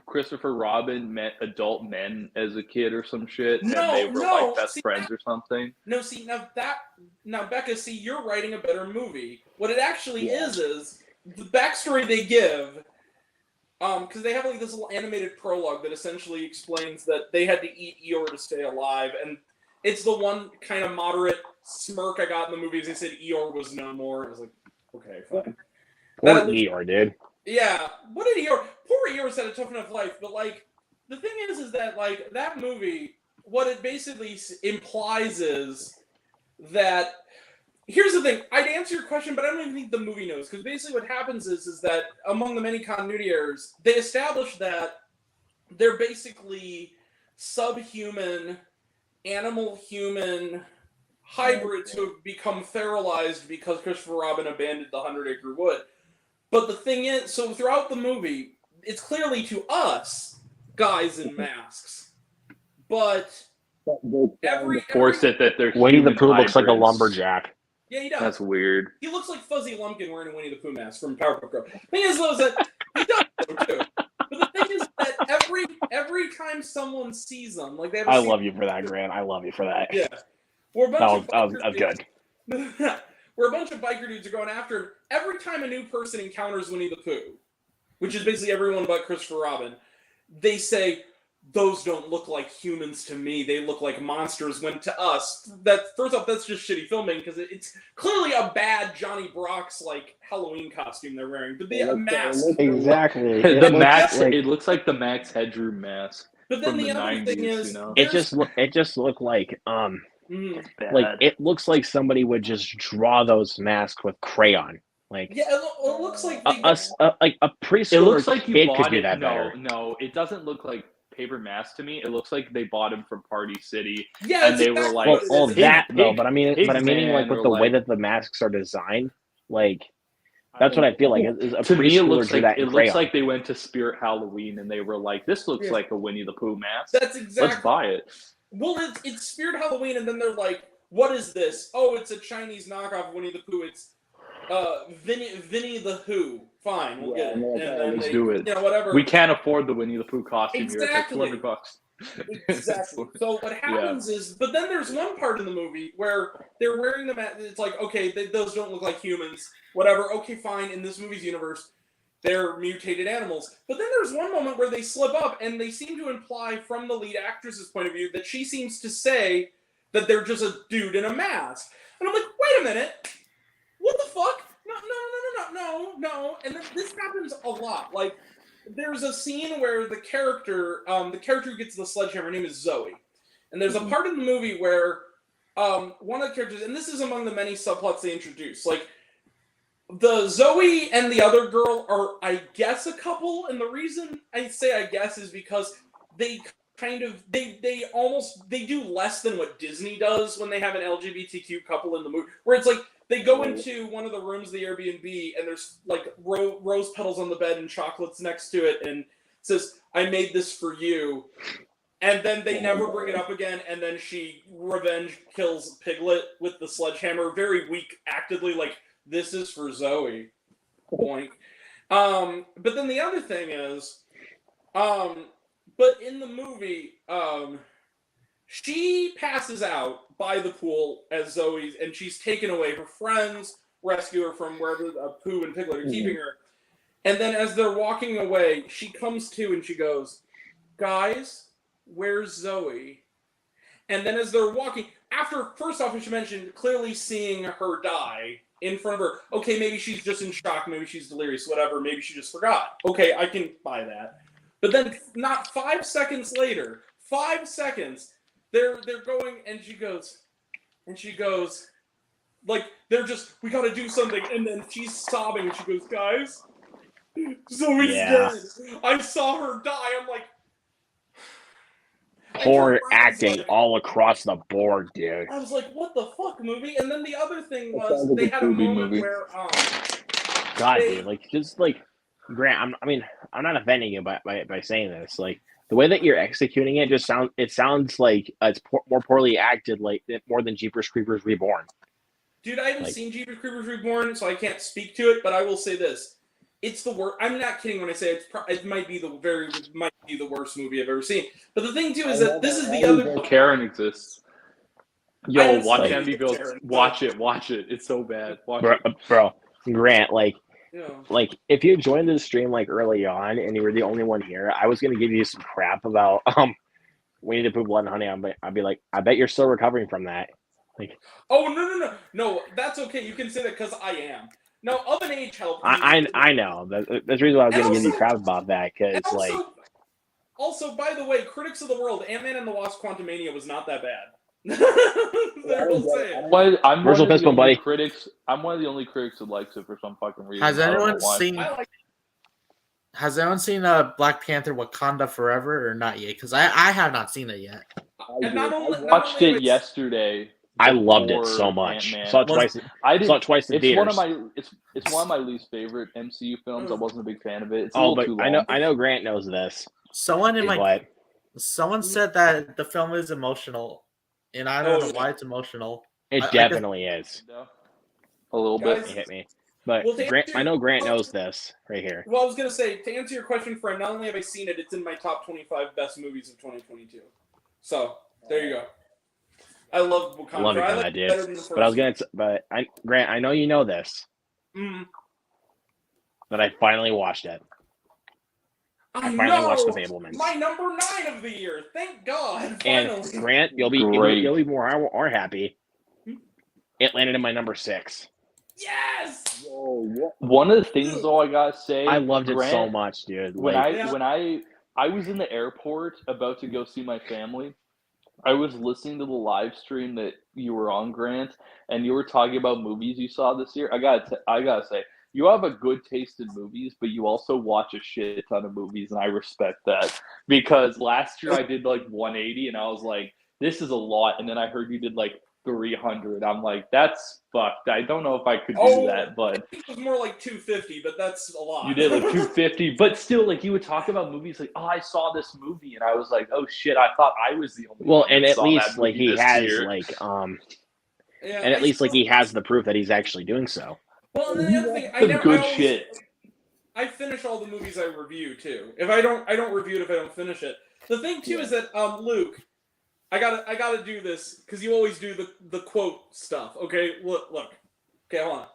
Christopher Robin met adult men as a kid or some shit, and they were like best friends or something? No, see now Becca, see, you're writing a better movie. What it actually is the backstory they give, because they have like this little animated prologue that essentially explains that they had to eat Eeyore to stay alive, and it's the one kind of moderate smirk I got in the movie as they said Eeyore was no more. I was like, okay, fine. Poor That at least- Eeyore, dude. Yeah, what did Eeyore? Poor Eeyore's had a tough enough life, but like the thing is that like that movie, what it basically implies is that here's the thing. I'd answer your question, but I don't even think the movie knows because basically what happens is that among the many continuity errors, they establish that they're basically subhuman, animal-human hybrids who have become feralized because Christopher Robin abandoned the 100-acre wood. But the thing is, so throughout the movie, it's clearly to us, guys in masks. But Force it that they're Winnie the human Pooh looks like a hybrids. lumberjack. yeah, he does. That's weird. He looks like Fuzzy Lumpkin wearing a Winnie the Pooh mask from Powerpuff Girls. The thing is, though, is that he does though, too. But the thing is that every time someone sees them, like they have a I scene- love you for that, Grant. I love you for that. Yeah. We're a bunch That of was biker good. dudes- Where a bunch of biker dudes are going after him. Every time a new person encounters Winnie the Pooh, which is basically everyone but Christopher Robin, they say, those don't look like humans to me. They look like monsters. When to us, that first off, that's just shitty filming because it's clearly a bad Johnny Brock's like Halloween costume they're wearing. But the mask. Exactly. The It looks Max. like- It looks like the Max Headroom mask But then from the the other 90s. thing is, You know, it just looked like Mhm. bad. it looks like somebody would just draw those masks with crayon. Like Yeah, it looks like a preschool It looks like you kid bought could do it. that No, better. no, it doesn't look like paper mask to me. It looks like they bought him from Party City. yeah, and it's they were exactly like, what it Well, is. that though, Pig- but I mean, like Pigman with or the way like- that the masks are designed, like that's what I feel like. Is a To me, it preschooler looks drew like that in it crayon. looks like they went to Spirit Halloween and they were like, "This looks Yeah. like a Winnie the Pooh mask. That's exactly. Let's buy it." Well, it's Spirit Halloween, and then they're like, "What is this? Oh, it's a Chinese knockoff of Winnie the Pooh. It's Vinny the Who." Fine, we'll get it. Yeah, no, And then let's they, do it. whatever. We can't afford the Winnie the Pooh costume here. It's like Exactly. $200. Exactly. So what happens is, but then there's one part in the movie where they're wearing them at, it's like, okay, those don't look like humans, whatever, okay, fine, in this movie's universe, they're mutated animals. But then there's one moment where they slip up, and they seem to imply, from the lead actress's point of view, that she seems to say that they're just a dude in a mask. And I'm like, wait a minute, what the fuck? No. And then this happens a lot. Like, there's a scene where the character who gets the sledgehammer, her name is Zoe. And there's a part in the movie where one of the characters, and this is among the many subplots they introduce, like, the Zoe and the other girl are, I guess, a couple, and the reason I say I guess is because they kind of, they do less than what Disney does when they have an LGBTQ couple in the movie, where it's like, they go into one of the rooms of the Airbnb, and there's, like, rose petals on the bed and chocolates next to it, and it says, I made this for you. And then they never bring it up again, and then she revenge kills Piglet with the sledgehammer, very weak-actedly, like, this is for Zoe. Boink. But then the other thing is, but in the movie, she passes out by the pool as Zoe, and she's taken away. Her friends rescue her from wherever Pooh and Piglet are keeping her. And then as they're walking away, she comes to and she goes, guys, where's Zoe? And then as they're walking, after, first off, as you mentioned, clearly seeing her die in front of her, okay, maybe she's just in shock, maybe she's delirious, whatever, maybe she just forgot. Okay, I can buy that. But then not 5 seconds later, 5 seconds, they're going, and she goes, like, they're just, we gotta do something, and then she's sobbing, and she goes, guys, Zoe's dead. I saw her die. I'm like, Poor acting all across the board, dude. I was like, what the fuck, movie? And then the other thing That was, sounds like they a had a Scooby moment movie. where, God, they- dude, like, just like Grant. I'm not offending you by saying this. Like, the way that you're executing it sounds like it's more poorly acted, like more than Jeepers Creepers Reborn. dude, I haven't like- seen Jeepers Creepers Reborn, so I can't speak to it, but I will say this. It's the worst. I'm not kidding when I say it might be the worst movie I've ever seen. But the thing too is that this is the other. Karen exists. Yo, haven't watch seen Amityville. Karen. Watch it. It's so bad. Watch it. Bro, Grant, like, You know, like if you joined the stream like early on and you were the only one here, I was gonna give you some crap about Winnie the Pooh Blood and Honey. I'd be like, I bet you're still recovering from that. Like, oh no, that's okay. You can say that because I am. No, Of an Age helped. me. I know that's the reason why I was And gonna give you also- crap about that, And because like, also, by the way, critics of the world, Ant-Man and the Wasp: Quantumania was not that bad. They're all saying. I'm Where's one the of fist bump, buddy? critics. I'm one of the only critics who likes it for some fucking reason. Has I don't know anyone why. seen? I like Has anyone seen Black Panther: Wakanda Forever or not yet? Because I have not seen it yet. And not only I not watched only it was- yesterday. I loved it before so much. Ant-Man. Saw it twice. I did. Saw it twice in It's theaters. one of my. It's one of my least favorite MCU films. I wasn't a big fan of it. It's a Oh, little but too long. I know Grant knows this. Someone in my But someone said that the film is emotional, and I don't know why it's emotional. it I guess- definitely is. A little bit. Guys, It hit me. But Well, to Grant, answer- I know Grant knows this right here. Well, I was gonna say, to answer your question, friend, not only have I seen it, it's in my top 25 best movies of 2022. So there you go. I love Wakanda. I love it for like that, it better dude. than the first. But I was gonna, Grant, I know you know this, Mm. but I finally watched it. I finally watched The know! Fabelmans. My number 9 of the year. Thank God. And Finally. Grant, you'll be more happy. It landed in my number 6. Yes. Yo, what? One of the things, though, I gotta say, I loved it so Grant, much, dude. When Like, I was in the airport about to go see my family, I was listening to the live stream that you were on, Grant, and you were talking about movies you saw this year. I gotta say, you have a good taste in movies, but you also watch a shit ton of movies, and I respect that. Because last year I did like 180, and I was like, this is a lot, and then I heard you did like 300. I'm like, that's fucked. I don't know if I could do that, but I think it was more like 250, but that's a lot. you did like 250. But still, like, you would talk about movies like, oh, I saw this movie, and I was like, oh shit, I thought I was the only well, one and that at saw least that like movie he this has year. like Yeah, and at I least like he still- has the proof that he's actually doing so. Well, and then the other thing, I Some never good I always- shit. I finish all the movies I review too. If I don't review it if I don't finish it. The thing too is that Luke, I gotta do this because you always do the quote stuff. Okay, look. Okay, hold on.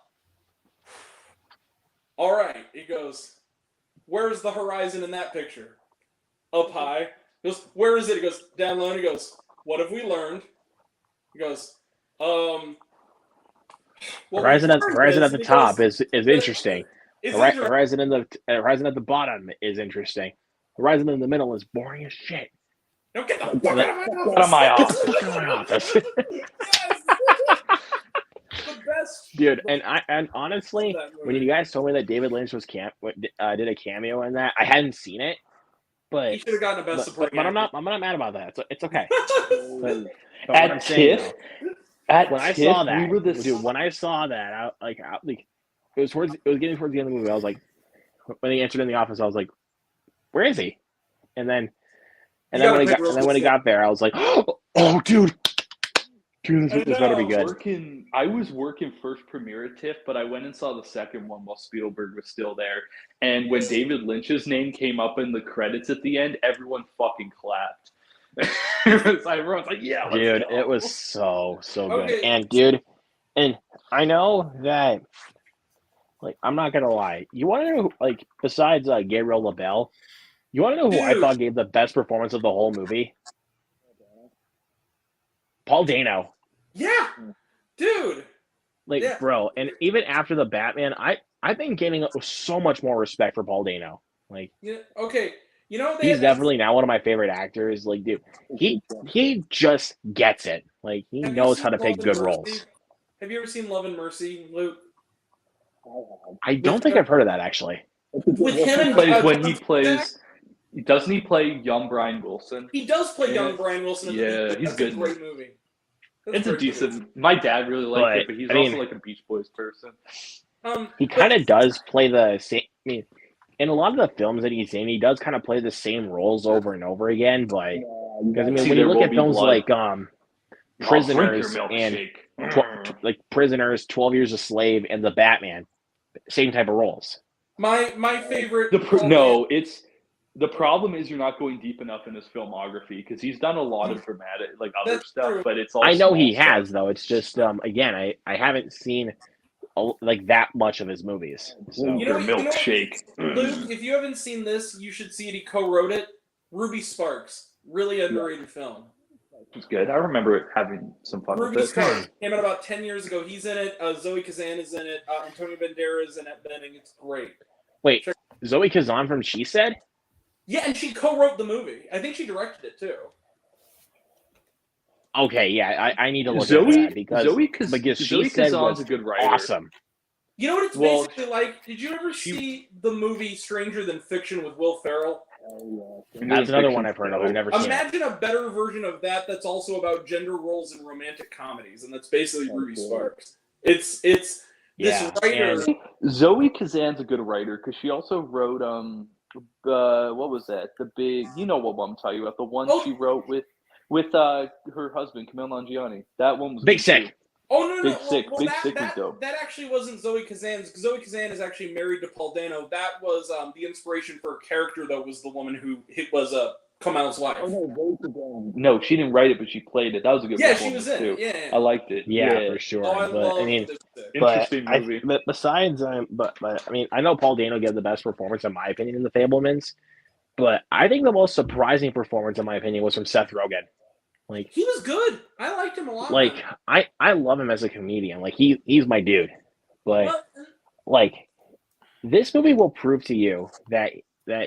All right, he goes. Where's the horizon in that picture? Up high. He goes, where is it? He goes, down low. And he goes, what have we learned? He goes, well, Horizon at the top is interesting. It's Horizon at the bottom is interesting. Horizon in the middle is boring as shit. Don't get the fuck Out of my office. Get out of my office. Yes! The best. Dude, and honestly, when you guys told me that David Lynch was did a cameo in that, I hadn't seen it, but He should have gotten a best supporting but I'm actor. not mad about that. It's okay. But At what I'm saying, TIFF, though, when I saw that, we were the dude, when I saw that, it was getting towards the end of the movie. I was like, when he entered in the office, I was like, where is he? And then when he got there, I was like, oh, dude, this better be good. I was working first premiere at TIFF, but I went and saw the second one while Spielberg was still there. And when David Lynch's name came up in the credits at the end, everyone fucking clapped. Everyone's like, yeah, let's Dude, go. it was so good. Okay. And dude, and I know that, like, I'm not gonna lie. You want to know, like, besides Gabriel LaBelle, you want to know who I Dude. thought gave the best performance of the whole movie? Paul Dano. Yeah, dude. Like, Yeah. bro, and even after the Batman, I've been gaining so much more respect for Paul Dano. Like, Yeah. Okay. You know he's definitely now one of my favorite actors. Like, dude, he just gets it. Like, he Have you knows seen how to pick Love and good Mercy? roles. Have you ever seen Love and Mercy, Luke? I don't think I've heard of that actually. With him and Doesn't he play young Brian Wilson? He does play Yeah. young Brian Wilson. In Yeah, the movie. he's That's good. a great movie. That's It's a great decent. movie. My dad really liked it, but he's I mean- also like a Beach Boys person. He kind of does play the same. I mean, in a lot of the films that he's in, he does kind of play the same roles over and over again. But because I mean, See, when you There look Will at Be films Blood. like I'll drink Prisoners your and milkshake. like Prisoners, 12 Years a Slave, and The Batman, same type of roles. My favorite. The problem is you're not going deep enough in his filmography because he's done a lot of dramatic, like other That's stuff, true. but it's all. I know small he stuff. has though. It's just again, I haven't seen like that much of his movies. So You know, Your milkshake. Luke, if you haven't seen this, you should see it. He co-wrote it. Ruby Sparks, really underrated film. It's good. I remember having some fun Ruby with it. Sparks came out about 10 years ago. He's in it. Zoe Kazan is in it. Antonio Banderas is in it. Benning. It's great. wait, Zoe Kazan from She Said? Yeah, and she co-wrote the movie. I think she directed it too. Okay, yeah, I need to look at Zoe, that because Zoe She Said Kazan's was a good writer. awesome. You know what it's Well, basically like? Did you ever see the movie Stranger Than Fiction with Will Ferrell? That's another one I've heard of. I've never seen it. Imagine a better version of that that's also about gender roles in romantic comedies, and that's basically Ruby Sparks. It's this Yeah, writer. and- Zoe Kazan's a good writer because she also wrote what was that? The big, you know what one I'm talking about? The one Oh. she wrote with her husband Camille Nanjiani. That one was Big good, Sick. too. Oh no, Big Sick. Big that, Sick was that, dope. that actually wasn't Zoe Kazan's. Zoe Kazan is actually married to Paul Dano. That was the inspiration for her character. That was the woman who was Kamal's wife. No, she didn't write it, but she played it. That was a good Yeah, she performance was in too. it. Yeah. I liked it. Yeah, for sure. Oh, I but love I mean, Big Sick. Interesting movie. But besides, but I mean, I know Paul Dano gave the best performance in my opinion in The Fablemans, but I think the most surprising performance in my opinion was from Seth Rogen. Like, He was good. I liked him a lot. like I love him as a comedian. Like he's my dude. But Well, like this movie will prove to you that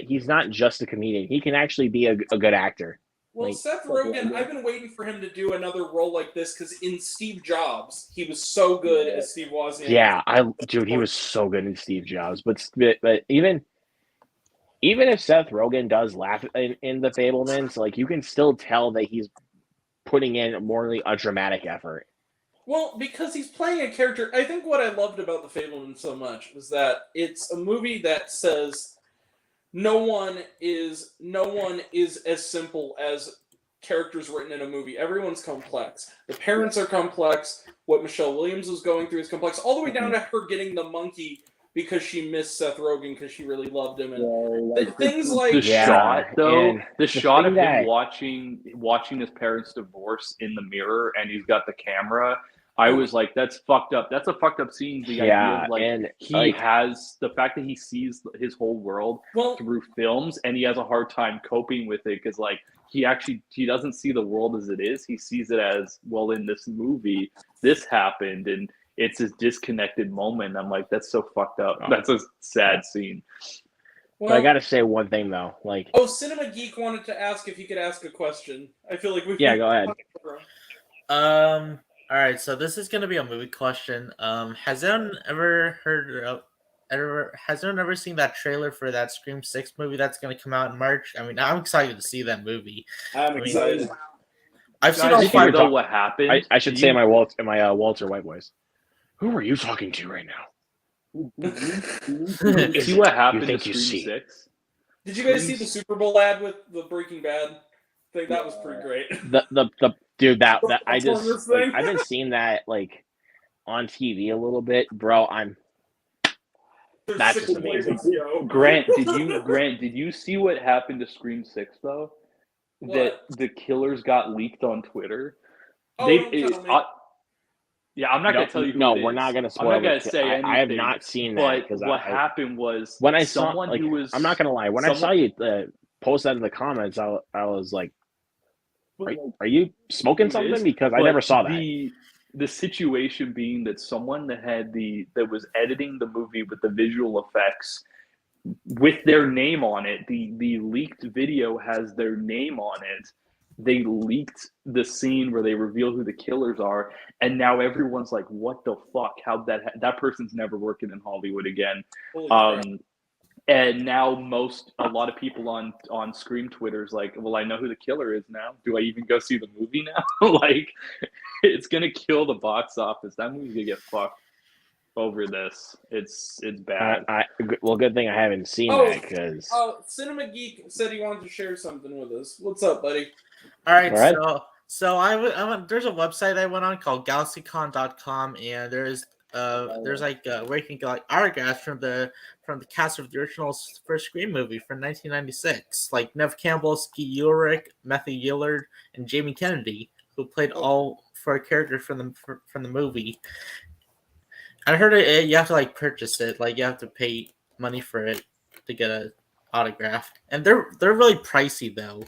he's not just a comedian. He can actually be a good actor. Well, Like- Seth Rogen, I've been waiting for him to do another role like this because in Steve Jobs, he was so good as Steve Wozniak. Yeah, dude, he was so good in Steve Jobs. But even if Seth Rogen does laugh in The Fablemans, like you can still tell that he's putting in more like a dramatic effort. Well, because he's playing a character. I think what I loved about The Fablemans so much was that it's a movie that says no one is as simple as characters written in a movie. Everyone's complex. The parents are complex. What Michelle Williams was going through is complex, all the way down to her getting the monkey because she missed Seth Rogen because she really loved him, and Yeah, like things like The Yeah, shot though, and the shot thing of that- him watching his parents divorce in the mirror, and he's got the camera. I was like, that's fucked up. That's a fucked up scene. The idea Yeah, of like and he like has the fact that he sees his whole world well, through films, and he has a hard time coping with it because like he doesn't see the world as it is. He sees it as, well, in this movie this happened, and it's this disconnected moment. I'm like, that's so fucked up. Oh. That's a sad scene. but I gotta say one thing though, like Oh, Cinema Geek wanted to ask if he could ask a question. I feel like we. Yeah, go ahead. All right, so this is gonna be a movie question. Has anyone ever has anyone ever seen that trailer for that Scream 6 movie that's gonna come out in March? I mean, I'm excited to see that movie. I'm excited. I've seen Guys, all you five. know what happened? I should say in my Walter White voice. Who are you talking to right now? See what happened think to you Scream see. 6? Did you guys see the Super Bowl ad with the Breaking Bad thing? That was pretty great. The dude that I What's on just this thing? like, I've been seeing that like on TV a little bit, bro. There's That's 6 just amazing. flavors, yo. Grant, did you see what happened to Scream 6 though? That What? the killers got leaked on Twitter. Oh, They- don't tell me. Yeah, I'm not gonna tell you. Who No, it we're is. not gonna I'm spoil not gonna it. say anything. I have not seen that But because what happened was when I saw someone like, who was. I'm not gonna lie. When I saw you post that in the comments, I was like, are you smoking Who it something? is? Because I But never saw that. The situation being that someone that was editing the movie with the visual effects with their name on it, the leaked video has their name on it. They leaked the scene where they reveal who the killers are, and now everyone's like, "What the fuck? How that person's never working in Hollywood again?" Holy crap. And now a lot of people on Scream Twitter's like, well, I know who the killer is now. Do I even go see the movie now? Like, it's gonna kill the box office. That movie's gonna get fucked over this. It's bad. Well, good thing I haven't seen Oh, that because Cinema Geek said he wanted to share something with us. What's up, buddy? All right, All right. so I went, there's a website I went on called GalaxyCon.com, and there's like where you can get like autographs from the cast of the original first Scream movie from 1996, like Nev Campbell, Skeet Ulrich, Matthew Gillard, and Jamie Kennedy, who played all four characters from the movie. I heard you have to like purchase it, like you have to pay money for it to get an autograph, and they're really pricey though.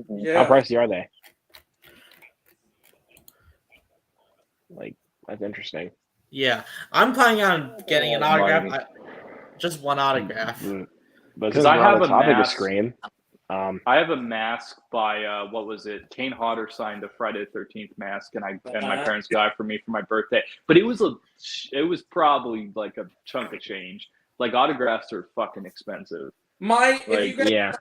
Yeah. how pricey are they? Like, that's interesting. Yeah, I'm planning on getting an autograph. Money. Just one autograph. But 'Cause since I we're on have the a topic of mask. Scream, I have a mask by what was it? Kane Hodder signed a Friday the 13th mask, and my parents got it for me for my birthday. But it was probably like a chunk of change. Like, autographs are fucking expensive. yeah.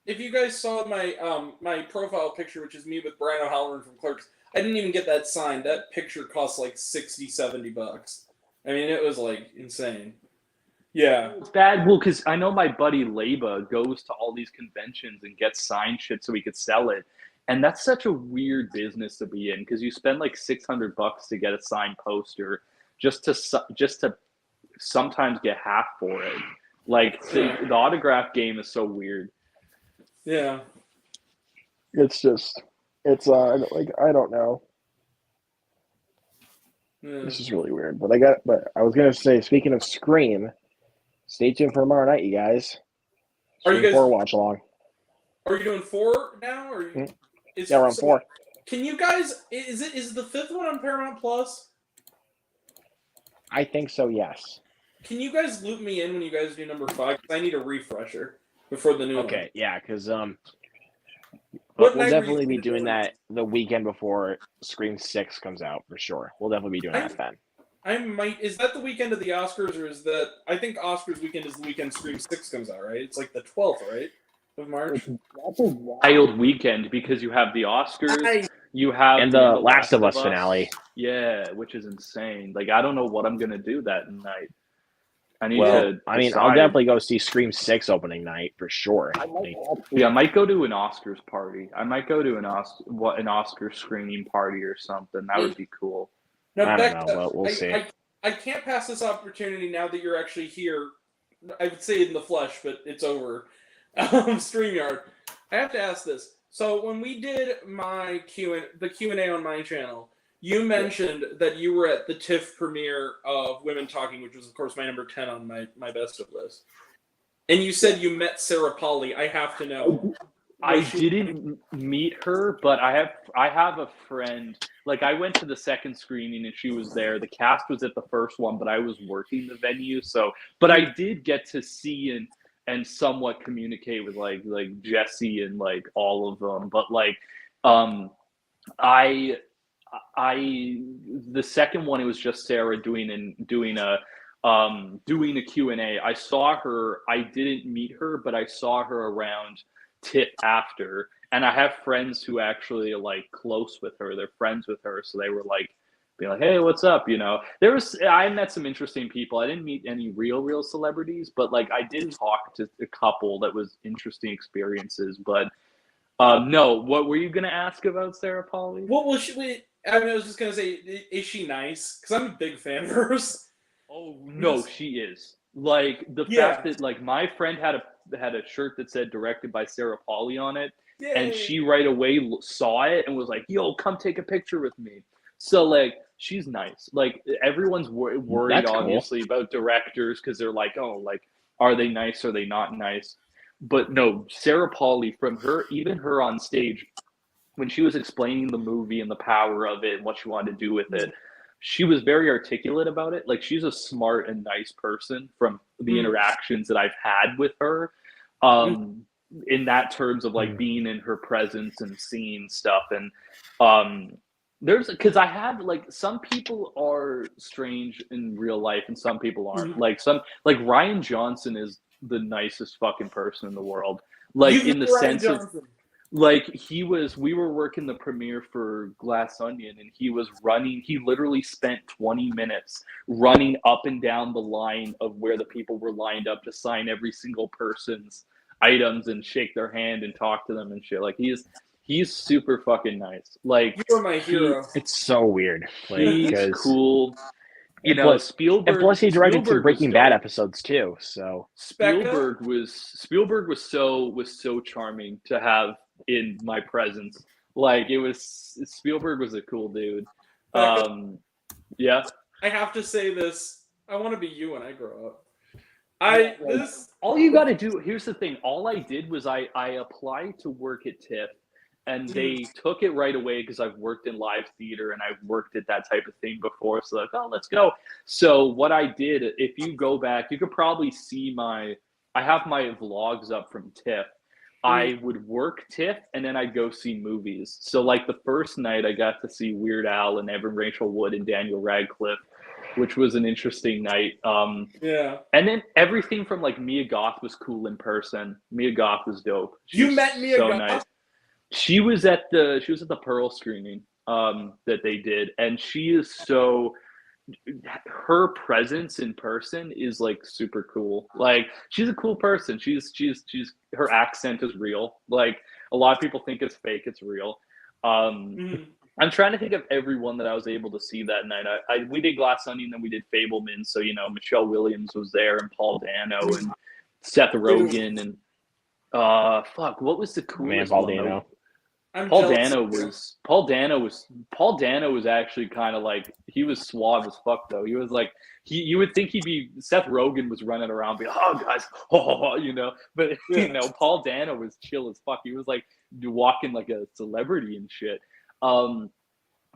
If you guys saw my my profile picture, which is me with Brian O'Halloran from Clerks, I didn't even get that signed. That picture cost like $60-$70. I mean, it was like insane. Yeah. It's bad. Well, because I know my buddy Leba goes to all these conventions and gets signed shit so he could sell it. And that's such a weird business to be in, because you spend like $600 to get a signed poster just to sometimes get half for it. Like, the autograph game is so weird. Yeah. It's like, I don't know. Yeah. This is really weird. But I was gonna say, speaking of Scream, stay tuned for tomorrow night, you guys. Are you Scream guys- 4 watch along. Are you doing 4 now? Or Yeah, we're on 4. Can you guys? Is the 5th one on Paramount Plus? I think so. Yes. Can you guys loop me in when you guys do number 5? 'Cause I need a refresher before the new one. Okay. Yeah, because What we'll night were definitely you be gonna do doing it? that the weekend before Scream 6 comes out for sure. We'll definitely be doing that then. I might. Is that the weekend of the Oscars, or is that? I think Oscars weekend is the weekend Scream 6 comes out, right? It's like the 12th, right, of March. That's a wild. Wild weekend, because you have the Oscars, you have And the Last of Us finale. Yeah, which is insane. Like, I don't know what I'm gonna do that night. I need Well, to. I mean, I'll decide. definitely go see Scream 6 opening night for sure. I might Like, actually. Yeah, I might go to an Oscars party. I might go to an Oscar screening party or something. That would be cool. Now, I don't Becca, know, but we'll see. I can't pass this opportunity now that you're actually here. I would say in the flesh, but it's over. StreamYard. I have to ask this. So when we did the Q&A on my channel, you mentioned that you were at the TIFF premiere of Women Talking, which was, of course, my number 10 on my best of list. And you said you met Sarah Polly. I have to know. I didn't meet her, but I have a friend. Like, I went to the second screening and she was there. The cast was at the first one, but I was working the venue. So, but I did get to see and somewhat communicate with like Jesse and like all of them. But like, I the second one, it was just Sarah doing a Q&A. I saw her. I didn't meet her, but I saw her around TIFF after, and I have friends who actually are like close with her. They're friends with her, so they were like being like, "Hey, what's up?" You know, I met some interesting people. I didn't meet any real celebrities, but like I did talk to a couple that was interesting experiences. But no, what were you gonna ask about Sarah Polly? What was she? I was just gonna say, is she nice? Because I'm a big fan of hers. Oh no, she is. Like the fact that like my friend had a shirt that said directed by Sarah Polly on it, and she right away saw it and was like, "Yo, come take a picture with me." So like she's nice. Like everyone's worried That's cool. obviously about directors because they're like, "Oh, like are they nice? Are they not nice?" But no, Sarah Polly, from her, even her on stage, when she was explaining the movie and the power of it and what she wanted to do with it, she was very articulate about it. Like she's a smart and nice person from the interactions that I've had with her. In that terms of like being in her presence and seeing stuff. And because I have like some people are strange in real life and some people aren't. Like Ryan Johnson is the nicest fucking person in the world. Like in the sense of like we were working the premiere for Glass Onion and he literally spent 20 minutes running up and down the line of where the people were lined up to sign every single person's items and shake their hand and talk to them and shit. Like he's super fucking nice. Like you're my hero. It's so weird. Like, he's cool. You know, Spielberg. And plus, he directed Spielberg some Breaking was Bad dope. episodes too. So Spielberg was so charming to have in my presence. Like Spielberg was a cool dude. Yeah. I have to say this. I want to be you when I grow up. All you got to do. Here's the thing. All I did was I applied to work at TIFF, and they took it right away because I've worked in live theater and I've worked at that type of thing before. So like, oh, let's go. So what I did, if you go back, you could probably see I have my vlogs up from TIFF. I would work TIFF and then I'd go see movies. So like the first night I got to see Weird Al and Evan Rachel Wood and Daniel Radcliffe, which was an interesting night. Yeah. And then everything from like Mia Goth was cool in person. Mia Goth was dope. You met Mia Goth? Nice. She was at the Pearl screening that they did, and she is so. Her presence in person is like super cool. Like she's a cool person. She's her accent is real. Like a lot of people think it's fake. It's real. I'm trying to think of everyone that I was able to see that night. We did Glass Onion, then we did Fableman. So Michelle Williams was there, and Paul Dano, and Seth Rogen, and what was the coolest Paul one? Dano. Paul Dano was actually kind of like, he was suave as fuck though. He was like, you would think Seth Rogen was running around being, oh guys, but Paul Dano was chill as fuck. He was like walking like a celebrity and shit.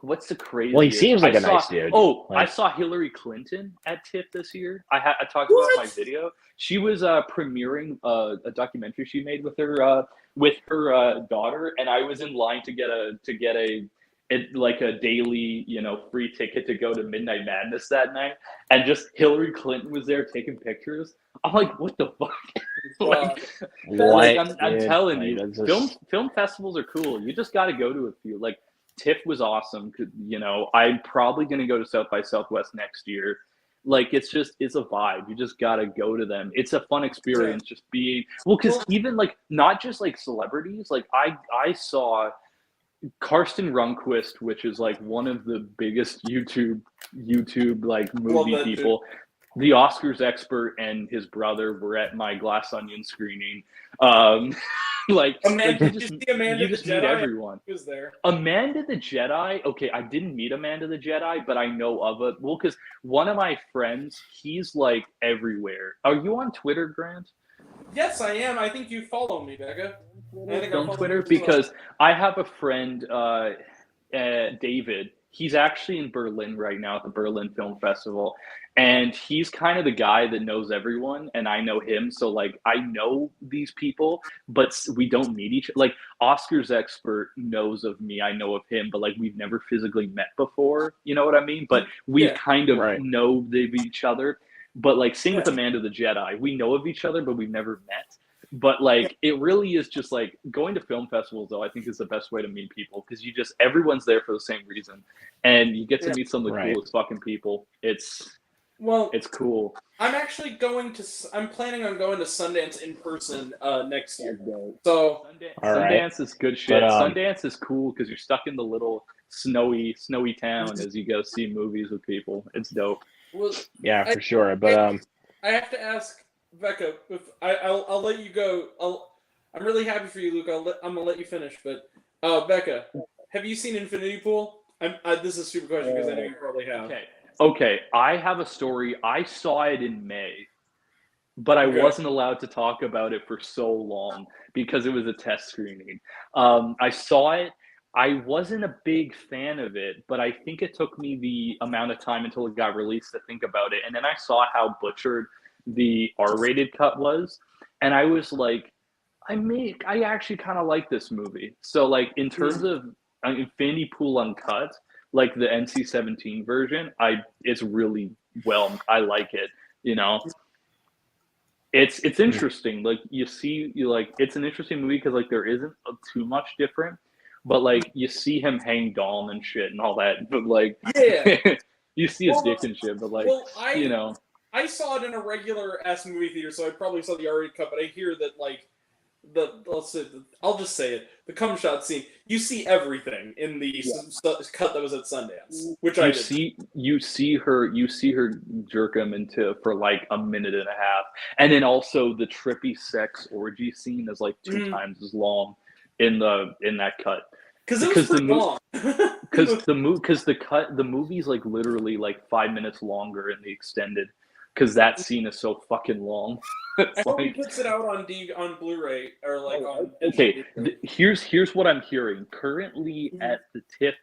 What's the craziest? Well, he seems like a nice dude. I saw Hillary Clinton at TIFF this year. I talked about my video. She was premiering a documentary she made with her daughter, and I was in line to get a daily free ticket to go to Midnight Madness that night, and just Hillary Clinton was there taking pictures. I'm like, what the fuck? I'm telling you, film festivals are cool. You just got to go to a few. Like TIFF was awesome. I'm probably going to go to South by Southwest next year. Like it's a vibe. You just got to go to them. It's a fun experience just being, because even like not just like celebrities, like I saw Karsten Runquist, which is like one of the biggest YouTube like movie that dude. people, the Oscars expert, and his brother were at my Glass Onion screening. Like Did you see Amanda you the just meet Jedi? everyone. He was there. Amanda the Jedi. Okay, I didn't meet Amanda the Jedi, but I know of it. Well, because one of my friends, he's like everywhere. Are you on Twitter, Grant? Yes, I am. I think you follow me, Becca. I think I On follow Twitter you as well. because I have a friend, David. He's actually in Berlin right now at the Berlin Film Festival, and he's kind of the guy that knows everyone, and I know him. So like I know these people, but we don't meet each. Like Oscar's expert knows of me, I know of him, but like we've never physically met before. You know what I mean? But we Yeah. kind of Right. know of each other. But like same with Yeah. Amanda the Jedi, we know of each other, but we've never met. But like it really is just like going to film festivals though, I think is the best way to meet people because you just everyone's there for the same reason and you get to Yeah. meet some of the Right. coolest fucking people. It's Well, cool. I'm actually going to. I'm planning on going to Sundance in person next year. That's dope. So All right. Sundance is good shit. But, Sundance is cool because you're stuck in the little snowy town as you go see movies with people. It's dope. well, Yeah, I- for sure. But I have to ask Becca. If I'll let you go. I'm really happy for you, Luke. I'm gonna let you finish. But Becca, have you seen Infinity Pool? This is a stupid question because I know you probably have. Okay. I have a story. I saw it in May, but I Okay. wasn't allowed to talk about it for so long because it was a test screening. I saw it. I wasn't a big fan of it, but I think it took me the amount of time until it got released to think about it. And then I saw how butchered the R-rated cut was, and I was like, I actually kind of like this movie. So like in terms of Infinity Pool Uncut, like the NC-17 version, it's really I like it. You know, it's interesting. Like it's an interesting movie because like there isn't too much different, but like you see him hang Dom and shit and all that, but like Yeah. you see his Well, dick and shit, but like Well, you know. I saw it in a regular ass movie theater, so I probably saw the R-rated cut. But I hear that like I'll just say it, the cum shot scene. You see everything in the cut that was at Sundance, which I did. You see her jerk him into for like a minute and a half, and then also the trippy sex orgy scene is like two times as long in that cut. Because it was pretty long. Because the movie's like literally like 5 minutes longer in the extended. Because that scene is so fucking long. I hope he puts it out on Blu-ray or like on. Okay, here's what I'm hearing. Currently at the TIFF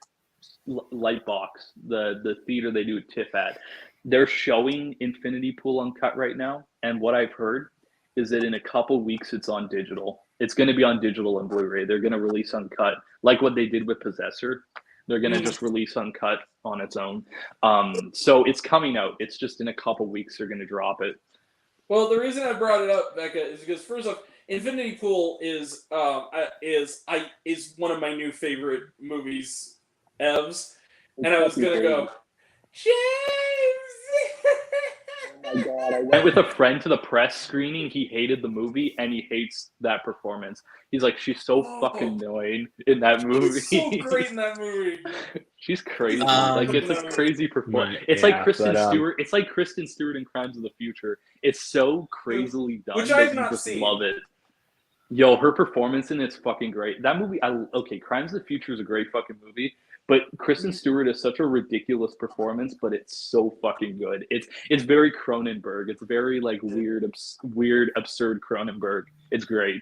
Lightbox, the theater they do TIFF at, they're showing Infinity Pool Uncut right now. And what I've heard is that in a couple weeks it's on digital. It's going to be on digital and Blu-ray. They're going to release Uncut, like what they did with Possessor. They're going to just release Uncut on its own. So it's coming out. It's just in a couple weeks they're going to drop it. Well, the reason I brought it up, Becca, is because first off, Infinity Pool is one of my new favorite movies, Evs, and I was gonna go, James. Oh my God, I Went with a friend to the press screening. He hated the movie and he hates that performance. He's like, she's so fucking annoying in that movie. She's so great in that movie. She's crazy. Like it's a crazy performance. It's like Kristen Stewart. It's like Kristen Stewart in Crimes of the Future. It's so crazily done. Which that I've you not just seen. love it. Yo, her performance in it's fucking great. That movie, Crimes of the Future is a great fucking movie. But Kristen Stewart is such a ridiculous performance, but it's so fucking good. It's very Cronenberg. It's very like weird, absurd Cronenberg. It's great.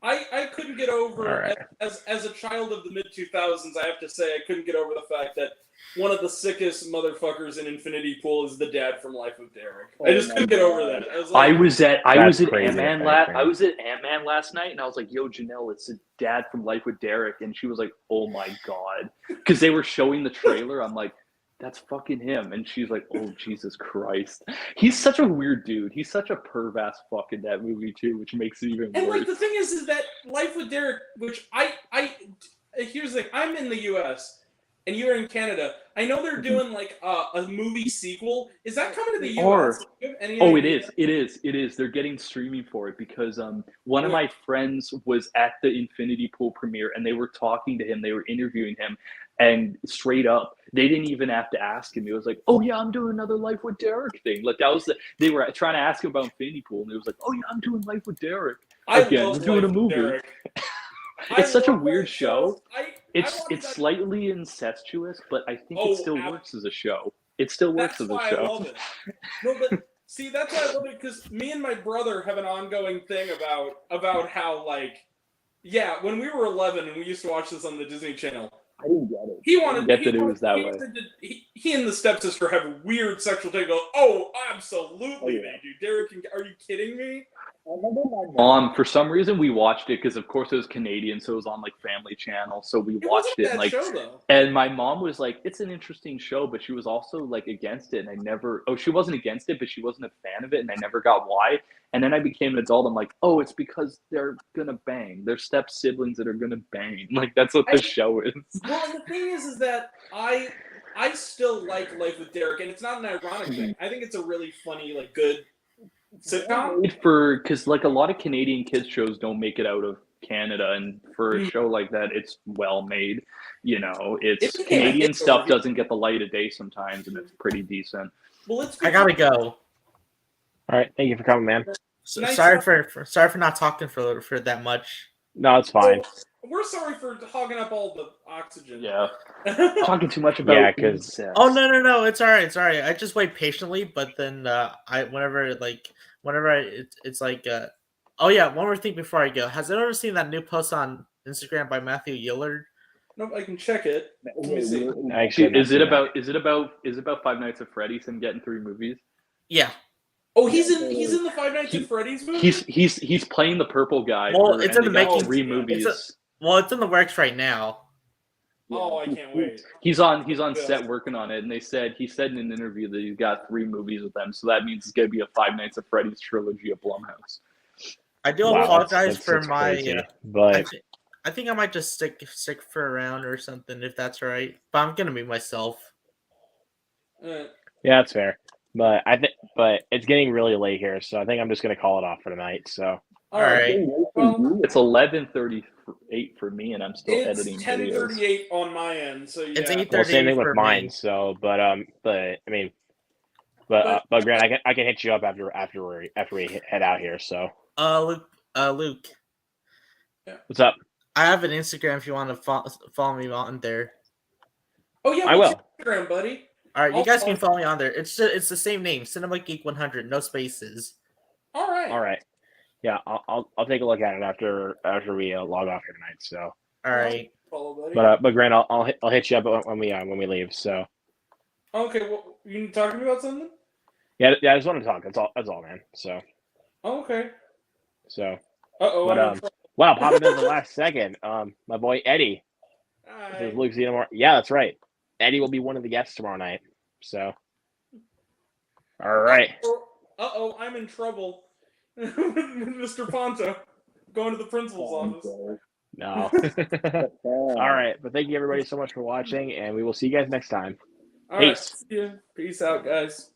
I couldn't get over Right. as a child of the mid 2000s. I have to say I couldn't get over the fact that one of the sickest motherfuckers in Infinity Pool is the dad from Life of Derek. I just couldn't get over that. I was I like, was at That's crazy Ant-Man to think, I was at Ant-Man last night, and I was like, "Yo, Janelle, it's the dad from Life with Derek," and she was like, "Oh my God," because they were showing the trailer. I'm like, "That's fucking him," and she's like, "Oh Jesus Christ." He's such a weird dude. He's such a perv-ass fuck in that movie too, which makes it even and worse. like the thing is that Life with Derek, which I here's the thing. I'm in the U.S. and you're in Canada, I know they're doing like a movie sequel. Is that coming to the Or- US? Do you have any Oh, it idea? is. They're getting streaming for it because one of my friends was at the Infinity Pool premiere and they were talking to him, they were interviewing him, and straight up, they didn't even have to ask him. It was like, "Oh yeah, I'm doing another Life with Derek thing." Like that was they were trying to ask him about Infinity Pool, and it was like, "Oh yeah, I'm doing Life with Derek." Again, love we're doing a Life with movie. Derek. It's such a love weird that show. I It's watched it's that- slightly incestuous, but I think Oh, it still works as a show. It still works That's as a why show. I love it. No, but see, that's why I love it because me and my brother have an ongoing thing about how like, yeah, when we were 11 and we used to watch this on the Disney Channel, I didn't get it. he wanted Get he that it wanted- was that he way. wanted to- he and the stepsister have a weird sexual thing. Go, oh, absolutely, Oh, yeah. they do. Derek, are you kidding me? I remember my mom. For some reason, we watched it because, of course, it was Canadian, so it was on like Family Channel. So we It watched wasn't a it, bad and, like, show though. and my mom was like, "It's an interesting show," but she was also like against it, and I never. Oh, she wasn't against it, but she wasn't a fan of it, and I never got why. And then I became an adult. I'm like, "Oh, it's because they're gonna bang. They're step siblings that are gonna bang. Like that's what the show is." Well, and the thing is that I still like Life with Derek, and it's not an ironic thing. I think it's a really funny, like, good sitcom. Because like a lot of Canadian kids shows don't make it out of Canada, and for a show like that, it's well made. You know, It it's became a Canadian hit stuff over here. doesn't get the light of day sometimes, and it's pretty decent. Well, it's I gotta go. All right, thank you for coming, man. Nice sorry talk. sorry for not talking for that much. No, it's fine. We're sorry for hogging up all the oxygen. Yeah, talking too much about Yeah, 'cause- incest. Oh no, it's all right, it's all right. I just wait patiently, but then it's like oh yeah, one more thing before I go. Has anyone seen that new post on Instagram by Matthew Yillard? Nope, I can check it. Let me see. Actually, Is it about Five Nights at Freddy's and getting 3 movies? Yeah. Oh, he's in the Five Nights at Freddy's movie. He's playing the purple guy. Well, it's in and the they got making- 3 it's movies. Well, it's in the works right now. Oh, I can't wait. He's on Yeah. set working on it, and he said in an interview that he's got 3 movies with them, so that means it's gonna be a Five Nights at Freddy's trilogy at Blumhouse. I do Wow, apologize that's for my. crazy. I, But I think I might just stick for a round or something if that's all right. But I'm gonna be myself. yeah, that's fair. But but it's getting really late here, so I think I'm just gonna call it off for tonight. So All right. Well, It's 11:38 for me, and I'm still it's editing videos. 10:38 on my end. So yeah. It's 8:30 well, same thing for with mine. me. So, but I mean, but Grant, I can hit you up after we head out here. So Luke, what's up? I have an Instagram if you want to follow me on there. Oh yeah, I what's will. your Instagram, buddy? All right, you I'll guys can follow- follow me on there. It's the same name, Cinema Geek 100, no spaces. All right. All right. Yeah, I'll take a look at it after we log off here tonight. So, All right. Follow, buddy. but Grant, I'll hit you up when we leave. So Okay, well, you talking about something? yeah, I just want to talk. That's all, man. So Oh, okay. so Uh-oh. But, I'm in trouble. wow, popping in the last second. My boy Eddie. Hi. Says Luke Xenomorph. Yeah, that's right. Eddie will be one of the guests tomorrow night. So, all right. Uh-oh, I'm in trouble. Mr. Ponto. Going to the principal's office. No. All right, but thank you everybody so much for watching, and we will see you guys next time. All right. Peace. See ya. Peace out, guys.